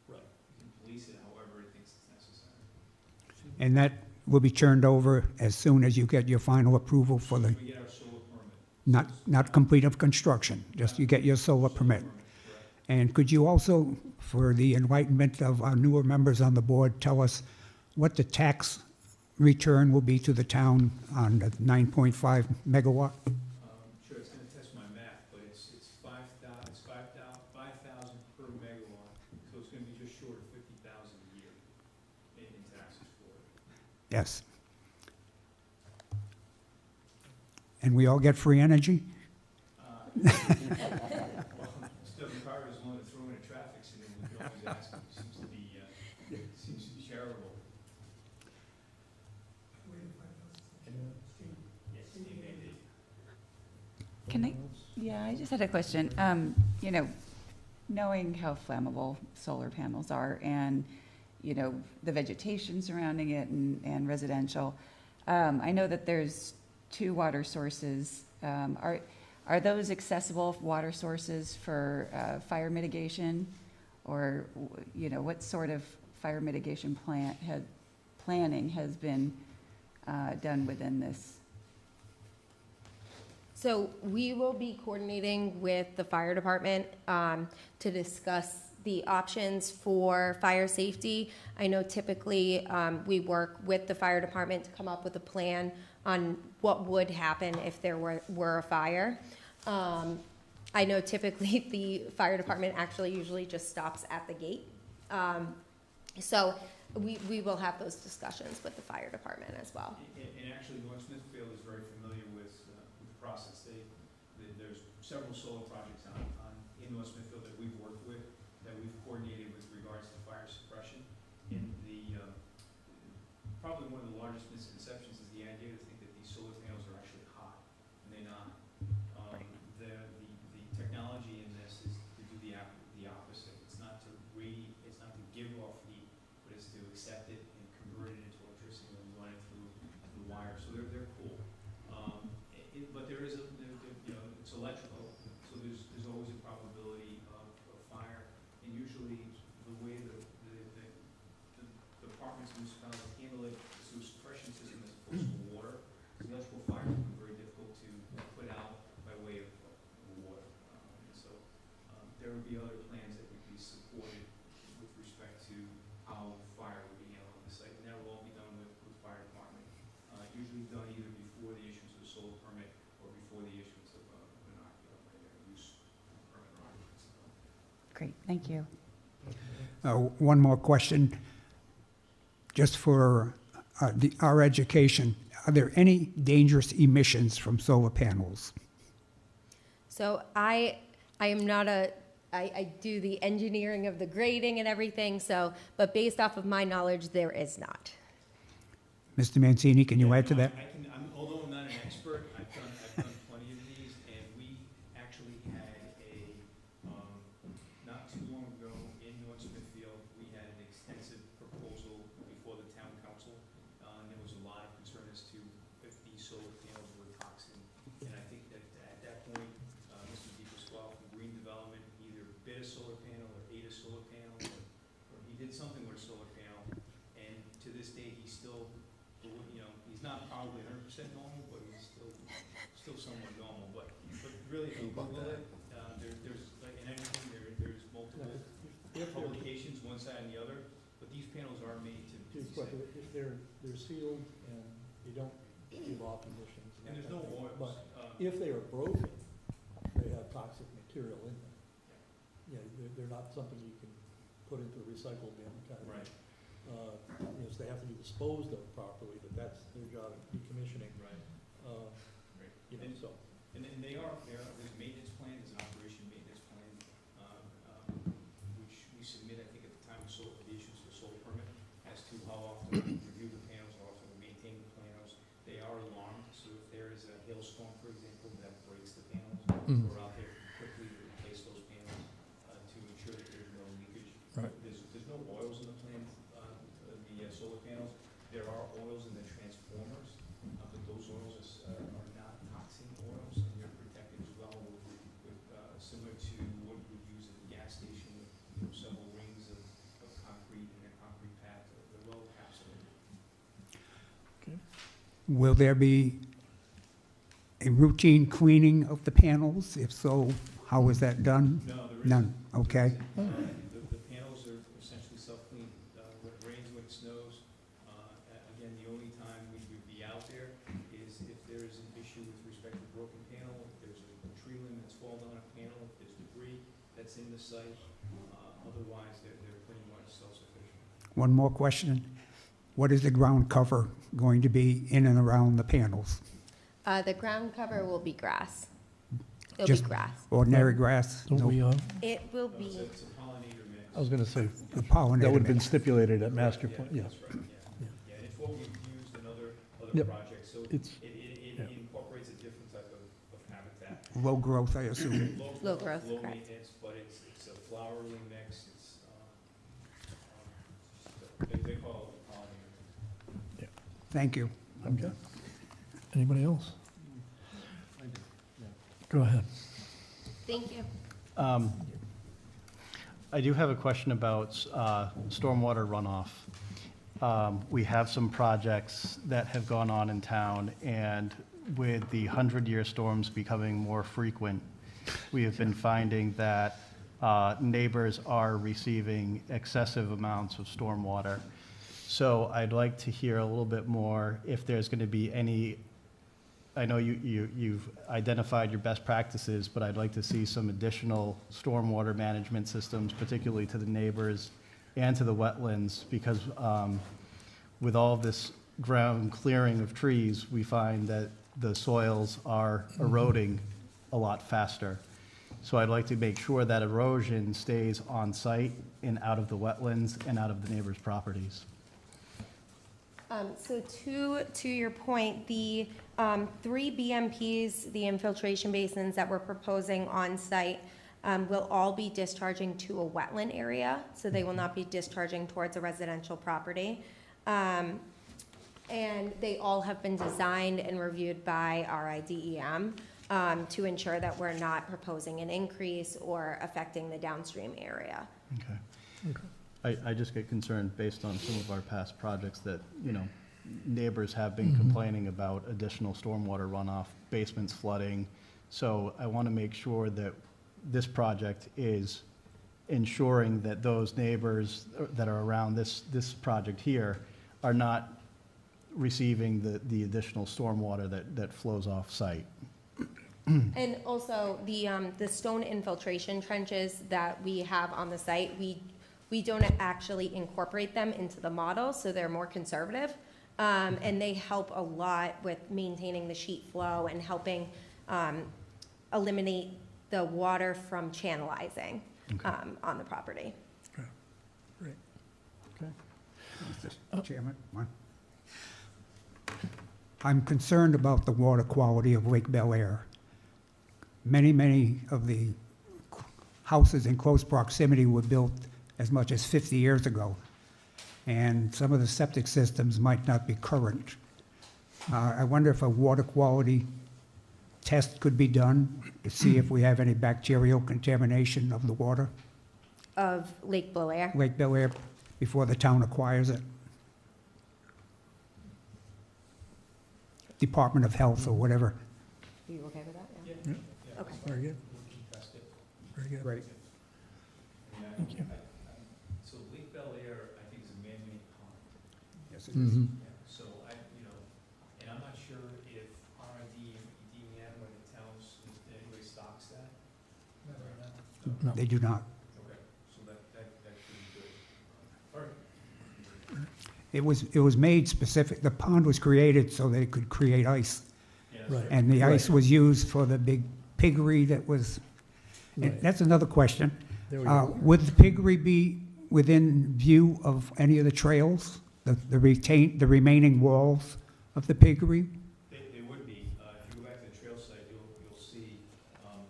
Right. it can police it however it thinks it's necessary. And that will be turned over as soon as you get your final approval for the, We get our solar permit. not complete of construction, just you get your solar permit. And could you also, for the enlightenment of our newer members on the board, tell us what the tax return will be to the town on the 9.5 megawatt? Sure, it's gonna test my math, but it's 5,000 per megawatt, so it's gonna be just short of 50,000 a year in taxes for it. Yes. And we all get free energy? Still, the car is willing to throw in a traffic signal, we can always ask him, seems to be charitable. Yes, indeed. Can I, yeah, I just had a question. You know, knowing how flammable solar panels are and, you know, the vegetation surrounding it and residential, I know that there's 2 water sources. Are those accessible water sources for fire mitigation? Or, you know, what sort of fire mitigation planning has been done within this? So we will be coordinating with the fire department to discuss the options for fire safety. I know typically we work with the fire department to come up with a plan on what would happen if there were a fire. I know typically the fire department actually usually just stops at the gate. So we will have those discussions with the fire department as well. And actually, North Smithfield is very familiar with the process. There's several solar projects in North Smithfield that we've worked with, that we've coordinated with regards to fire suppression. And probably one of the largest misconceptions is the idea to think that these solar panels are actually hot, and they're not. The technology in this is to do the opposite. It's not to give off heat, but it's to accept it and convert it into electricity when you run it through the wire. So they're cool. But there is it's electrical, so there's always a probability of fire. And usually the way the departments and municipalities handle it is through a suppression system as opposed to water. The electrical fire can be very difficult to put out by way of water. There would be other plans that would be supported with respect to how fire would be handled on the site. And that will all be done with fire department. Usually done either Great, thank you. One more question, just for our education. Are there any dangerous emissions from solar panels? So I am not I do the engineering of the grading and everything, so, but based off of my knowledge, there is not. Mr. Mancini, can you add to that? Although I'm not an expert, I've done plenty of these, and we actually had not too long ago in North Smithfield, we had an extensive proposal before the town council, and there was a lot of concern as to if these solar panels were toxic. And I think that at that point, Mr. DePasquale from Green Development either bid a solar panel or ate a solar panel, or he did something with a solar panel, and to this day, he's still, he's not probably 100% normal, but he's still somewhat normal. But really, if you Google it, there's like in everything, there's multiple publications, one side and the other. But these panels are made to. If they're sealed and they don't give off emissions. And there's no oils. But if they are broken, they have toxic material in them. Yeah, they're not something you can put into a recycle bin kind of. Right. Yes, they have to be disposed of properly, but that's their job of decommissioning. Right. Right. And they are, there's a maintenance plan, there's an operation maintenance plan, which we submit, I think, at the time of the issuance of the solar permit, as to how often we review the panels, how often we maintain the panels. They are alarmed, so if there is a hailstorm, for example, that breaks the panels, we're out there quickly to replace those panels to ensure that there's no leakage. Right. There's no oils in the plant, the solar panels. There are oils in the transformers, but those oils are not toxic oils, and they're protected as well with similar to what you would use at the gas station with several rings of concrete and a concrete pad. They're well encapsulated. Will there be a routine cleaning of the panels? If so, how is that done? No, there None, okay. The panels are essentially self-clean. When it rains, when it snows, again, the only time we would be out there is if there is an issue with respect to broken panel, if there's a tree limb that's fallen on a panel, if there's debris that's in the site. Otherwise, they're pretty much self-sufficient. One more question. What is the ground cover going to be in and around the panels? The ground cover will be grass. It'll Just be grass. Ordinary grass? Don't No- we, It will be, It's a pollinator mix. I was gonna say, The pollinator that would have been mix. stipulated at master plan, yeah. That's right, yeah, and it's what we've used in other Yep. projects, so It's- it incorporates a different type of habitat. Low growth, I assume. Low growth, Low correct. maintenance, but it's a flowery mix, they call it pollinator. Thank you. Okay. Anybody else? Go ahead. thank you. I do have a question about stormwater runoff. We have some projects that have gone on in town, and with the 100-year storms becoming more frequent, we have been finding that neighbors are receiving excessive amounts of stormwater. So I'd like to hear a little bit more if there's going to be any, I know you've identified your best practices, but I'd like to see some additional stormwater management systems, particularly to the neighbors and to the wetlands, because with all this ground clearing of trees, we find that the soils are eroding a lot faster. So I'd like to make sure that erosion stays on site and out of the wetlands and out of the neighbors' properties. So to your point, the 3 BMPs, the infiltration basins that we're proposing on site, will all be discharging to a wetland area, so they will not be discharging towards a residential property. And they all have been designed and reviewed by RIDEM to ensure that we're not proposing an increase or affecting the downstream area. Okay. I just get concerned based on some of our past projects that, neighbors have been complaining about additional stormwater runoff, basements flooding. So I want to make sure that this project is ensuring that those neighbors that are around this project here are not receiving the additional stormwater that flows off site. And also, the stone infiltration trenches that we have on the site, we don't actually incorporate them into the model, so they're more conservative. And they help a lot with maintaining the sheet flow and helping eliminate the water from channelizing on the property. Great. Okay. Mr. Chairman, one. I'm concerned about the water quality of Lake Bel Air. Many of the houses in close proximity were built as much as 50 years ago, and some of the septic systems might not be current. I wonder if a water quality test could be done to see if we have any bacterial contamination of the water, Of Lake Belair. Lake Bel Air, before the town acquires it. Department of Health or whatever. Are you okay with that? Yeah. Okay. Very good. Very good. Right. Thank you. So Lake Bel Air, I think, is a man-made pond. Yes, it is. Mhm. So and I'm not sure if DEM or the towns in any way stocks that. No. They do not. Okay, so that should be good. All right. It was made specific, the pond was created so they could create ice. Yeah, Right. And the ice was used for the big piggery that was, and Right. that's another question. There we go. Would the piggery be within view of any of the trails, the remaining walls of the piggery? They would be. If you go back to the trail site, you'll see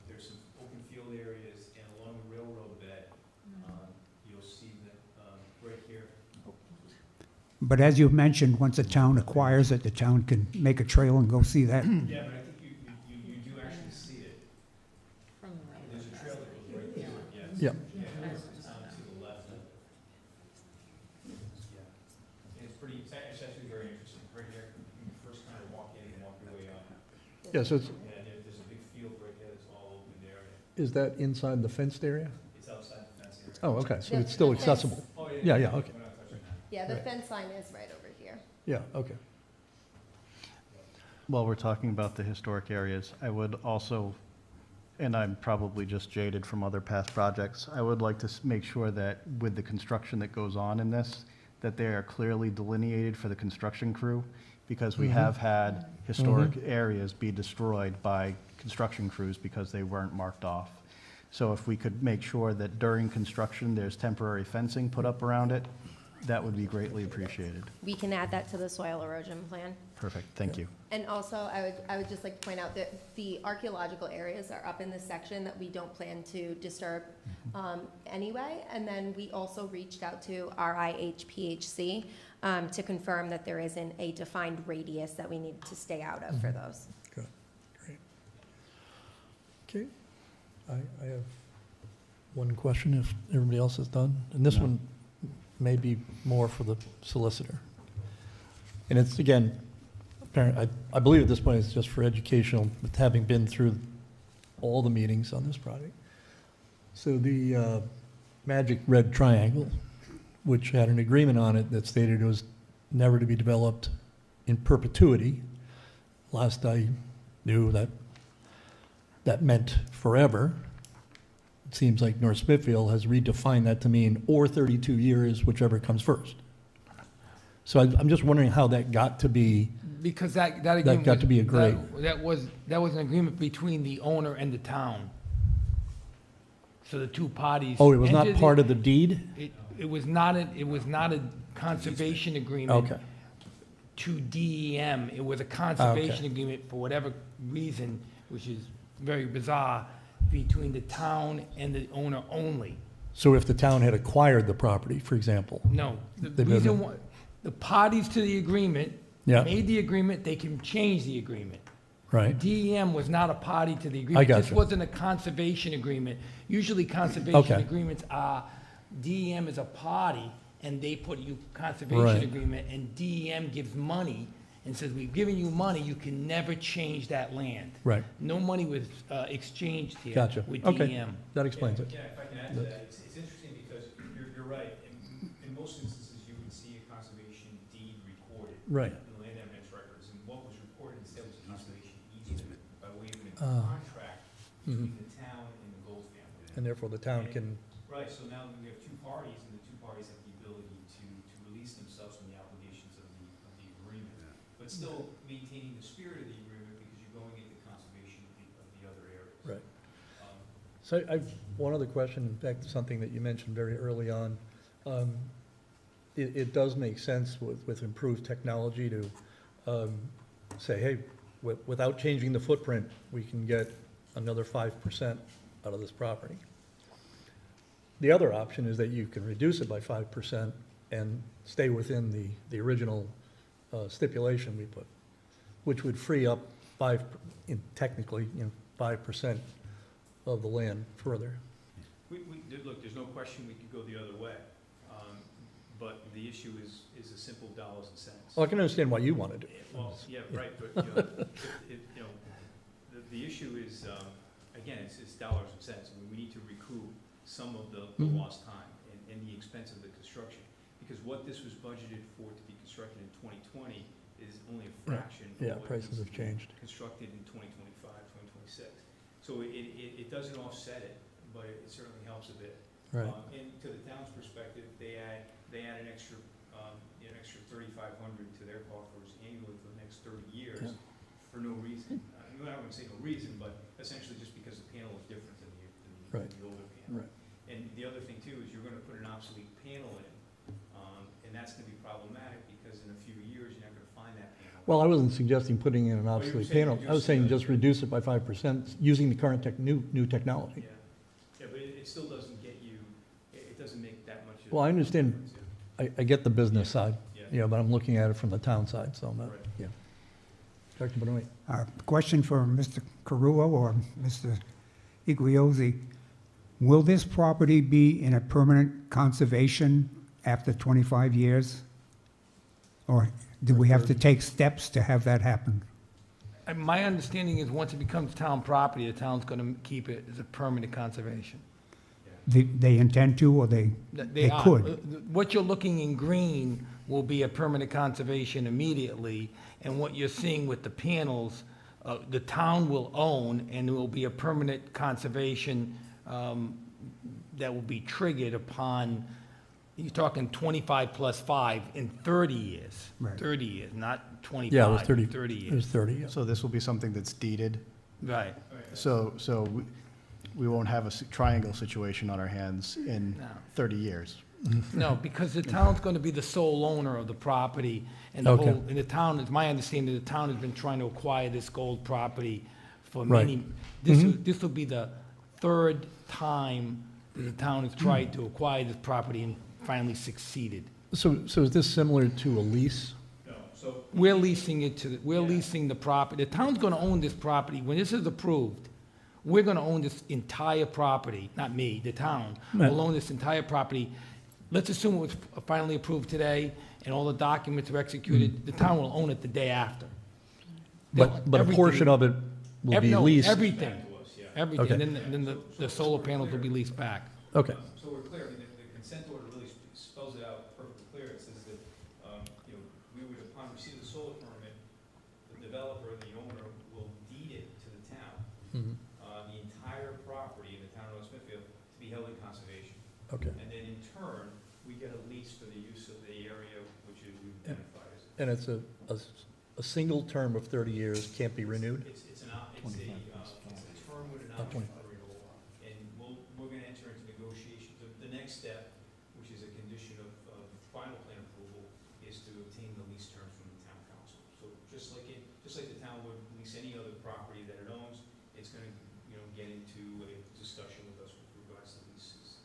there's some open field areas, and along the railroad bed, you'll see that right here. But as you've mentioned, once a town acquires it, the town can make a trail and go see that. Yeah, but I think you do actually see it. From the right. There's a trail that goes right there, yes. Yeah. To the left. Yeah. It's actually very interesting. Right here, you first kind of walk in and walk your way up. Yeah, so it's, And there's a big field right there that's all open area. is that inside the fenced area? It's outside the fence area. Oh, okay, so The- it's still the fence- accessible? Oh, Yeah, yeah, okay. We're not touching that. Yeah, the Right. fence line is right over here. Yeah, okay. While we're talking about the historic areas, I would also, and I'm probably just jaded from other past projects, I would like to make sure that with the construction that goes on in this, that they are clearly delineated for the construction crew, because we have had historic areas be destroyed by construction crews because they weren't marked off. So if we could make sure that during construction, there's temporary fencing put up around it, that would be greatly appreciated. We can add that to the soil erosion plan. Perfect, thank you. And also, I would just like to point out that the archaeological areas are up in this section that we don't plan to disturb anyway. And then we also reached out to RIHPHC to confirm that there isn't a defined radius that we need to stay out of for those. Good, great. Okay, I have one question if everybody else is done. And this No. one may be more for the solicitor. And it's, again, apparent, I believe at this point it's just for educational, with having been through all the meetings on this project. So the magic red triangle, which had an agreement on it that stated it was never to be developed in perpetuity. Last I knew, that meant forever. It seems like North Smithfield has redefined that to mean or 32 years, whichever comes first. So I'm just wondering how that got to be, Because that agreement. got to be a great. That was an agreement between the owner and the town. So the two parties. Oh, it was not entered part of the deed? It was not a conservation agreement. Okay. To DEM. It was a conservation agreement for whatever reason, which is very bizarre, between the town and the owner only. So if the town had acquired the property, for example? No, the They've been- reason why, the parties to the agreement Yeah. made the agreement, they can change the agreement. Right. DEM was not a party to the agreement. gotcha. This wasn't a conservation agreement. Usually conservation Okay. agreements are, DEM is a party, and they put you conservation Right. agreement, and DEM gives money, and says, we've given you money, you can never change that land. Right. No money was exchanged here Gotcha. with Okay. DEM. That explains it. Yeah, if I can add to that, it's interesting because you're right. In most instances, you would see a conservation deed recorded. Right. In the land evidence records, and what was recorded instead was a conservation easement by way of an contract Mhm. between the town and the Gold family. And therefore, the town can, Right, so now we have two parties, and the two parties have the ability to release themselves from the obligations of the agreement, but still maintaining the spirit of the agreement because you're going into conservation of the other areas. right. Um, So I've, one other question, in fact, something that you mentioned very early on. It does make sense with improved technology to say, hey, without changing the footprint, we can get another 5% out of this property. The other option is that you can reduce it by 5% and stay within the original stipulation we put, which would free up technically, 5% of the land further. Look, there's no question we could go the other way, but the issue is a simple dollars and cents. Well, I can understand why you want to do it. Well, yeah, right, but, the issue is, again, it's dollars and cents. I mean, we need to recoup some of the Mhm. lost time and the expense of the construction. Because what this was budgeted for to be constructed in 2020 is only a Right. fraction Yeah, of what prices needs to have be changed. constructed in 2025, 2026. So it doesn't offset it, but it certainly helps a bit. Right. And to the town's perspective, they add an extra 3,500 to their coffers annually for the next 30 years Yeah. for no reason. I wouldn't say no reason, but essentially just because the panel is different than the Right. older panel. Right. And the other thing too is you're gonna put an obsolete panel in, and that's gonna be problematic because in a few years, you're not gonna find that panel. Well, I wasn't suggesting putting in an you were obsolete saying panel. I was reduce saying the- just reduce it by 5% using the current new technology. Yeah, but it still doesn't get you, it doesn't make that much of a Well, I understand, difference. I get the business side, Yeah. but I'm looking at it from the town side, so I'm not, Right. yeah. Dr. Benoit? Question for Mr. Carullo or Mr. Igliozzi. Will this property be in a permanent conservation after 25 years? Or do we have to take steps to have that happen? And my understanding is once it becomes town property, the town's gonna keep it as a permanent conservation. They intend to, or they are. could? What you're looking in green will be a permanent conservation immediately, and what you're seeing with the panels, the town will own, and it will be a permanent conservation that will be triggered upon, you're talking 25 plus 5 in 30 years. Right. 30 years, not 25, Yeah, it was 30, 30 it was years. 30, yeah. So this will be something that's deeded? Right. So we won't have a triangle situation on our hands in No. 30 years? No, because the town's gonna be the sole owner of the property, and the Okay. whole, and the town, it's my understanding, the town has been trying to acquire this gold property for Right. many, Mhm. this will be the third time that the town has tried to acquire this property and finally succeeded. So is this similar to a lease? No, so. We're leasing it to, we're leasing the property, the town's gonna own this property, when this is approved, we're gonna own this entire property, not me, the town, Right. will own this entire property. Let's assume it was finally approved today, and all the documents are executed, the town will own it the day after. But a portion of it will be No, leased? everything, everything, Okay. and then the solar panels will be leased back. Okay. So we're clear, I mean, the consent order really spells it out perfectly clear. It says that, we would, upon receipt of the solar permit, the developer, the owner, will deed it to the town, Mhm. the entire property in the town of North Smithfield to be held in conservation. Okay. And then in turn, we get a lease for the use of the area which is we've identified as. And it's a single term of 30 years, can't be renewed? It's a term with an Not option 20. for renewal. And we're gonna enter into negotiations. The next step, which is a condition of final plan approval, is to obtain the lease terms from the town council. So just like the town would lease any other property that it owns, it's gonna, get into a discussion with us with regards to leases,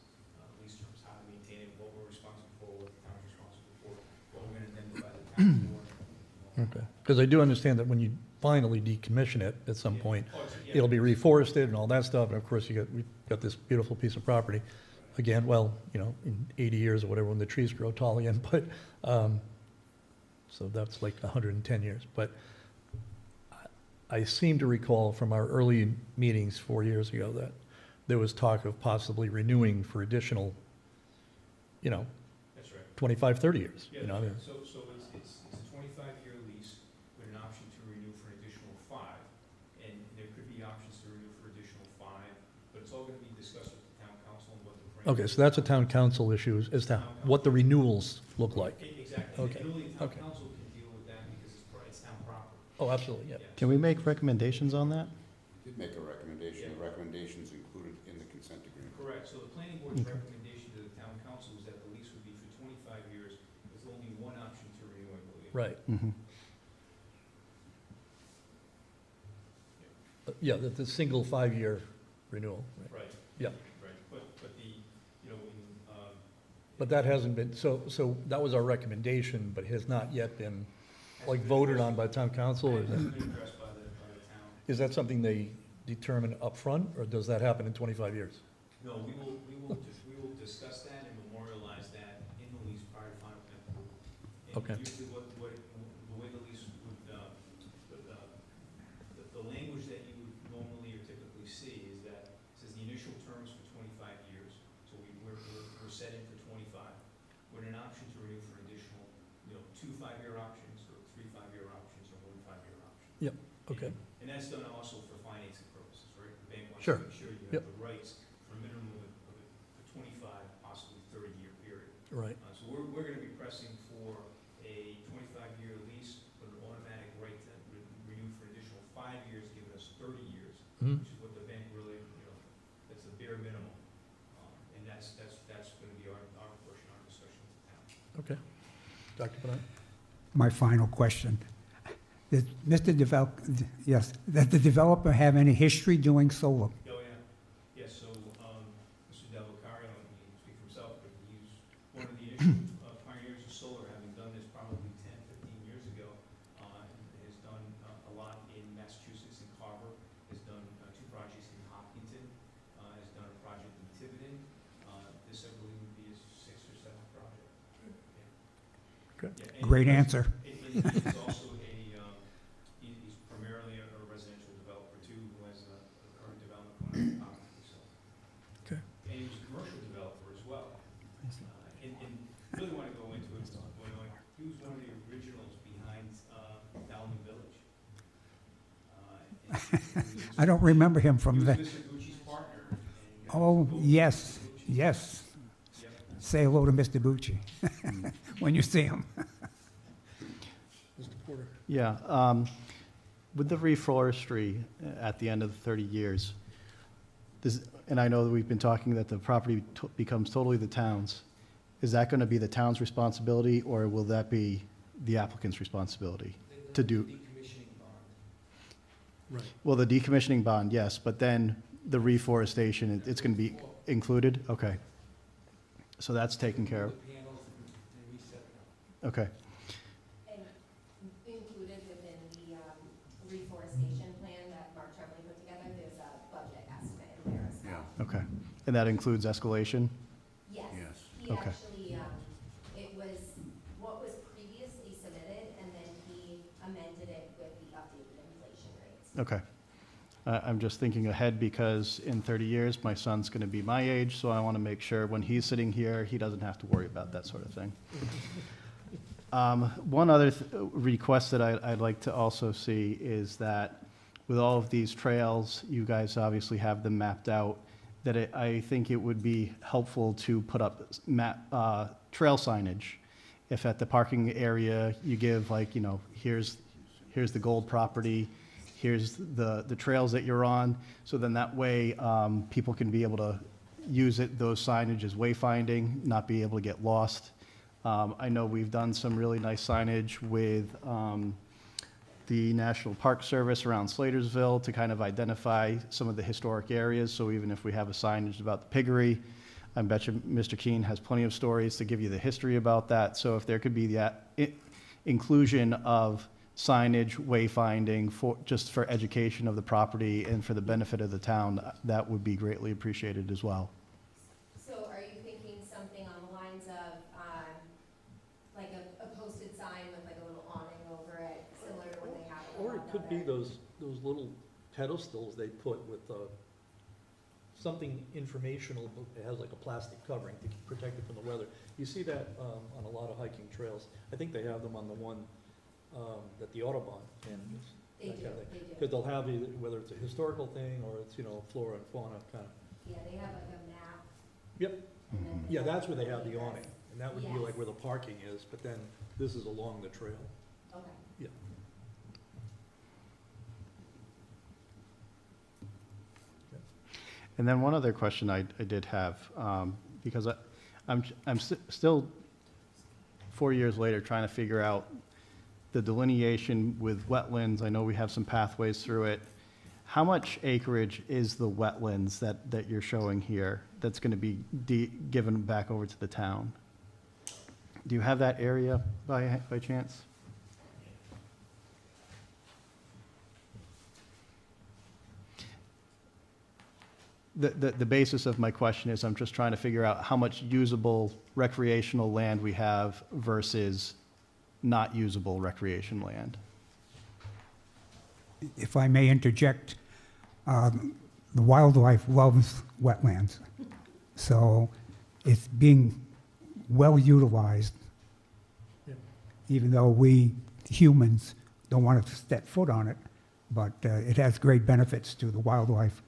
lease terms, how to maintain it, what we're responsible for, what the town's responsible for, what we're gonna indemnify the town for. Okay. Because I do understand that when you finally decommission it at some point, it'll be reforested and all that stuff, and of course, we've got this beautiful piece of property. Again, well, in 80 years or whatever, when the trees grow tall again, but, so that's like 110 years. But I seem to recall from our early meetings 4 years ago that there was talk of possibly renewing for additional, That's right. 25, 30 years. Yeah, that's right. So it's a 25-year lease with an option to renew for an additional 5. and there could be options to renew for additional 5, but it's all gonna be discussed with the town council and what the parameters. Okay, so that's a town council issue, as to what the renewals look like. Exactly, Okay, and only the town okay. council can deal with that because it's town property. Oh, absolutely, yeah. Can we make recommendations on that? Did make a recommendation, the recommendation's included in the consent agreement. Correct, so the planning board's Okay. recommendation to the town council is that the lease would be for 25 years, with only one option to renew, I believe. Right. Mhm. Yeah, the single 5-year renewal. Right. Yeah. Right, but the, you know, when, But that hasn't been, so that was our recommendation, but has not yet been, like, voted on by town council? Or is hasn't that- been addressed by the town. Is that something they determine upfront, or does that happen in 25 years? No, we will discuss that and memorialize that in the lease prior to final plan approval. Okay. And usually the way the lease would, the language that you would normally or typically see is that it says the initial terms for 25 years, so we're setting for 25, with an option to renew for additional, 2 5-year options, or 3 5-year options, or 1 5-year option. Yep, okay. And that's done also for financing purposes, right? The bank wants Sure. to make sure you Yep. have the rights for a minimum of a 25, possibly 30-year period. Right. So we're gonna be pressing for a 25-year lease with an automatic right to renew for an additional 5 years, giving us 30 years, Mhm. which is what the bank really, that's the bare minimum. And that's gonna be our portion, our discussion with the town. Okay. Dr. Bennett? My final question. Does does the developer have any history doing solar? Oh, yeah. Yes, so, Mr. Delvacari, I don't mean to speak for himself, but he's one of the initial pioneers of solar, having done this probably 10, 15 years ago. And has done a lot in Massachusetts and Carver, has done 2 projects in Hopkinton, has done a project in Tiverton. This, I believe, would be his 6th or 7th project. Good. Yeah, and Great he's- answer. and he's also he's primarily a residential developer too, who has a current development going on top of it, so. Okay. And he was a commercial developer as well. And really want to go into it, he was one of the originals behind Dowling Village. I don't remember him from He the. was Mr. Gucci's partner. And, Oh, Gucci- yes, Gucci. yes. Yep. Say hello to Mr. Bucci when you see him. Mr. Porter? Yeah, with the reforestry at the end of the 30 years, and I know that we've been talking that the property becomes totally the town's, is that going to be the town's responsibility, or will that be the applicant's responsibility to do? Right. Well, the decommissioning bond, yes, but then the reforestation, it's going to be included? Okay. So that's taken care of? Okay. And included within the reforestation plan that Mark Tremblay put together, there's a budget estimate in there as well. Okay. And that includes escalation? Yes. Yes. He Okay. actually, it was what was previously submitted, and then he amended it with the updated inflation rates. Okay. I'm just thinking ahead because in 30 years, my son's going to be my age, so I want to make sure when he's sitting here, he doesn't have to worry about that sort of thing. One other request that I'd like to also see is that with all of these trails, you guys obviously have them mapped out, that I think it would be helpful to put up trail signage. If at the parking area, you give like, here's the gold property, here's the trails that you're on, so then that way people can be able to use those signage as wayfinding, not be able to get lost. I know we've done some really nice signage with the National Park Service around Slatersville to kind of identify some of the historic areas, so even if we have a signage about the piggery, I bet you Mr. Keene has plenty of stories to give you the history about that. So if there could be that inclusion of signage, wayfinding, just for education of the property and for the benefit of the town, that would be greatly appreciated as well. So are you thinking something on the lines of, like a posted sign with like a little awning over it, similar to what they have? Or it could be those little pedestals they put with something informational, it has like a plastic covering to protect it from the weather. You see that on a lot of hiking trails. I think they have them on the one that the Autobahn can use. They do, they do. Because they'll have either, whether it's a historical thing or it's, flora and fauna kind of. Yeah, they have like a map. Yep. and then Yeah, they that's have where they have the this. awning, and that would be Yes. like where the parking is, but then this is along the trail. Okay. Yeah. And then one other question I did have, because I'm still 4 years later trying to figure out the delineation with wetlands. I know we have some pathways through it. How much acreage is the wetlands that you're showing here that's going to be given back over to the town? Do you have that area by chance? The basis of my question is I'm just trying to figure out how much usable recreational land we have versus not usable recreation land. If I may interject, the wildlife loves wetlands. So it's being well utilized, even though we humans don't want to step foot on it, but it has great benefits to the wildlife.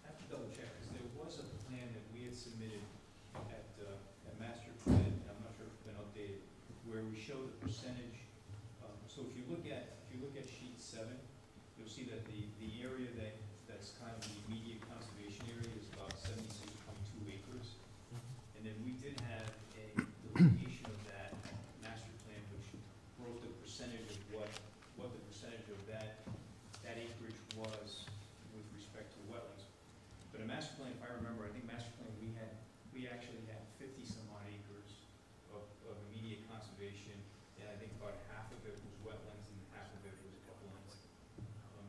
I have to double check, because there was a plan that we had submitted at master plan, and I'm not sure if it's been updated, where we show the percentage. So if you look at sheet 7, you'll see that the area that's kind of the immediate conservation area is about 76.2 acres. And then we did have a delineation of that master plan, which wrote the percentage of what the percentage of that acreage was with respect to wetlands. But a master plan, if I remember, I think master plan, we actually had 50 some odd acres of immediate conservation, and I think about half of it was wetlands and half of it was uplands.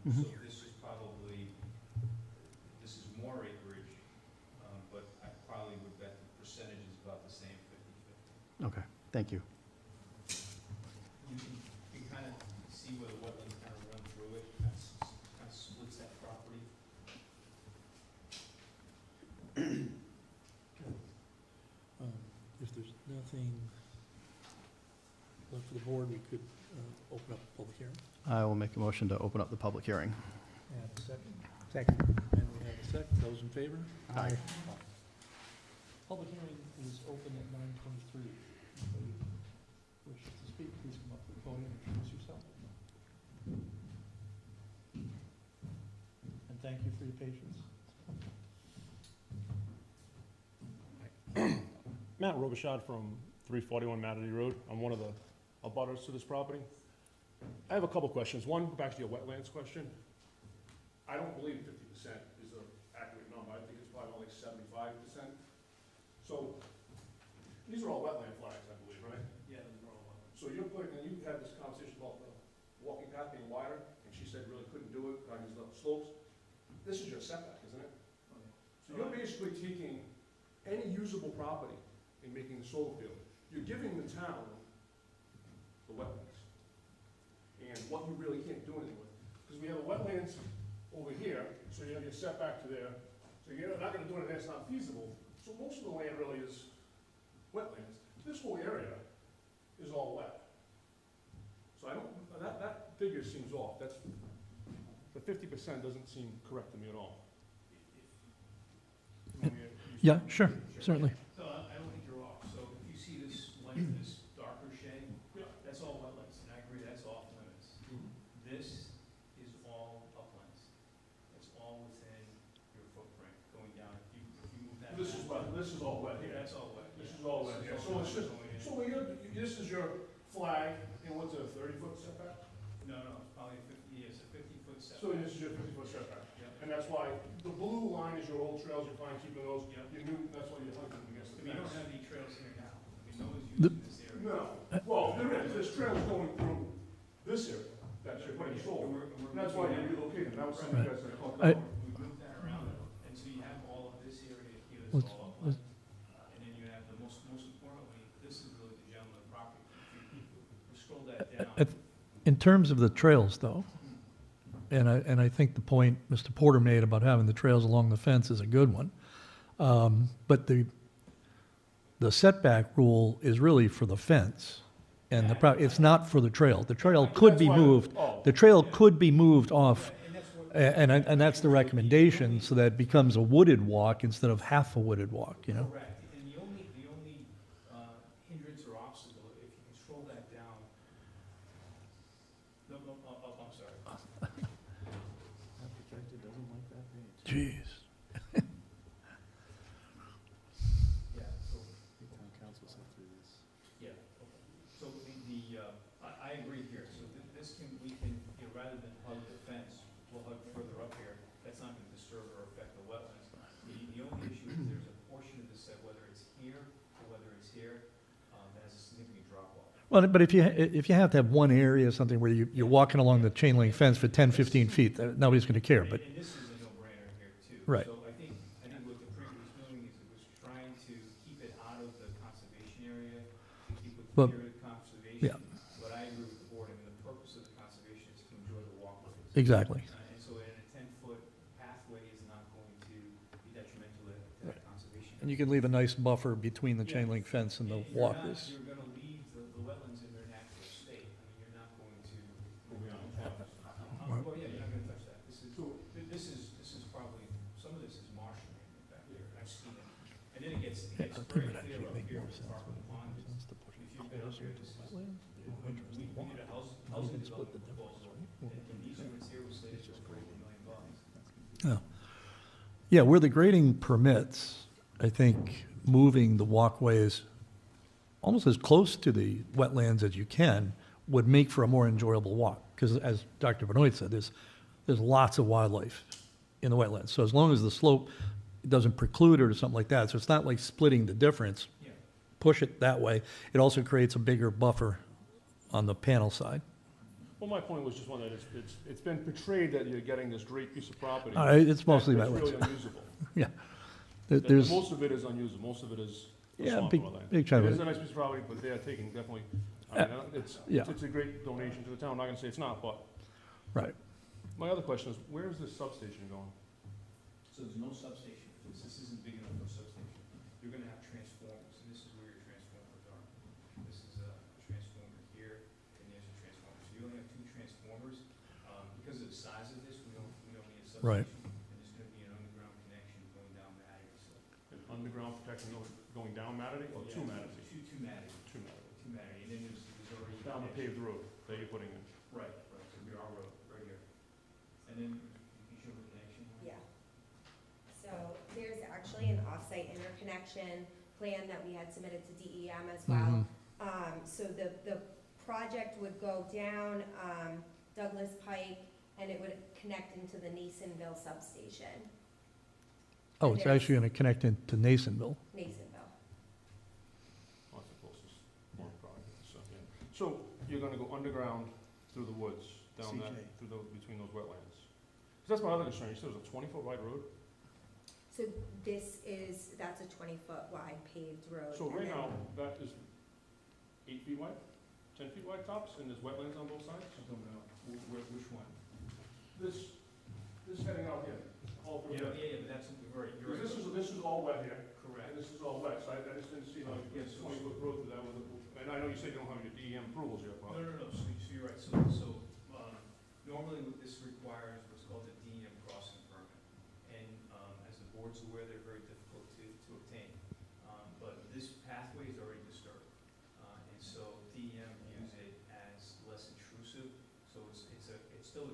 So this is more acreage, but I probably would bet the percentage is about the same, 50/50. Okay, thank you. You can kind of see where the wetlands kind of run through it, kind of splits that property. If there's nothing left for the board, we could open up the public hearing. I will make a motion to open up the public hearing. And a second. Second. And we have a second. Those in favor? Aye. Public hearing is open at 9:23. Anybody wishes to speak, please come up to the podium and introduce yourself. And thank you for your patience. Matt Robichaud from 341 Matterly Road. I'm one of the abutters to this property. I have a couple questions. One, back to your wetlands question. I don't believe 50% is an accurate number. I think it's probably only 75%. So these are all wetland flags, I believe, right? Yeah, those are all wetlands. So you're putting, and you had this conversation about the walking path being wider, and she said really couldn't do it because of the slopes. This is your setback, isn't it? So you're basically taking any usable property and making the solar field. You're giving the town the wetlands. And what you really can't do anything with. Because we have a wetlands over here, so you have your setback to there. So you're not gonna do anything that's not feasible. So most of the land really is wetlands. This whole area is all wet. So I don't, that figure seems off. That's, the 50% doesn't seem correct to me at all. Yeah, sure, certainly. So I don't think you're off. So if you see this light, this darker shade, that's all wetlands, and I agree, that's off limits. This is all uplands. It's all within your footprint going down. If you move that. This is wet, this is all wet here. That's all wet. This is all wet here. So it's just, so this is your flag, and what's a 30-foot setback? No, it's probably 50, it's a 50-foot setback. So this is your 50-foot setback. Yeah. And that's why the blue line is your old trails, you're fine keeping those. Yeah. Your new, that's why you're hunting against the We don't fence. have any trails here now. I mean, no one's using this area. No, well, there is, there's trails going through this area that you're putting solar. And that's why you're relocating, that was something you guys had talked about. We moved that around, and so you have all of this area here that's all upland. And then you have the most importantly, this is really the gem of the property. If you scroll that down. In terms of the trails, though, and I think the point Mr. Porter made about having the trails along the fence is a good one. But the setback rule is really for the fence. And it's not for the trail. The trail could be moved, the trail could be moved off, and that's the recommendation, so that it becomes a wooded walk instead of half a wooded walk, you know? Correct, and the only hindrance or obstacle, if you can scroll that down. No, I'm sorry. Jeez. So I agree here, so we can, you know, rather than hug the fence, we'll hug further up here, that's not gonna disturb or affect the wetlands. The only issue is there's a portion of the set, whether it's here or whether it's here, that has a significant drop off. Well, but if you have to have one area, something where you're walking along the chain link fence for 10, 15 feet, nobody's gonna care, but. And this is a no-brainer here too. Right. So I think what the pre was doing is it was trying to keep it out of the conservation area, to keep it But- pure conservation. yeah. But I agree with the board, I mean, the purpose of the conservation is to enjoy the walkways. Exactly. And so a 10-foot pathway is not going to be detrimental to that conservation. And you can leave a nice buffer between the chain link fence and the And walkers. You're gonna leave the wetlands in their natural state, I mean, you're not going to. Well, yeah, you're not gonna touch that, this is probably, some of this is marshland back there, I've seen it. And then it gets very clear up here where the pond is. If you've been up here, this is, we did a housing development proposal, and these units here was slated for $40 million. Yeah, where the grading permits, I think moving the walkways almost as close to the wetlands as you can would make for a more enjoyable walk. Because as Dr. Benoit said, there's lots of wildlife in the wetlands. So as long as the slope doesn't preclude it or something like that, so it's not like splitting the difference. Yeah. Push it that way. It also creates a bigger buffer on the panel side. Well, my point was just one that it's been portrayed that you're getting this great piece of property. It's mostly that's wetlands. really unusable. Yeah. That There's, most of it is unusable, most of it is Yeah, swamp big- wetland. big chunk of It is it. a nice piece of property, but they are taking definitely, I mean, yeah. it's a great donation to the town, I'm not gonna say it's not, but. Right. My other question is, where is this substation going? So there's no substation, this isn't big enough for a substation. You're gonna have transformers, and this is where your transformers are. This is a transformer here, and there's a transformer. So you only have 2 transformers. Because of the size of this, we don't need a substation. Right. And there's gonna be an underground connection going down Mattingly, so. An underground protection going down Mattingly or to Mattingly? Two Mattingly. To Mattingly. Two Mattingly, and then there's already. Down the paved road that you're putting in. Right, so we are road, right here. And then you can show the connection. Yeah. So there's actually an off-site interconnection plan that we had submitted to DEM as well. So the project would go down Douglas Pike, and it would connect into the Nasonville substation. Oh, And it's there's actually going to connect into Nasonville. Nasonville. Oh, that's the closest one project, so, yeah. So you're gonna go underground through the woods, down that, between those wetlands? 'Cause that's my other concern, you said it was a 20-foot wide road? So that's a 20-foot wide paved road. So and right then- now, that is 8 feet wide, 10 feet wide tops, and there's wetlands on both sides? I don't know, which one? This heading out here, all through Yeah, here. but that's, you're right. This is all wet here, Correct. and this is all wet, so I just didn't see like Yeah, this so- 20-foot road through that with and I know you said you don't have your DEM approvals yet, No, but. so you're right, normally what this requires what's called a DEM crossing permit. And, as the board's aware, they're very difficult to obtain. But this pathway is already disturbed. And so DEM views it as less intrusive, so it's still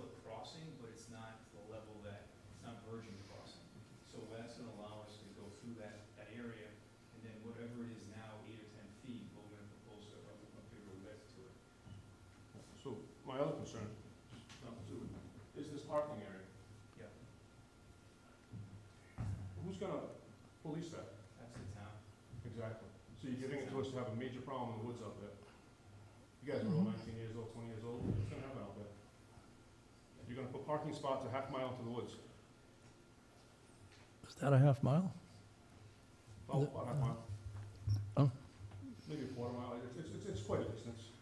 a crossing, but it's not to the level that, it's not virgin crossing. So that's gonna allow us to go through that area, and then whatever it is now, 8 or 10 feet, we're gonna propose a bigger width to it. So my other concern, is this parking area. Yeah. Who's gonna police that? That's the town. Exactly. So you're giving it to us to have a major problem in the woods out there. You guys are all 19 years old, 20 years old, what's gonna happen out there? You're gonna put parking spots a half mile into the woods. Is that a half mile? Oh, about half mile. Oh. Maybe a quarter mile, it's quite a distance.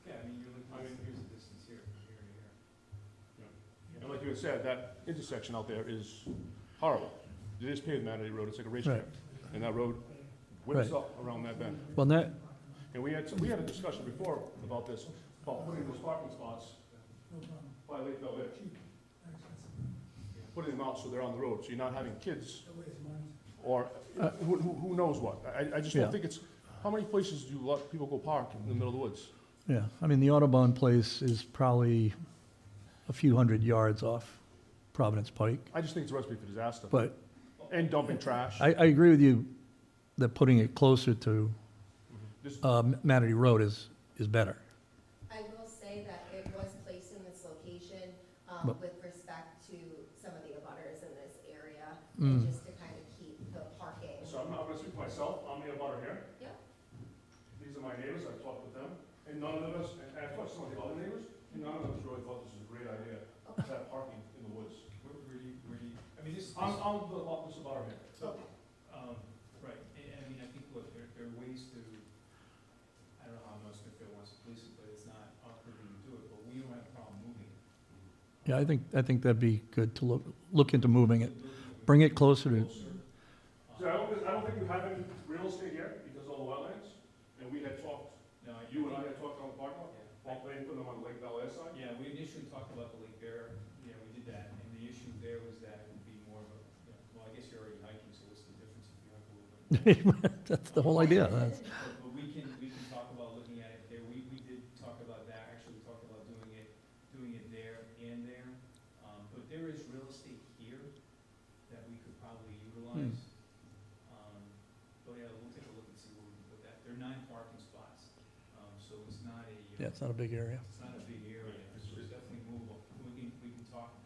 Yeah, I mean, you're looking, here's the distance here, from here to here. And like you had said, that intersection out there is horrible. It is paved Mattingly Road, it's like a racetrack. Right. And that road Width's Right. up around that bend. Well, that, And we had a discussion before about this, about putting those parking spots by Lake Bel Air. Putting them out so they're on the road, so you're not having kids, or who knows what. I just Yeah. don't think it's, how many places do you let people go park in the middle of the woods? yeah, I mean, the Audubon place is probably a few hundred yards off Providence Pike, I just think it's a recipe for disaster. but And dumping trash. I agree with you that putting it closer to This- Matity Road is better. I will say that it was placed in this location But- with respect to some of the abutters in this area, Mm. and just to kind of keep the parking. So I'm not gonna speak for myself, I'm the abutter here. Yep. These are my neighbors, I've talked with them, and none of us, and I've talked to some of the other neighbors, and none of us really thought this was a great idea, to have parking in the woods. I mean, this. I'm this abutter here. Okay. Right, I mean, I think, look, there are ways to, I don't know how North Smithfield wants to police it, but it's not our purview to do it, but we don't have a problem moving it. Yeah, I think that'd be good to look into moving it. Bring it closer to, So I don't think we have any real estate here because of all the wetlands, and we had talked, No, you and I had talked on the parking lot, about maybe putting them on the Lake Bel Air side. Yeah, we initially talked about the Lake Bear, yeah, we did that, and the issue there was that it would be more of a, well, I guess you're already hiking, so what's the difference if you hike a little bit? that's the whole idea. That's- But we can talk about looking at it there, we did talk about that, actually, we talked about doing it there and there. But there is real estate here that we could probably utilize. But yeah, we'll take a look and see where we can put that, there are 9 parking spots, so it's not a. Yeah, it's not a big area. It's not a big area, so it's definitely movable. We can talk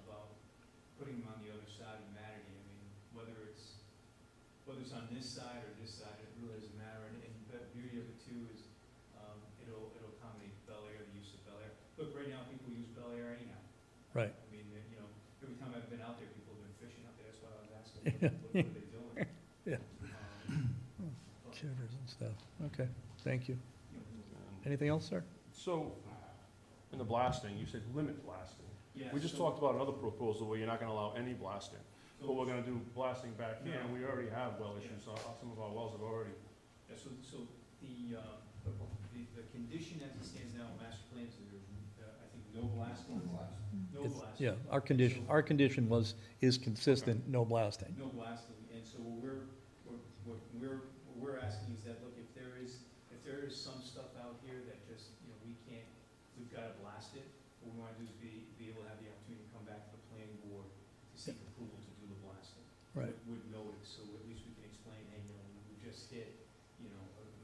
about putting them on the other side of Matity. I mean, whether it's on this side or this side, it really doesn't matter. And the beauty of it too is, it'll accommodate Bel Air, the use of Bel Air. Look, right now, people use Bel Air anyhow. Right. I mean, every time I've been out there, people have been fishing out there, that's why I was asking, what are they doing? Yeah. Shivers and stuff. Okay, thank you. Anything else, sir? So, in the blasting, you said limit blasting. Yeah, We just so- talked about another proposal where you're not gonna allow any blasting. But we're gonna do blasting back here, and we already have well issues, so some of our wells have already. Yeah, so the condition as it stands now, in master plans, there's, I think, no blasting. No It's- blasting. Yeah, our condition is consistent, no blasting. No blasting, and so what we're asking is that, look, if there is some stuff out here that just, we've gotta blast it, what we wanna do is be able to have the opportunity to come back to the planning board to seek approval to do the blasting. Right. With notice, so at least we can explain, hey, we just hit,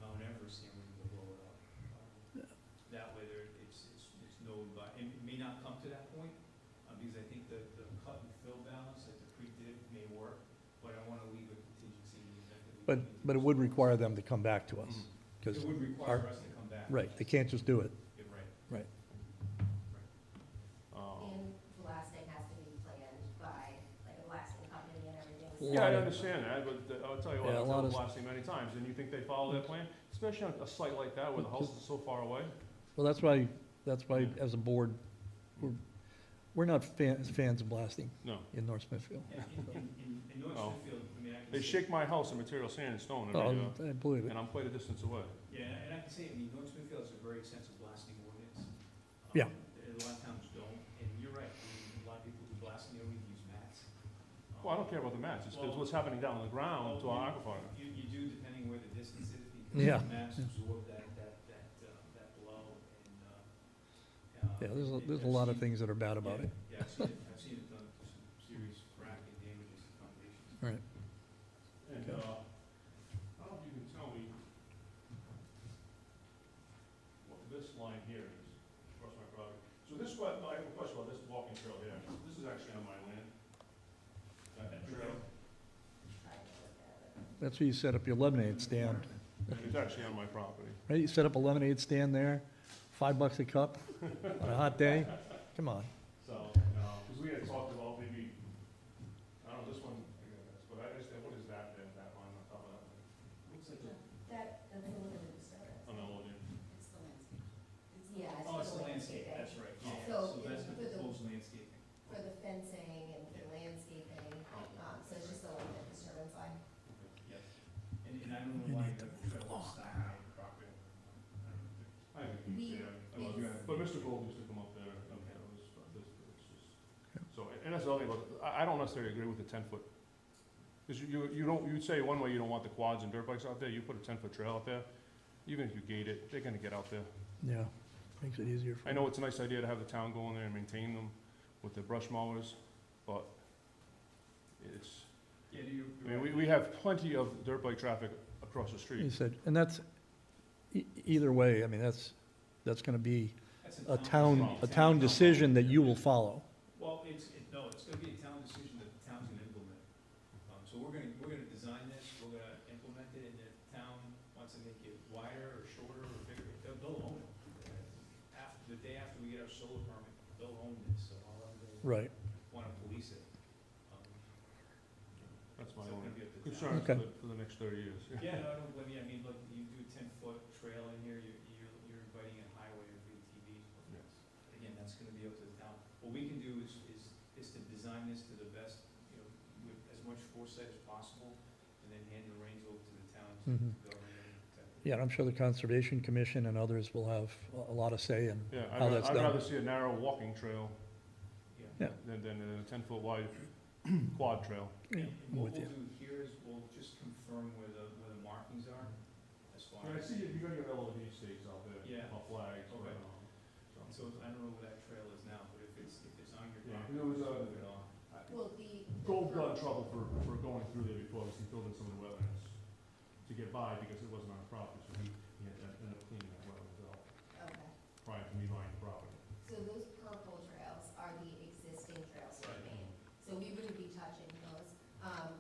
Mount Everest and we're gonna blow it up. That way it's no, and it may not come to that point, because I think the cut and fill balance that the creek did may work, but I wanna leave a contingency in the event that we. But it would require them to come back to us. 'Cause It would require us to come back. Right, they can't just do it. Yeah, right. Right. And blasting has to be planned by, like, a blasting company and everything. Yeah, I understand that, but I'll tell you what, Yeah, a I've lot done of- blasting many times, and you think they follow that plan? Especially on a site like that where the house is so far away? Well, that's why, as a board, we're not fans of blasting No. in North Smithfield. In North Oh. Smithfield, I mean, I can They say. shake my house in material sand and stone Oh, every, I believe it. and I'm quite a distance away. Yeah, and I can say, North Smithfield has a very extensive blasting ordinance. Yeah. A lot of towns don't, and you're right, a lot of people do blasting, we use mats. Well, I don't care about the mats, it's what's happening down on the ground to our aquifer. You do, depending where the distance is, Yeah. because the mats absorb that blow, and, Yeah, there's a lot of things that are bad about it. Yeah, I've seen it done to some serious cracking damages to foundations. Right. And, I don't know if you can tell me what this line here is, across my property. So this, I have a question about this walking trail here. This is actually on my land. That trail, That's where you set up your lemonade stand, it's actually on my property. right? You set up a lemonade stand there, $5 a cup on a hot day. Come on. So, because we had talked about maybe, I don't know, this one, I guess, but I just, what is that line on top of that? Looks like That's a limited disturbance. On the whole, yeah. It's the landscape. It's Oh, it's for the landscape, landscaping. that's right, yeah, So so that's the for the- proposed landscaping. For the fencing and the landscaping, so it's just a limited disturbance line. Yep. And I don't know Mr. Gold used to come up there, and it was, it's just, so, and that's the other thing, about I don't necessarily agree with the 10-foot. Because you don't, you'd say one way you don't want the quads and dirt bikes out there, you put a 10-foot trail out there, even if you gate it, they're gonna get out there. Yeah, makes it easier for I know it's a nice idea to have the town go in there and maintain them with the brush mowers, but it's, Yeah, do you? I mean, we have plenty of dirt bike traffic across the You street. said, and that's, either way, I mean, that's gonna be That's a town decision that you will follow. Well, no, it's gonna be a town decision that the town's gonna implement. So we're gonna design this, we're gonna implement it, and if the town wants to make it wider or shorter or bigger, they'll own it. The day after we get our solar permit, they'll own this, so however they Right. wanna police it. That's my So it's only gonna be up to the concern Okay. for the next 30 years. Yeah, no, I don't blame you. I mean, look, you do a 10-foot trail in here, you're inviting a highway of ATVs. Again, that's gonna be up to the town. What we can do is to design this to the best, with as much foresight as possible, and then hand the reins over to the town to Mhm. govern and protect it. Yeah, and I'm sure the Conservation Commission and others will have a lot of say in Yeah, how that's I'd rather done. see a narrow walking trail Yeah. than a 10-foot wide quad trail. Yeah, And I'm what with we'll you. do here is we'll just confirm where the markings are, as far And I as. see you got your LED stakes out there, Yeah. flags, Okay. so. So I don't know where that trail is now, but if it's on your Yeah, property, there was we'll move it on. Well, the. Gold got in trouble for going through there before, because he filled in some of the wetlands to get by, because it wasn't on his property, so he had to end up cleaning that wetlands out Okay. prior to me buying the property. So those purple trails are the existing trails for Maine. So we wouldn't be touching those.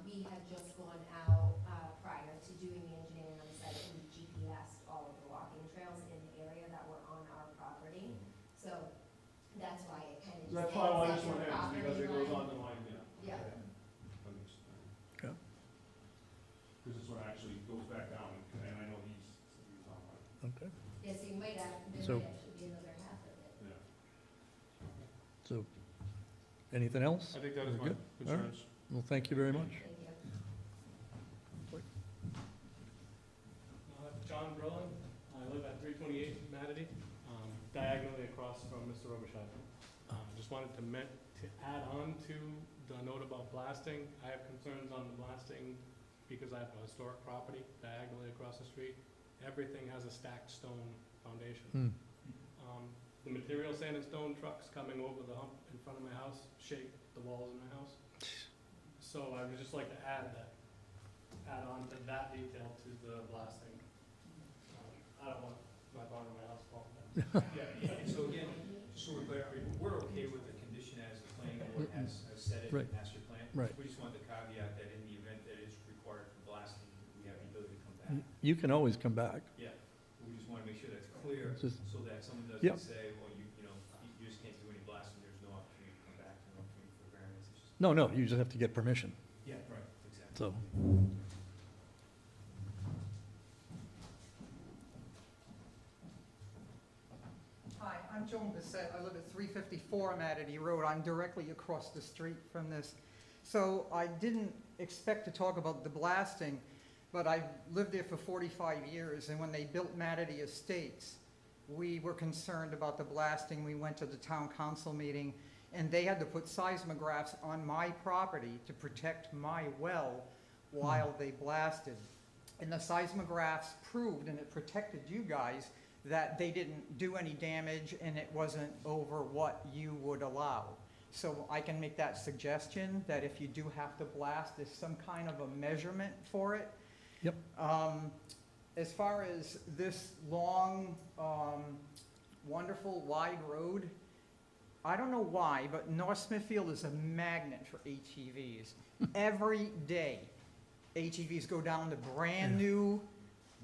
We had just gone out, prior to doing the engineering on the site, and we GPSed all of the walking trails in the area that were on our property. So that's why it kind of just. That's probably why ends this at one your ends, because it property goes line. on the line, Yeah. Okay. Because this one actually goes back down, and I know he's on mine. Okay, Yeah, so you might have, there So- might actually be another half of it. Yeah. so, anything else? I think that is We're my good? All right. concerns. Well, thank you very much. Thank you. John Brolin, I live at 328 Matity, diagonally across from Mr. Robichaud. Just wanted to add on to the note about blasting. I have concerns on the blasting because I have a historic property diagonally across the street. Everything has a stacked stone foundation. Hmm. The material sand and stone trucks coming over the hump in front of my house shake the walls in my house. So I would just like to add on to that detail to the blasting. I don't want my barn or my house falling down. Yeah, and so again, just so we're clear, we're okay with the condition as the planning board has said it in Right. the master plan. Right. We just want the caveat that in the event that it's required for blasting, we have the ability to come back. You can always come back. Yeah, we just want to make sure that's clear, It's just- so that someone Yep. doesn't say, well, you just can't do any blasting, there's no opportunity to come back, no opportunity for variance. It's just- No, you just have to get permission, Yeah, right, exactly. so. Hi, I'm Joan Bissett. I live at 354 Matity Road. I'm directly across the street from this. So I didn't expect to talk about the blasting, but I've lived there for 45 years, and when they built Matity Estates, we were concerned about the blasting. We went to the town council meeting, and they had to put seismographs on my property to protect my well while they blasted. And the seismographs proved, and it protected you guys, that they didn't do any damage and it wasn't over what you would allow. So I can make that suggestion, that if you do have to blast, there's some kind of a measurement for it. Yep. As far as this long, wonderful, wide road, I don't know why, but North Smithfield is a magnet for ATVs. Every day, ATVs go down the brand-new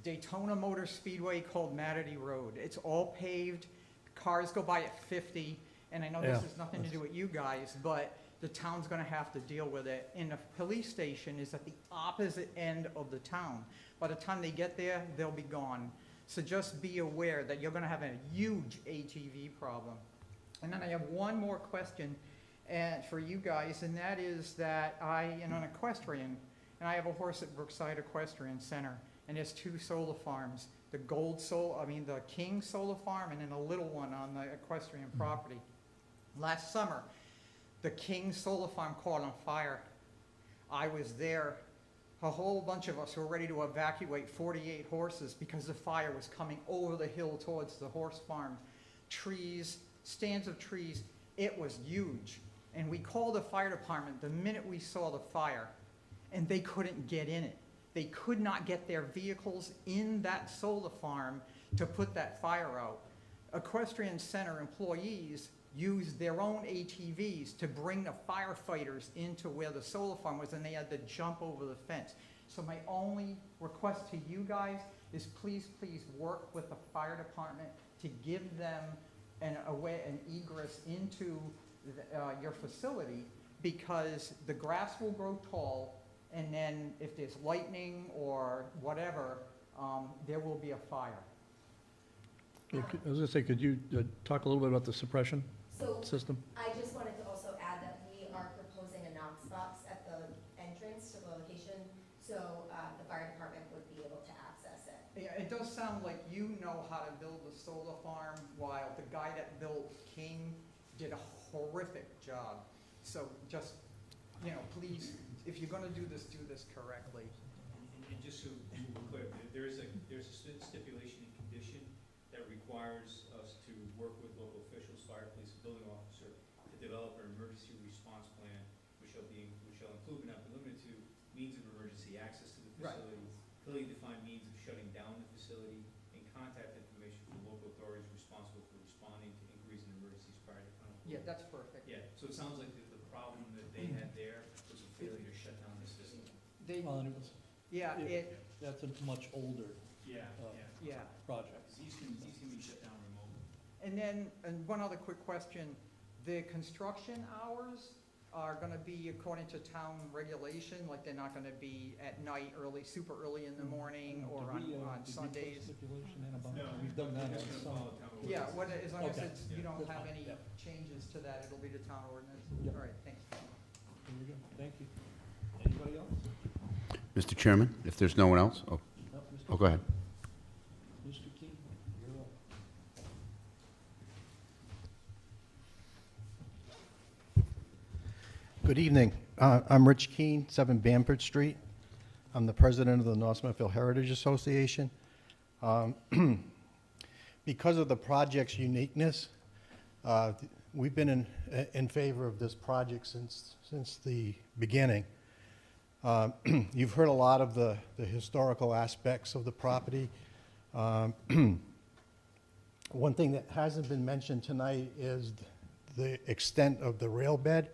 Daytona Motor Speedway called Matity Road. It's all paved, cars go by at 50, and I know this Yeah. has nothing to do with you guys, but the town's gonna have to deal with it. And the police station is at the opposite end of the town. By the time they get there, they'll be gone. So just be aware that you're gonna have a huge ATV problem. And then I have one more question for you guys, and that is that I am an equestrian, and I have a horse at Brookside Equestrian Center. and there's 2 solar farms. The the King Solar Farm, and then a little one on the equestrian property. Last summer, the King Solar Farm caught on fire. I was there. A whole bunch of us were ready to evacuate 48 horses because the fire was coming over the hill towards the horse farm. Trees, stands of trees. It was huge. And we called the fire department the minute we saw the fire, and they couldn't get in it. They could not get their vehicles in that solar farm to put that fire out. Equestrian Center employees used their own ATVs to bring the firefighters into where the solar farm was, and they had to jump over the fence. So my only request to you guys is please work with the fire department to give them an egress into your facility, because the grass will grow tall, and then if there's lightning or whatever, there will be a fire. I was gonna say, could you talk a little bit about the suppression system? I just wanted to also add that we are proposing a Knox box at the entrance to the location, so the fire department would be able to access it. Yeah, it does sound like you know how to build a solar farm, while the guy that built King did a horrific job. So just, please, if you're gonna do this correctly. And just so we're clear, there's a stipulation and condition that requires us to work with local officials, fire, police, and building officer, to develop an emergency response plan, which shall include but not be limited to means of emergency access to the facility, clearly defined means of shutting down the facility, and contact information from local authorities responsible for responding to inquiries and emergencies prior to final. Yeah, that's perfect. Yeah, so it sounds like the problem that they had there was a failure to shut down the system. Well, and it was, that's a much older project. These can be shut down remotely. And then, one other quick question, the construction hours are gonna be according to town regulation, like they're not gonna be at night super early in the morning or on Sundays? No, we've done that. Yeah, as long as Okay. you don't That's have fine. any Yeah. changes to that, it'll be the town ordinance. Yep. All right, thanks. There we go. Thank you. Anybody else? Mr. Chairman, if there's no one else? No, Go ahead. Mr. King, you're up. Good evening. I'm Rich Keene, 7 Bamford Street. I'm the president of the North Smithfield Heritage Association. Because of the project's uniqueness, we've been in favor of this project since the beginning. You've heard a lot of the historical aspects of the property. One thing that hasn't been mentioned tonight is the extent of the rail bed.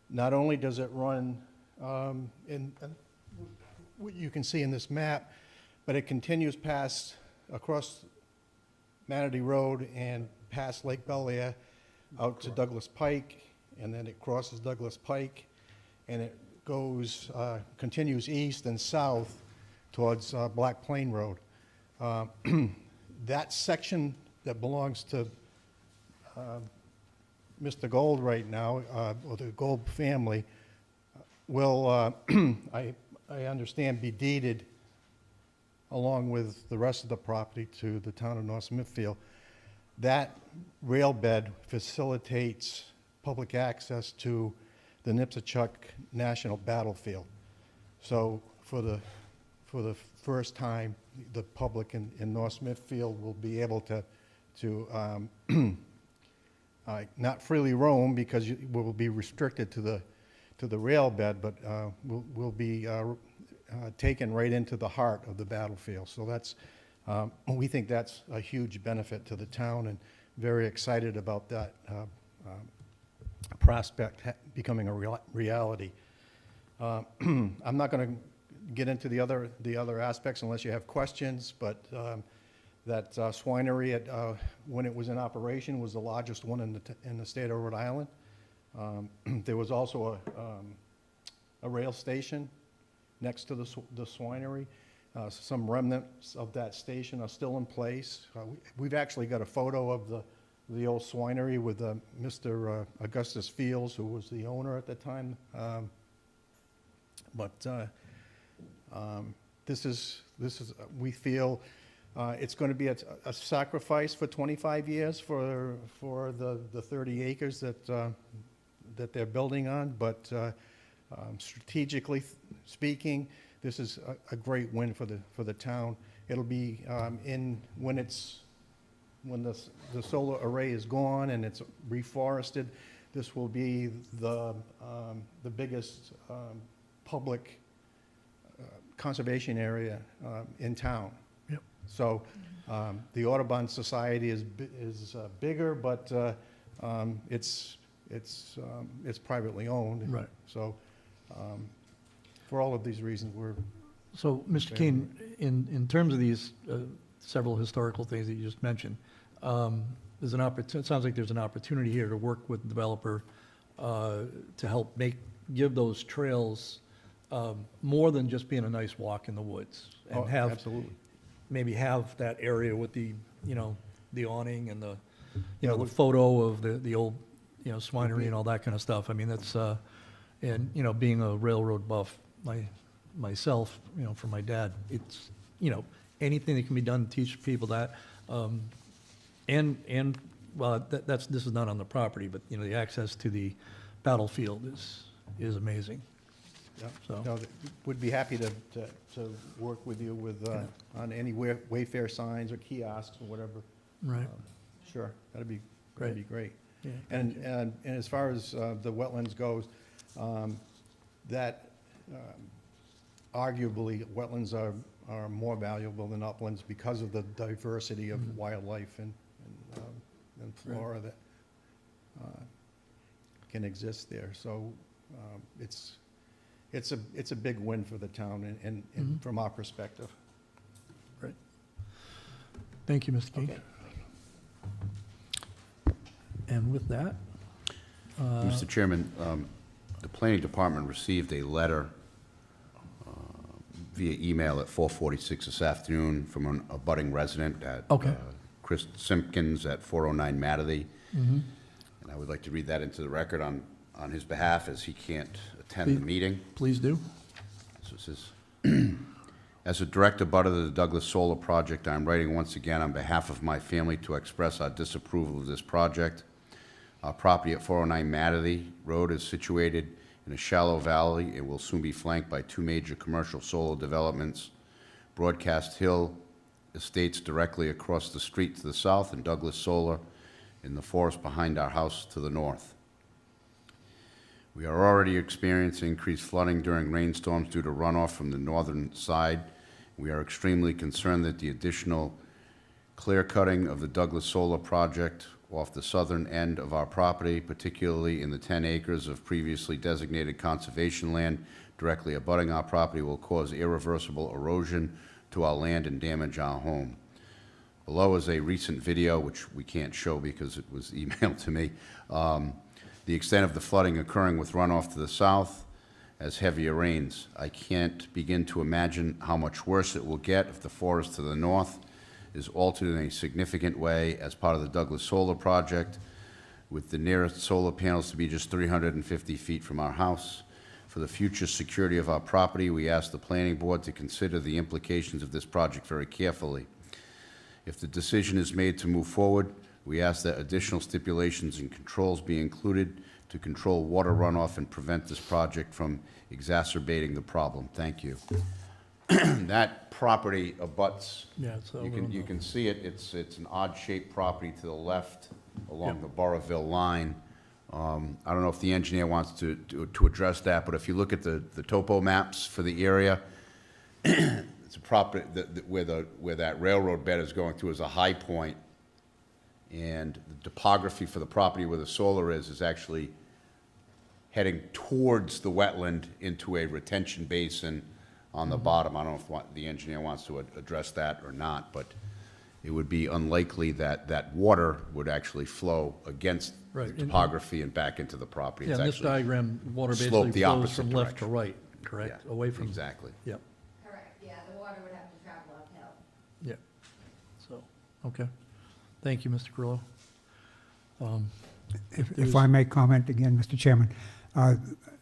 Not only does it run what you can see in this map, but it continues across Manatee Road and past Lake Belair out to Douglas Pike, and then it crosses Douglas Pike, and it continues east and south towards Black Plain Road. That section that belongs to Mr. Gold right now, or the Gold family, will, I understand, be deeded along with the rest of the property to the town of North Smithfield. That rail bed facilitates public access to the Nipsachuk National Battlefield. So for the first time, the public in North Smithfield will be able to not freely roam, because we'll be restricted to the rail bed, but we'll be taken right into the heart of the battlefield. So that's, we think that's a huge benefit to the town, and very excited about that prospect becoming a reality. I'm not going to get into the other aspects unless you have questions, but that swinery, when it was in operation, was the largest one in the state of Rhode Island. There was also a rail station next to the swinery. Some remnants of that station are still in place. We've actually got a photo of the old swinery with Mr. Augustus Fields, who was the owner at the time. This is we feel it's going to be a sacrifice for 25 years for the 30 acres that they're building on, but strategically speaking, this is a great win for the town. It'll be when the solar array is gone and it's reforested, this will be the biggest public conservation area in town. Yep. So the Audubon Society is bigger, but it's privately owned. Right. So for all of these reasons, we're. So, Mr. Keene, in terms of these several historical things that you just mentioned, there's an opportunity. It sounds like there's an opportunity here to work with the developer to help give those trails more than just being a nice walk in the woods, and absolutely. Maybe have that area with the the awning and the the photo of the old swinery and all that kind of stuff. I mean, that's and being a railroad buff myself, from my dad, it's anything that can be done to teach people that, and well, this is not on the property, but the access to the battlefield is amazing. Yeah. So No, would be happy to work with you on any Wayfair signs or kiosks or whatever. Right. Sure, that'd be great. Yeah, And as far as the wetlands goes, that arguably wetlands are more valuable than uplands because of the diversity of wildlife and flora that can exist there. So it's a big win for the town and from our perspective. Great. Thank you, Mr. Keene. Okay. And with that, Mr. Chairman, the planning department received a letter via email at 4:46 this afternoon from a budding resident at Chris Simpkins at 409 Matterly. And I would like to read that into the record on his behalf, as he can't attend the meeting. Please do. So it says, as a direct abutter of the Douglas Solar Project, I am writing once again on behalf of my family to express our disapproval of this project. Our property at 409 Matterly Road is situated in a shallow valley. It will soon be flanked by two major commercial solar developments, Broadcast Hill Estates directly across the street to the south, and Douglas Solar in the forest behind our house to the north. We are already experiencing increased flooding during rainstorms due to runoff from the northern side. We are extremely concerned that the additional clear cutting of the Douglas Solar project off the southern end of our property, particularly in the 10 acres of previously designated conservation land directly abutting our property, will cause irreversible erosion to our land and damage our home. Below is a recent video, which we can't show because it was emailed to me. The extent of the flooding occurring with runoff to the south as heavier rains. I can't begin to imagine how much worse it will get if the forest to the north is altered in a significant way as part of the Douglas Solar Project, with the nearest solar panels to be just 350 feet from our house. For the future security of our property, we ask the Planning Board to consider the implications of this project very carefully. If the decision is made to move forward, we ask that additional stipulations and controls be included to control water runoff and prevent this project from exacerbating the problem. Thank you. That property abuts, you can see it, it's an odd-shaped property to the left along the Burrillville line. I don't know if the engineer wants to address that, but if you look at the topo maps for the area, it's a property where that railroad bed is going through is a high point, and the topography for the property where the solar is actually heading towards the wetland into a retention basin on the bottom. I don't know if the engineer wants to address that or not, but it would be unlikely that water would actually flow against the topography and back into the property. Yeah, in this diagram, water basically flows from left to right, correct? Yeah, away from. Exactly. Yep. Correct, yeah, the water would have to travel uphill. Yeah. So, okay. Thank you, Mr. Carrillo. If I may comment again, Mr. Chairman,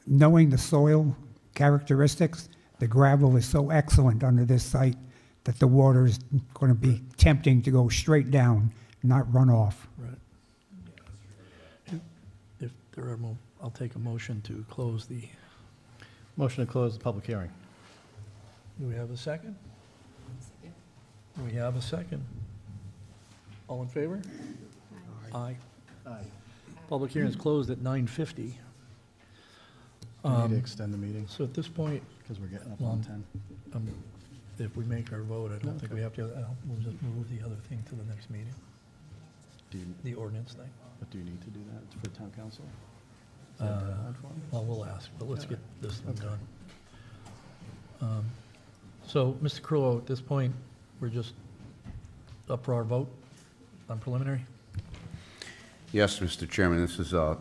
knowing the soil characteristics, the gravel is so excellent under this site that the water is going to be tempting to go straight down, not run off. Right. If there are I'll take a motion to close the, Motion to close the public hearing. do we have a second? We have a second. All in favor? Aye. Aye. Public hearing is closed at 9:50. We need to extend the meeting So at this point, because we're getting up Well, on 10. if we make our vote, I don't think Okay. we have to, we'll just move the other thing to the next meeting, Do you, the ordinance thing. but do you need to do that for town council? Is Uh, that deadline for 'em? Well, we'll ask, but let's Yeah. get this thing Okay. done. So, Mr. Carullo, at this point, we're just up for our vote on preliminary? Yes, Mr. Chairman, this is a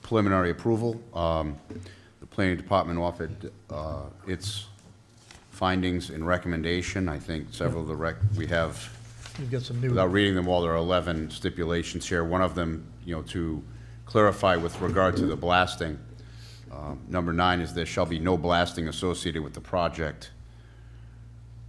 preliminary approval. The planning department offered its findings and recommendation. I think several of the we have, We've got some new. without reading them all, there are 11 stipulations here. One of them, to clarify with regard to the blasting. Number 9 is there shall be no blasting associated with the project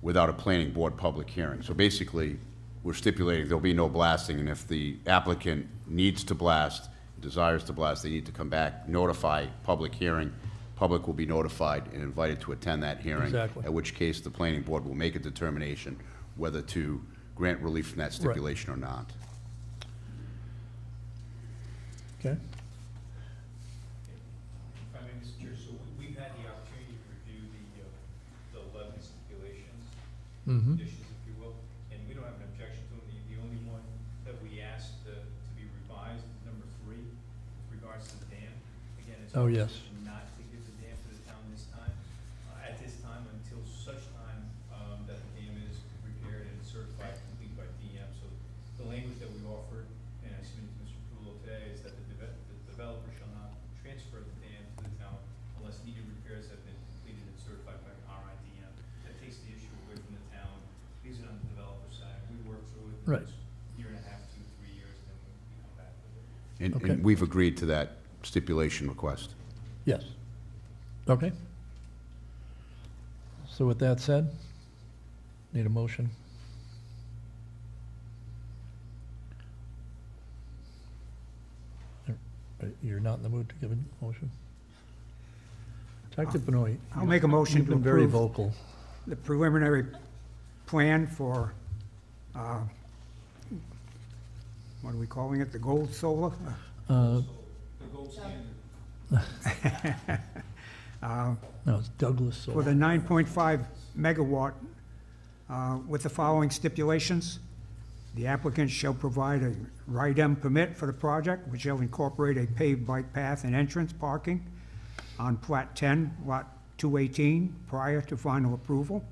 without a planning board public hearing. So basically, we're stipulating there'll be no blasting, and if the applicant needs to blast, desires to blast, they need to come back, notify public hearing. Public will be notified and invited to attend that hearing. Exactly. At which case, the planning board will make a determination whether to grant relief from that stipulation or not. Okay. If I may, Mr. Chair, so we've had the opportunity to review the 11 stipulations, Mm-hmm. conditions, if you will, and we don't have an objection to them. The only one that we asked to be revised is number 3, with regards to the dam. Again, it's Oh, our yes. decision not to give the dam to the town this time, at this time, until such time that the dam is repaired and certified complete by DM. So the language that we offered, and I submitted to Mr. Prulo today, is that the developer shall not transfer the dam to the town unless needed repairs have been completed and certified by RIDM. That takes the issue away from the town, leaves it on the developer's side. We work through it. Right. It's a year and a half, 2, 3 years, then we come back with it. And Okay. we've agreed to that stipulation request. Yes. Okay. So with that said, need a motion? You're not in the mood to give a motion? Dr. Benoit. I'll make a motion You've to been very approve vocal. the preliminary plan for, what are we calling it, the gold solar? Uh, The gold standard. No, it's Douglas For the Solar. 9.5 megawatt, with the following stipulations. The applicant shall provide a RIDM permit for the project, which shall incorporate a paved bike path and entrance parking on Plat 10, Lot 218, prior to final approval.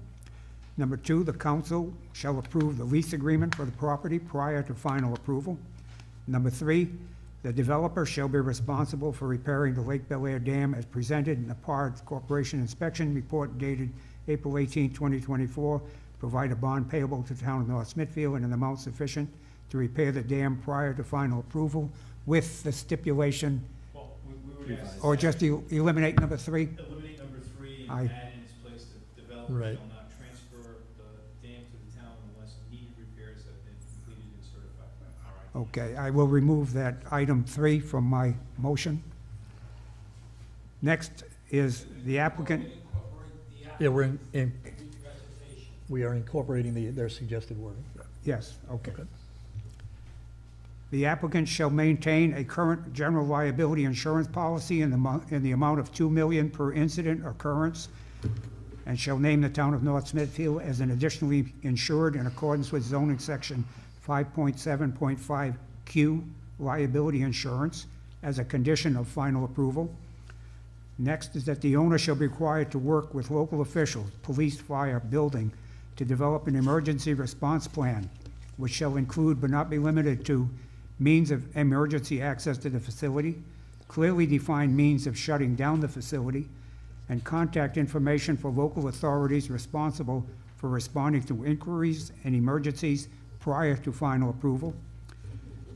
Number 2, the council shall approve the lease agreement for the property prior to final approval. Number 3, the developer shall be responsible for repairing the Lake Belair Dam as presented in the PARD Corporation Inspection Report dated April 18, 2024. Provide a bond payable to the town of North Smithfield in an amount sufficient to repair the dam prior to final approval with the stipulation, Well, we would ask. or just eliminate number 3? Eliminate number 3 and Aye. add in its place the developer Right. shall not transfer the dam to the town unless needed repairs have been completed and certified by RIDM. Okay, I will remove that item 3 from my motion. Next is the applicant, Yeah, we are incorporating their suggested wording. yes, okay. The applicant shall maintain a current general liability insurance policy in the amount of $2 million per incident occurrence, and shall name the town of North Smithfield as an additionally insured in accordance with zoning section 5.7.5Q liability insurance as a condition of final approval. Next is that the owner shall be required to work with local officials, police, fire, building, to develop an emergency response plan, which shall include but not be limited to means of emergency access to the facility, clearly defined means of shutting down the facility, and contact information for local authorities responsible for responding to inquiries and emergencies prior to final approval,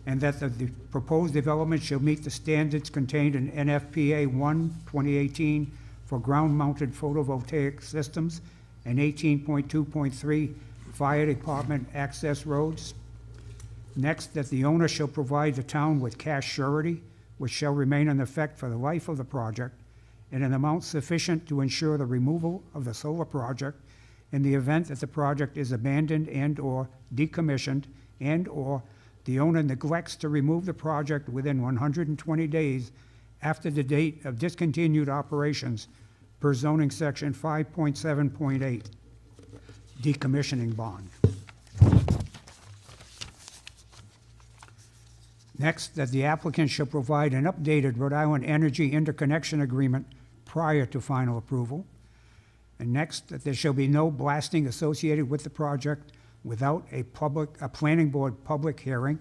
and that the proposed development shall meet the standards contained in NFPA 1/2018 for ground-mounted photovoltaic systems and 18.2.3 fire department access roads. Next, that the owner shall provide the town with cash surety, which shall remain in effect for the life of the project, in an amount sufficient to ensure the removal of the solar project in the event that the project is abandoned and/or decommissioned, and/or the owner neglects to remove the project within 120 days after the date of discontinued operations per zoning section 5.7.8, decommissioning bond. Next, that the applicant shall provide an updated Rhode Island Energy Interconnection Agreement prior to final approval. And next, that there shall be no blasting associated with the project without a planning board public hearing.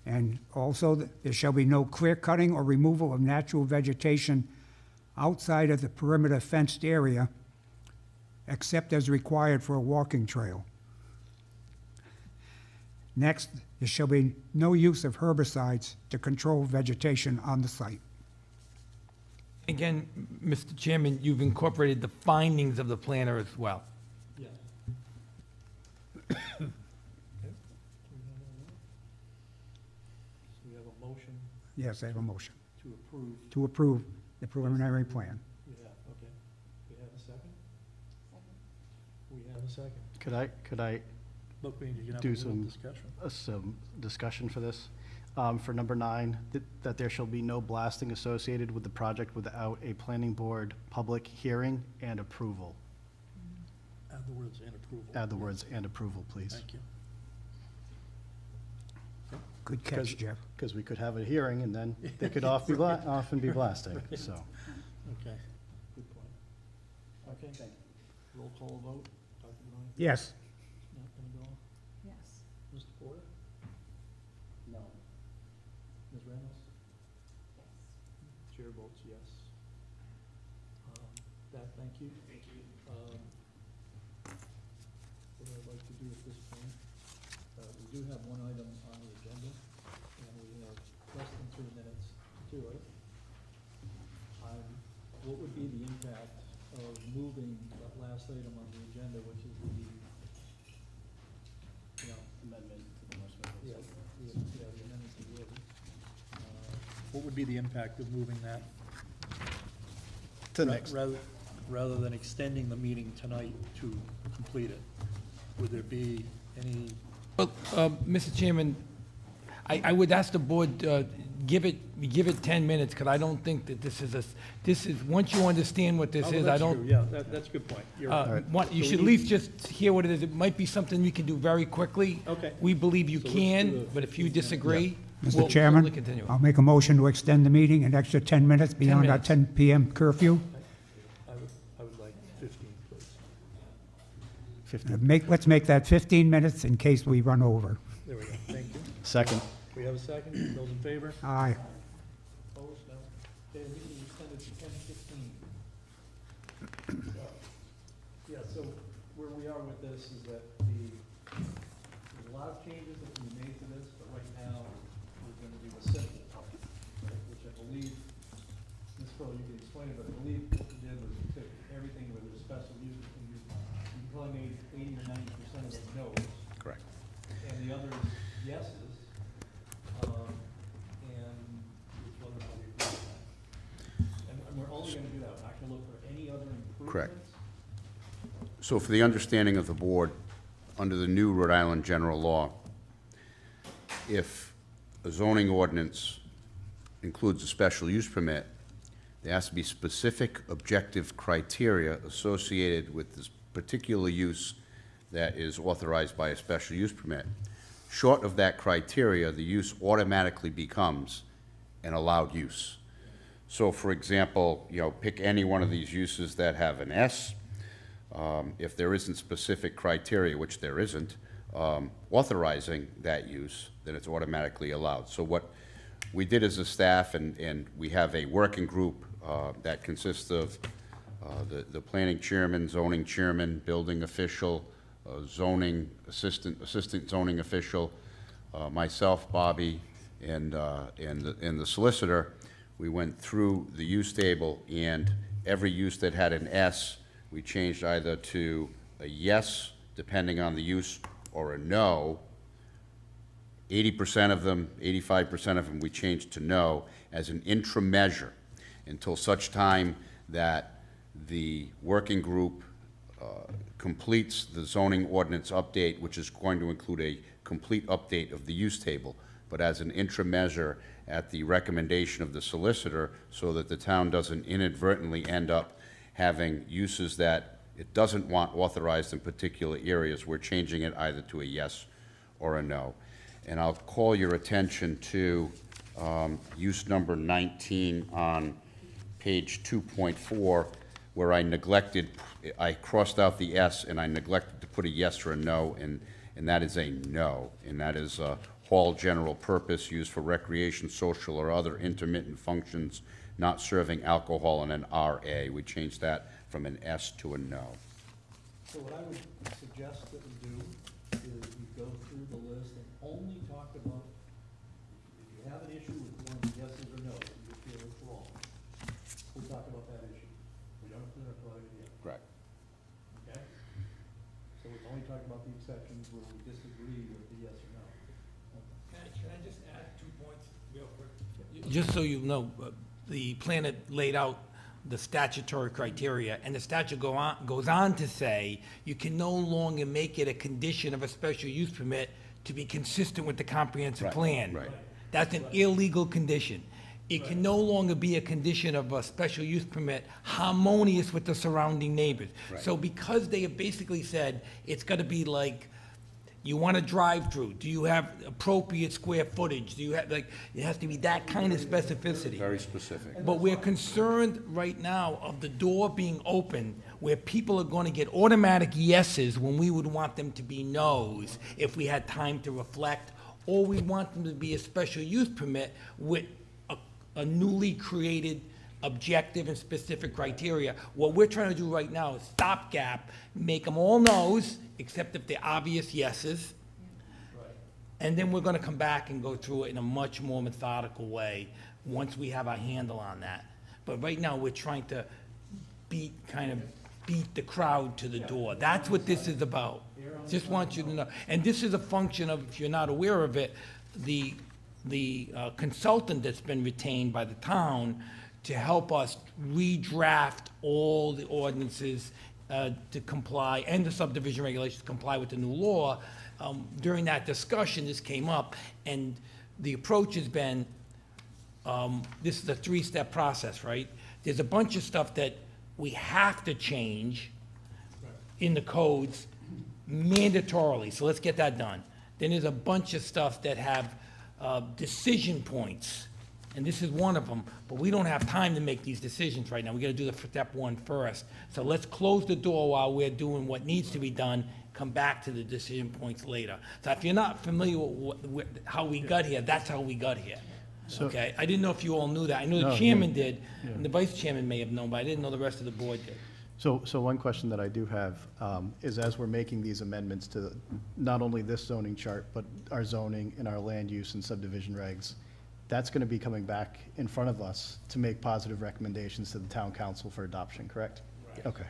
And also, that there shall be no clear cutting or removal of natural vegetation outside of the perimeter fenced area, except as required for a walking trail. Next, there shall be no use of herbicides to control vegetation on the site. Again, Mr. Chairman, you've incorporated the findings of the planner as well. Yeah. We have a motion Yes, I have a motion to approve. to approve the preliminary plan. We have, okay. We have a second? We have a second. Could I Look, we can have a do little some discussion. discussion for this? For number 9, that there shall be no blasting associated with the project without a planning board public hearing and approval. Add the words and approval. Add the words "and approval," please. Thank you. Good catch, Jeff. Because we could have a hearing, and then they could often be blasting, so. Okay, good point. Okay, thank you. Roll call vote. Dr. Benoit? Yes. Not gonna go? Yes. Mr. Porter? No. Ms. Reynolds? Yes. Chair votes yes. Thank you. Thank you. What I'd like to do at this point, we do have one item on the agenda, and we have less than 3 minutes to it. What would be the impact of moving that last item on the agenda, which is the, Amendment to the North Smithfield. the amendment to the ordinance? What would be the impact of moving that? To next. Rather than extending the meeting tonight to complete it, would there be any? Well, Mr. Chairman, I would ask the board, give it 10 minutes, because I don't think that this is, once you understand what this is, I don't. Yeah, that's a good point. You You So should we at least just hear what it is. It might be something we can do very quickly. Okay. We believe you So let's do can, the but if you 15 minutes. disagree, Mr. we'll Chairman, certainly continue. I'll make a motion to extend the meeting an extra 10 minutes beyond our minutes. 10 PM curfew. I would like 15, please. 15. Let's make that 15 minutes in case we run over. There we go, thank you. Second. We have a second, those in favor? Aye. Opposed, no? Okay, the meeting is extended to 10:15. Yeah, so where we are with this is that there's a lot of changes that can be made to this, but right now, we're gonna do a simple part, right, which I believe, Ms. Crowe, you can explain it, but I believe what you did was you took everything with a special use, and you probably made 80 or 90% of them no's. Correct. And the others yeses, and it's whether or not we agree with that. And we're only gonna do that, we're not gonna look for any other improvements. Correct. So for the understanding of the board, under the new Rhode Island general law, if a zoning ordinance includes a special use permit, there has to be specific objective criteria associated with this particular use that is authorized by a special use permit. Short of that criteria, the use automatically becomes an allowed use. So for example, pick any one of these uses that have an S. If there isn't specific criteria, which there isn't, authorizing that use, then it's automatically allowed. So what we did as a staff, and we have a working group that consists of the planning chairman, zoning chairman, building official, zoning assistant zoning official, myself, Bobby, and the solicitor. We went through the use table, and every use that had an S we changed either to a yes, depending on the use, or a no. 80% of them, 85% of them, we changed to no as an interim measure until such time that the working group completes the zoning ordinance update, which is going to include a complete update of the use table, but as an interim measure at the recommendation of the solicitor, so that the town doesn't inadvertently end up having uses that it doesn't want authorized in particular areas. We're changing it either to a yes or a no. And I'll call your attention to use number 19 on page 2.4, where I crossed out the S and I neglected to put a yes or a no, and that is a no. And that is hall general purpose used for recreation, social, or other intermittent functions not serving alcohol in an RA. We changed that from an S to a no. So what I would suggest that we do is we go through the list and only talk about, if you have an issue with one of the yeses or no's, you feel it's wrong, we'll talk about that issue. We don't have to talk about it again. Correct. Okay? So we're only talking about the exceptions where we disagree with the yes or no. Can I just add 2 points real quick? Just so you know, the plan had laid out the statutory criteria, and the statute goes on to say you can no longer make it a condition of a special use permit to be consistent with the comprehensive plan. Right. That's an illegal condition. It can no longer be a condition of a special use permit harmonious with the surrounding neighbors. Right. So because they have basically said it's gotta be like, you want a drive-through, do you have appropriate square footage? Do you have, like, it has to be that kind of specificity. Very specific. But we're concerned right now of the door being open where people are gonna get automatic yeses when we would want them to be nos if we had time to reflect, or we want them to be a special use permit with a newly created objective and specific criteria. What we're trying to do right now is stopgap, make them all nos, except if they're obvious yeses. And then we're gonna come back and go through it in a much more methodical way once we have our handle on that. But right now, we're trying to beat the crowd to the door. That's what this is about. Just want you to know. And this is a function of, if you're not aware of it, the consultant that's been retained by the town to help us redraft all the ordinances to comply, and the subdivision regulations to comply with the new law. During that discussion, this came up, and the approach has been, this is a three-step process, right? There's a bunch of stuff that we have to change in the codes mandatorily, so let's get that done. Then there's a bunch of stuff that have decision points, and this is one of them, but we don't have time to make these decisions right now. We gotta do the step one first. So let's close the door while we're doing what needs to be done, come back to the decision points later. So if you're not familiar with how we got here, that's how we got here. So- Okay, I didn't know if you all knew that. I know No, the yeah. chairman did, Yeah. and the vice chairman may have known, but I didn't know the rest of the board did. So one question that I do have is, as we're making these amendments to not only this zoning chart, but our zoning and our land use and subdivision regs, that's going to be coming back in front of us to make positive recommendations to the town council for adoption, correct? Right. Okay.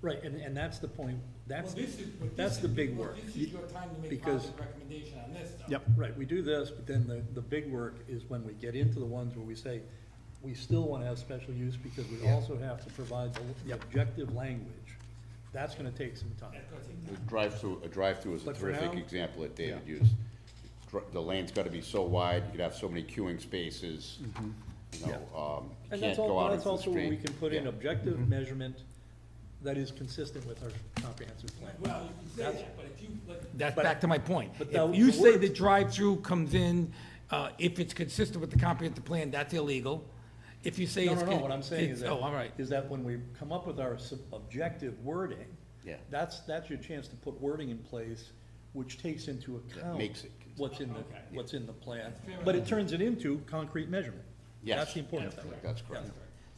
Right, and that's the point, that's Well, this is- but that's this the is- big well, work. This is your time to make Because- positive recommendation on this stuff. Yep. Right, we do this, but then the big work is when we get into the ones where we say, we still want to have special use because we also have to provide the objective language. That's going to take some time. A drive-through is a But for terrific now- example that David used. The lane's gotta be so wide, you could have so many queuing spaces, you know, you And can't that's go out into that's the also where we street. can put in Yeah. objective measurement that is consistent with our comprehensive plan. Well, you can say That's- that, but if you, that's But- back to my point. but If the you say words- the drive-through comes in, if it's consistent with the comprehensive plan, that's illegal. If you say No, it's. no, what I'm saying is it's- that. Oh, all right. Is that when we come up with our objective wording, Yeah. that's your chance to put wording in place which takes into account makes it what's in Okay. what's in the plan, fair but it enough. turns it into concrete measurement. Yes. That's the important thing. That's correct.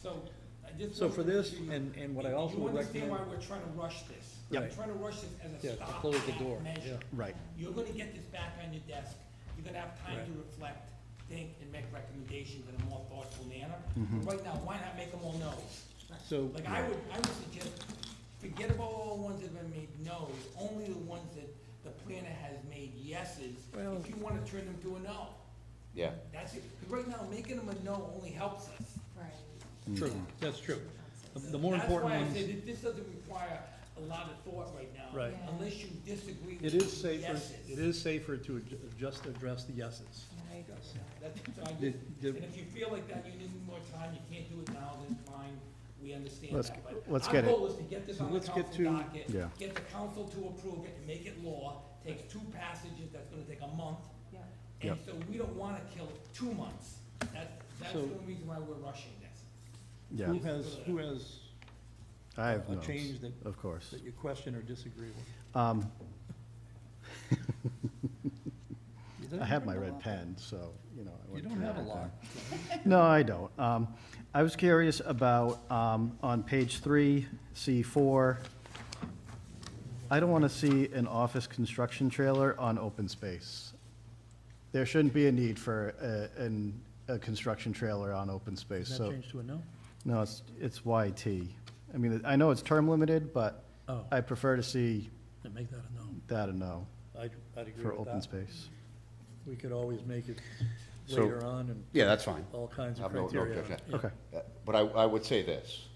So, I just. So for wanted to this, give you- and what I also You would understand why recommend. we're trying to rush this? Yep. We're trying to rush this as Yeah, a to close the stopgap door, measure. yeah. Right. You're gonna get this back on your desk, you're gonna have time to Right. reflect, think, and make recommendations in a more thoughtful manner. Mhm. But right now, why not make them all no's? So- Like, I would suggest, forget about all the ones that have been made no's, only the ones that the planner has made yeses, Well- if you wanna turn them to a no. Yeah. That's it, 'cause right now, making them a no only helps us. Right. True, that's true. The more important That's ones, why I said that this doesn't require a lot of thought right now. Right. Unless you disagree with it the is safer, yeses. it is safer to just address the yeses. Right. Yes. That's, so I Did- just, did- and if you feel like that, you need more time, you can't do it now, then fine, we understand Let's- that. But let's get it. Our goal is to get this on the Let's get council to- docket, Yeah. get the council to approve it and make it law, takes 2 passages, that's gonna take a month. Yeah. And Yep. so we don't wanna kill 2 months, that's the So- only reason why we're rushing this. Yeah, Who has I have a notes, change that, of course. that you question or disagree with? I have my red pen, so, you know. I You went don't through have a everything. lot. No, I don't. I was curious about, on page 3, C4, I don't want to see an office construction trailer on open space. There shouldn't be a need for a construction trailer on open space, Is so. that changed to a no? No, it's YT. I mean, I know it's term limited, but Oh. I prefer to see Then make that a no. that a no I'd agree for with open that. space. We could always make it So- later on and. Yeah, that's fine. All kinds I of have no criteria. objection. Yeah. Okay. But I would say this.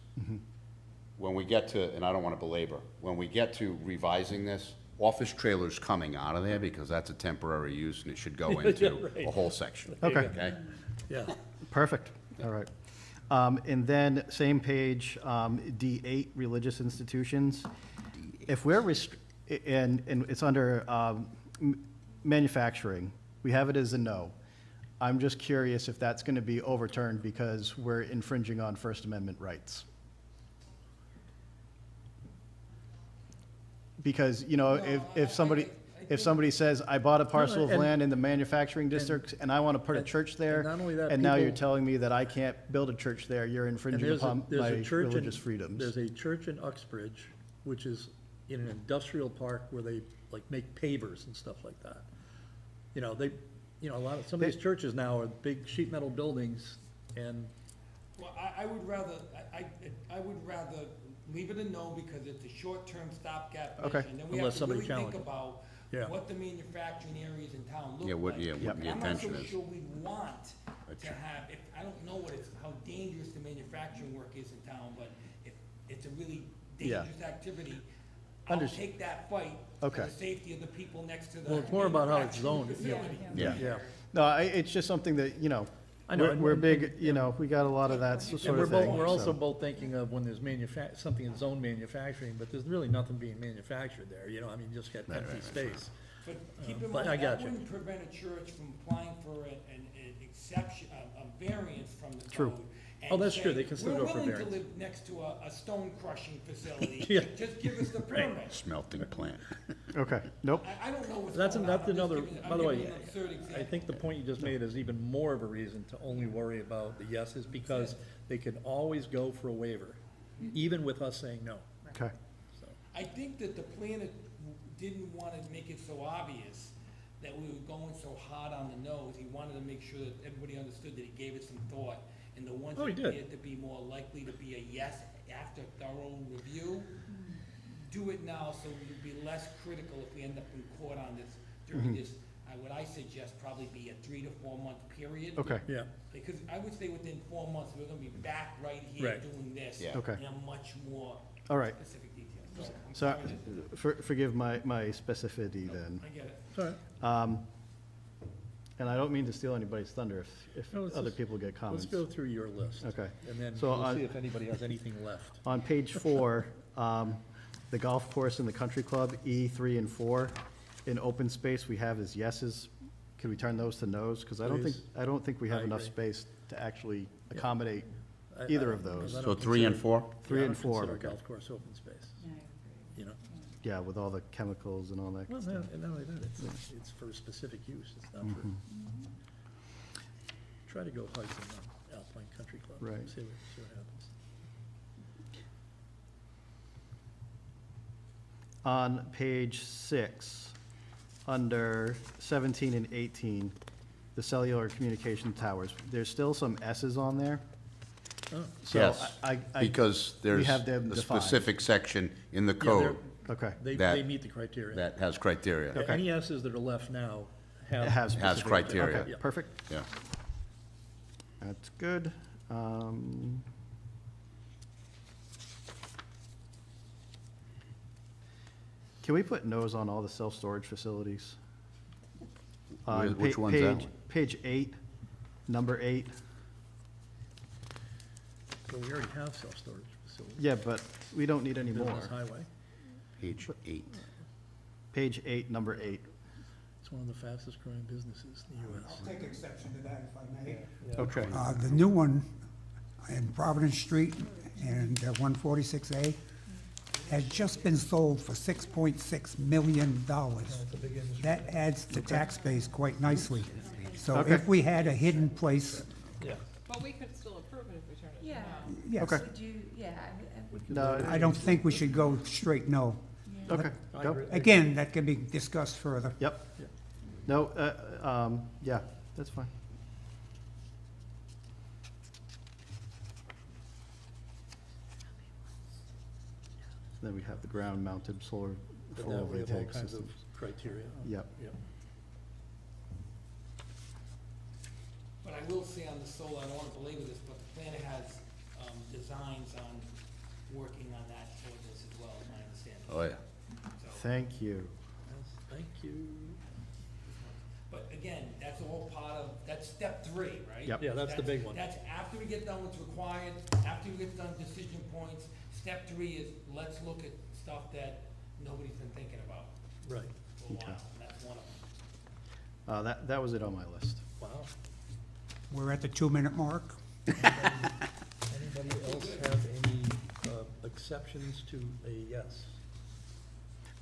When we get to, and I don't want to belabor, when we get to revising this, office trailers coming out of there, because that's a temporary use and it should go into right. a whole section. Okay. Okay? Yeah. Perfect, all right. And then, same page, D8, religious institutions. If we're, and it's under manufacturing, we have it as a no. I'm just curious if that's going to be overturned because we're infringing on First Amendment rights. Because, you know, if somebody says, I bought a parcel of and- land in the manufacturing district and I want to put a and- church there, and not only that, and now you're people- telling me that I can't build a church there, you're And infringing there's upon there's my church in- religious freedoms. There's a church in Uxbridge, which is in an industrial park where they like make pavers and stuff like that. You know, some of these churches now are big sheet metal buildings and, Well, I would rather, I would rather leave it a no because it's a short-term stopgap measure. Okay. And then we Unless have to somebody really think challenges. about Yeah. what the manufacturing areas in town look Yeah, like. what the intention I'm not is. so sure we'd want to have, I don't know how dangerous the manufacturing work is in town, but if it's a really Yeah. dangerous activity, I'll take that fight for Okay. the safety of the people next to the well, it's more about how it's manufacturing zoned. facility. Yeah. Yeah. No, it's just something that, you know, I know, we're and- big, you know, we got a lot of that sort And of thing. we're also so. both thinking of when there's something in zone manufacturing, but there's really nothing being manufactured there, you know, I mean, you just got empty space. But keep in But mind, I that got you. wouldn't prevent a church from applying for an exception, a variance from the True. code. Oh, and that's true. say, They can still go for We're willing variance." to live next to a stone crushing facility, Yeah. just give us the permit. Smelting plant. Okay, nope. I don't know what's That's going on. another, I'm just by the way, giving an absurd I example. think the point you just made is even more of a reason to only worry about the yeses, because they can always go for a waiver, even with us saying no. Okay. So, I think that the planner didn't want to make it so obvious that we were going so hard on the nose. He wanted to make sure that everybody understood that he gave it some thought. And the ones Oh, that he did. appeared to be more likely to be a yes after thorough review, do it now so we'll be less critical if we end up in court on this during this, what I suggest probably be a 3 to 4 month period. Okay. yeah, Because I would say within 4 months, we're gonna be back right here Right. doing this. Yeah. Okay. In a much more All right. specific detail. I'm So, sorry. forgive my specificity then. I get it. it's all right. And I don't mean to steal anybody's thunder if No, let's other just- people get comments. Let's go through your list. Okay. And then So we'll on- see if anybody has anything left. On page 4, the golf course and the country club, E, 3, and 4, in open space, we have as yeses. Could we turn those to nos? Because I Please. don't think we have I enough agree. space to actually accommodate I- either I- of those. I So don't 3 and consider- 4? 3 I and don't 4, consider okay. golf course open space, you know? Yeah, with all the chemicals and all that. Well, stuff. not only that, it's for a specific use, it's not for, try to go hiking on Alpine Country Club. Right. See what happens. On page 6, under 17 and 18, the cellular communication towers, there's still some S's on there. So Yes, because we there's have them a defined. specific section in the Yeah, code Okay. They that- meet the criteria. that has criteria. Okay. Any S's that are left now It have. has specific- criteria. Okay, perfect. Yeah. That's good. Can we put no's on all the self-storage facilities? On Which pa- one's that page- one? Page 8, number 8. Well, we already have self-storage facilities. Yeah, but we don't need any more. Business highway. Page 8. Page 8, number 8. It's one of the fastest growing businesses in the US. I'll take exception to that if I may. Okay. The new one in Providence Street and 146A has just been sold for $6.6 million. That adds to tax base quite nicely. So Okay. if we had a hidden place, Yeah. But we could still approve it if we turn it Yeah. down. yes. Okay. Would you, yeah, No, I don't think we should go straight no. okay. I No. agree. Again, that can be discussed further. Yep. Yeah. No, yeah, that's fine. Then we have the ground-mounted solar But now we have all photovoltaic kinds of systems. criteria. Yep. Yep. But I will say on the solar, I don't want to belabor this, but the plan has designs on working on that ordinance as well, is my understanding. Oh, yeah. So, Thank you. Yes, thank you. but again, that's all part of, that's step 3, right? Yep. Yeah, that's the big one. That's after we get done what's required, after we get done decision points. Step 3 is, let's look at stuff that nobody's been thinking about Right. for a while, Okay. and that's one of them. That was it on my list. Wow. We're at the 2-minute mark. Anybody else have any exceptions to a yes?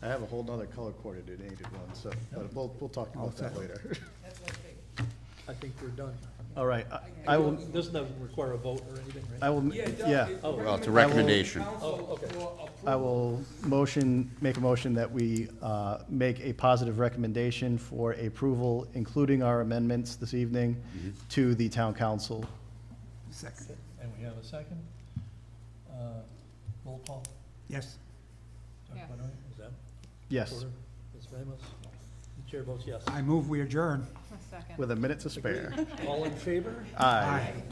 I have a whole nother color-coordinated one, so, but we'll talk about that later. That's what I think. I think we're done. All right, I will, This doesn't require a vote or anything, right? I will, Yeah, it does. yeah. It's Oh, Well, it's a recommendation recommendation. council Oh, okay. for I approval. will make a motion that we make a positive recommendation for approval, including our amendments this evening, to the town council. Second. And we have a second? Roll call? Yes. Dr. Yes. Benoit, is that? Yes, Porter? Ms. Ramos? The chair votes yes. I move we adjourn. A second. with a minute to spare. All in favor? Aye. Aye.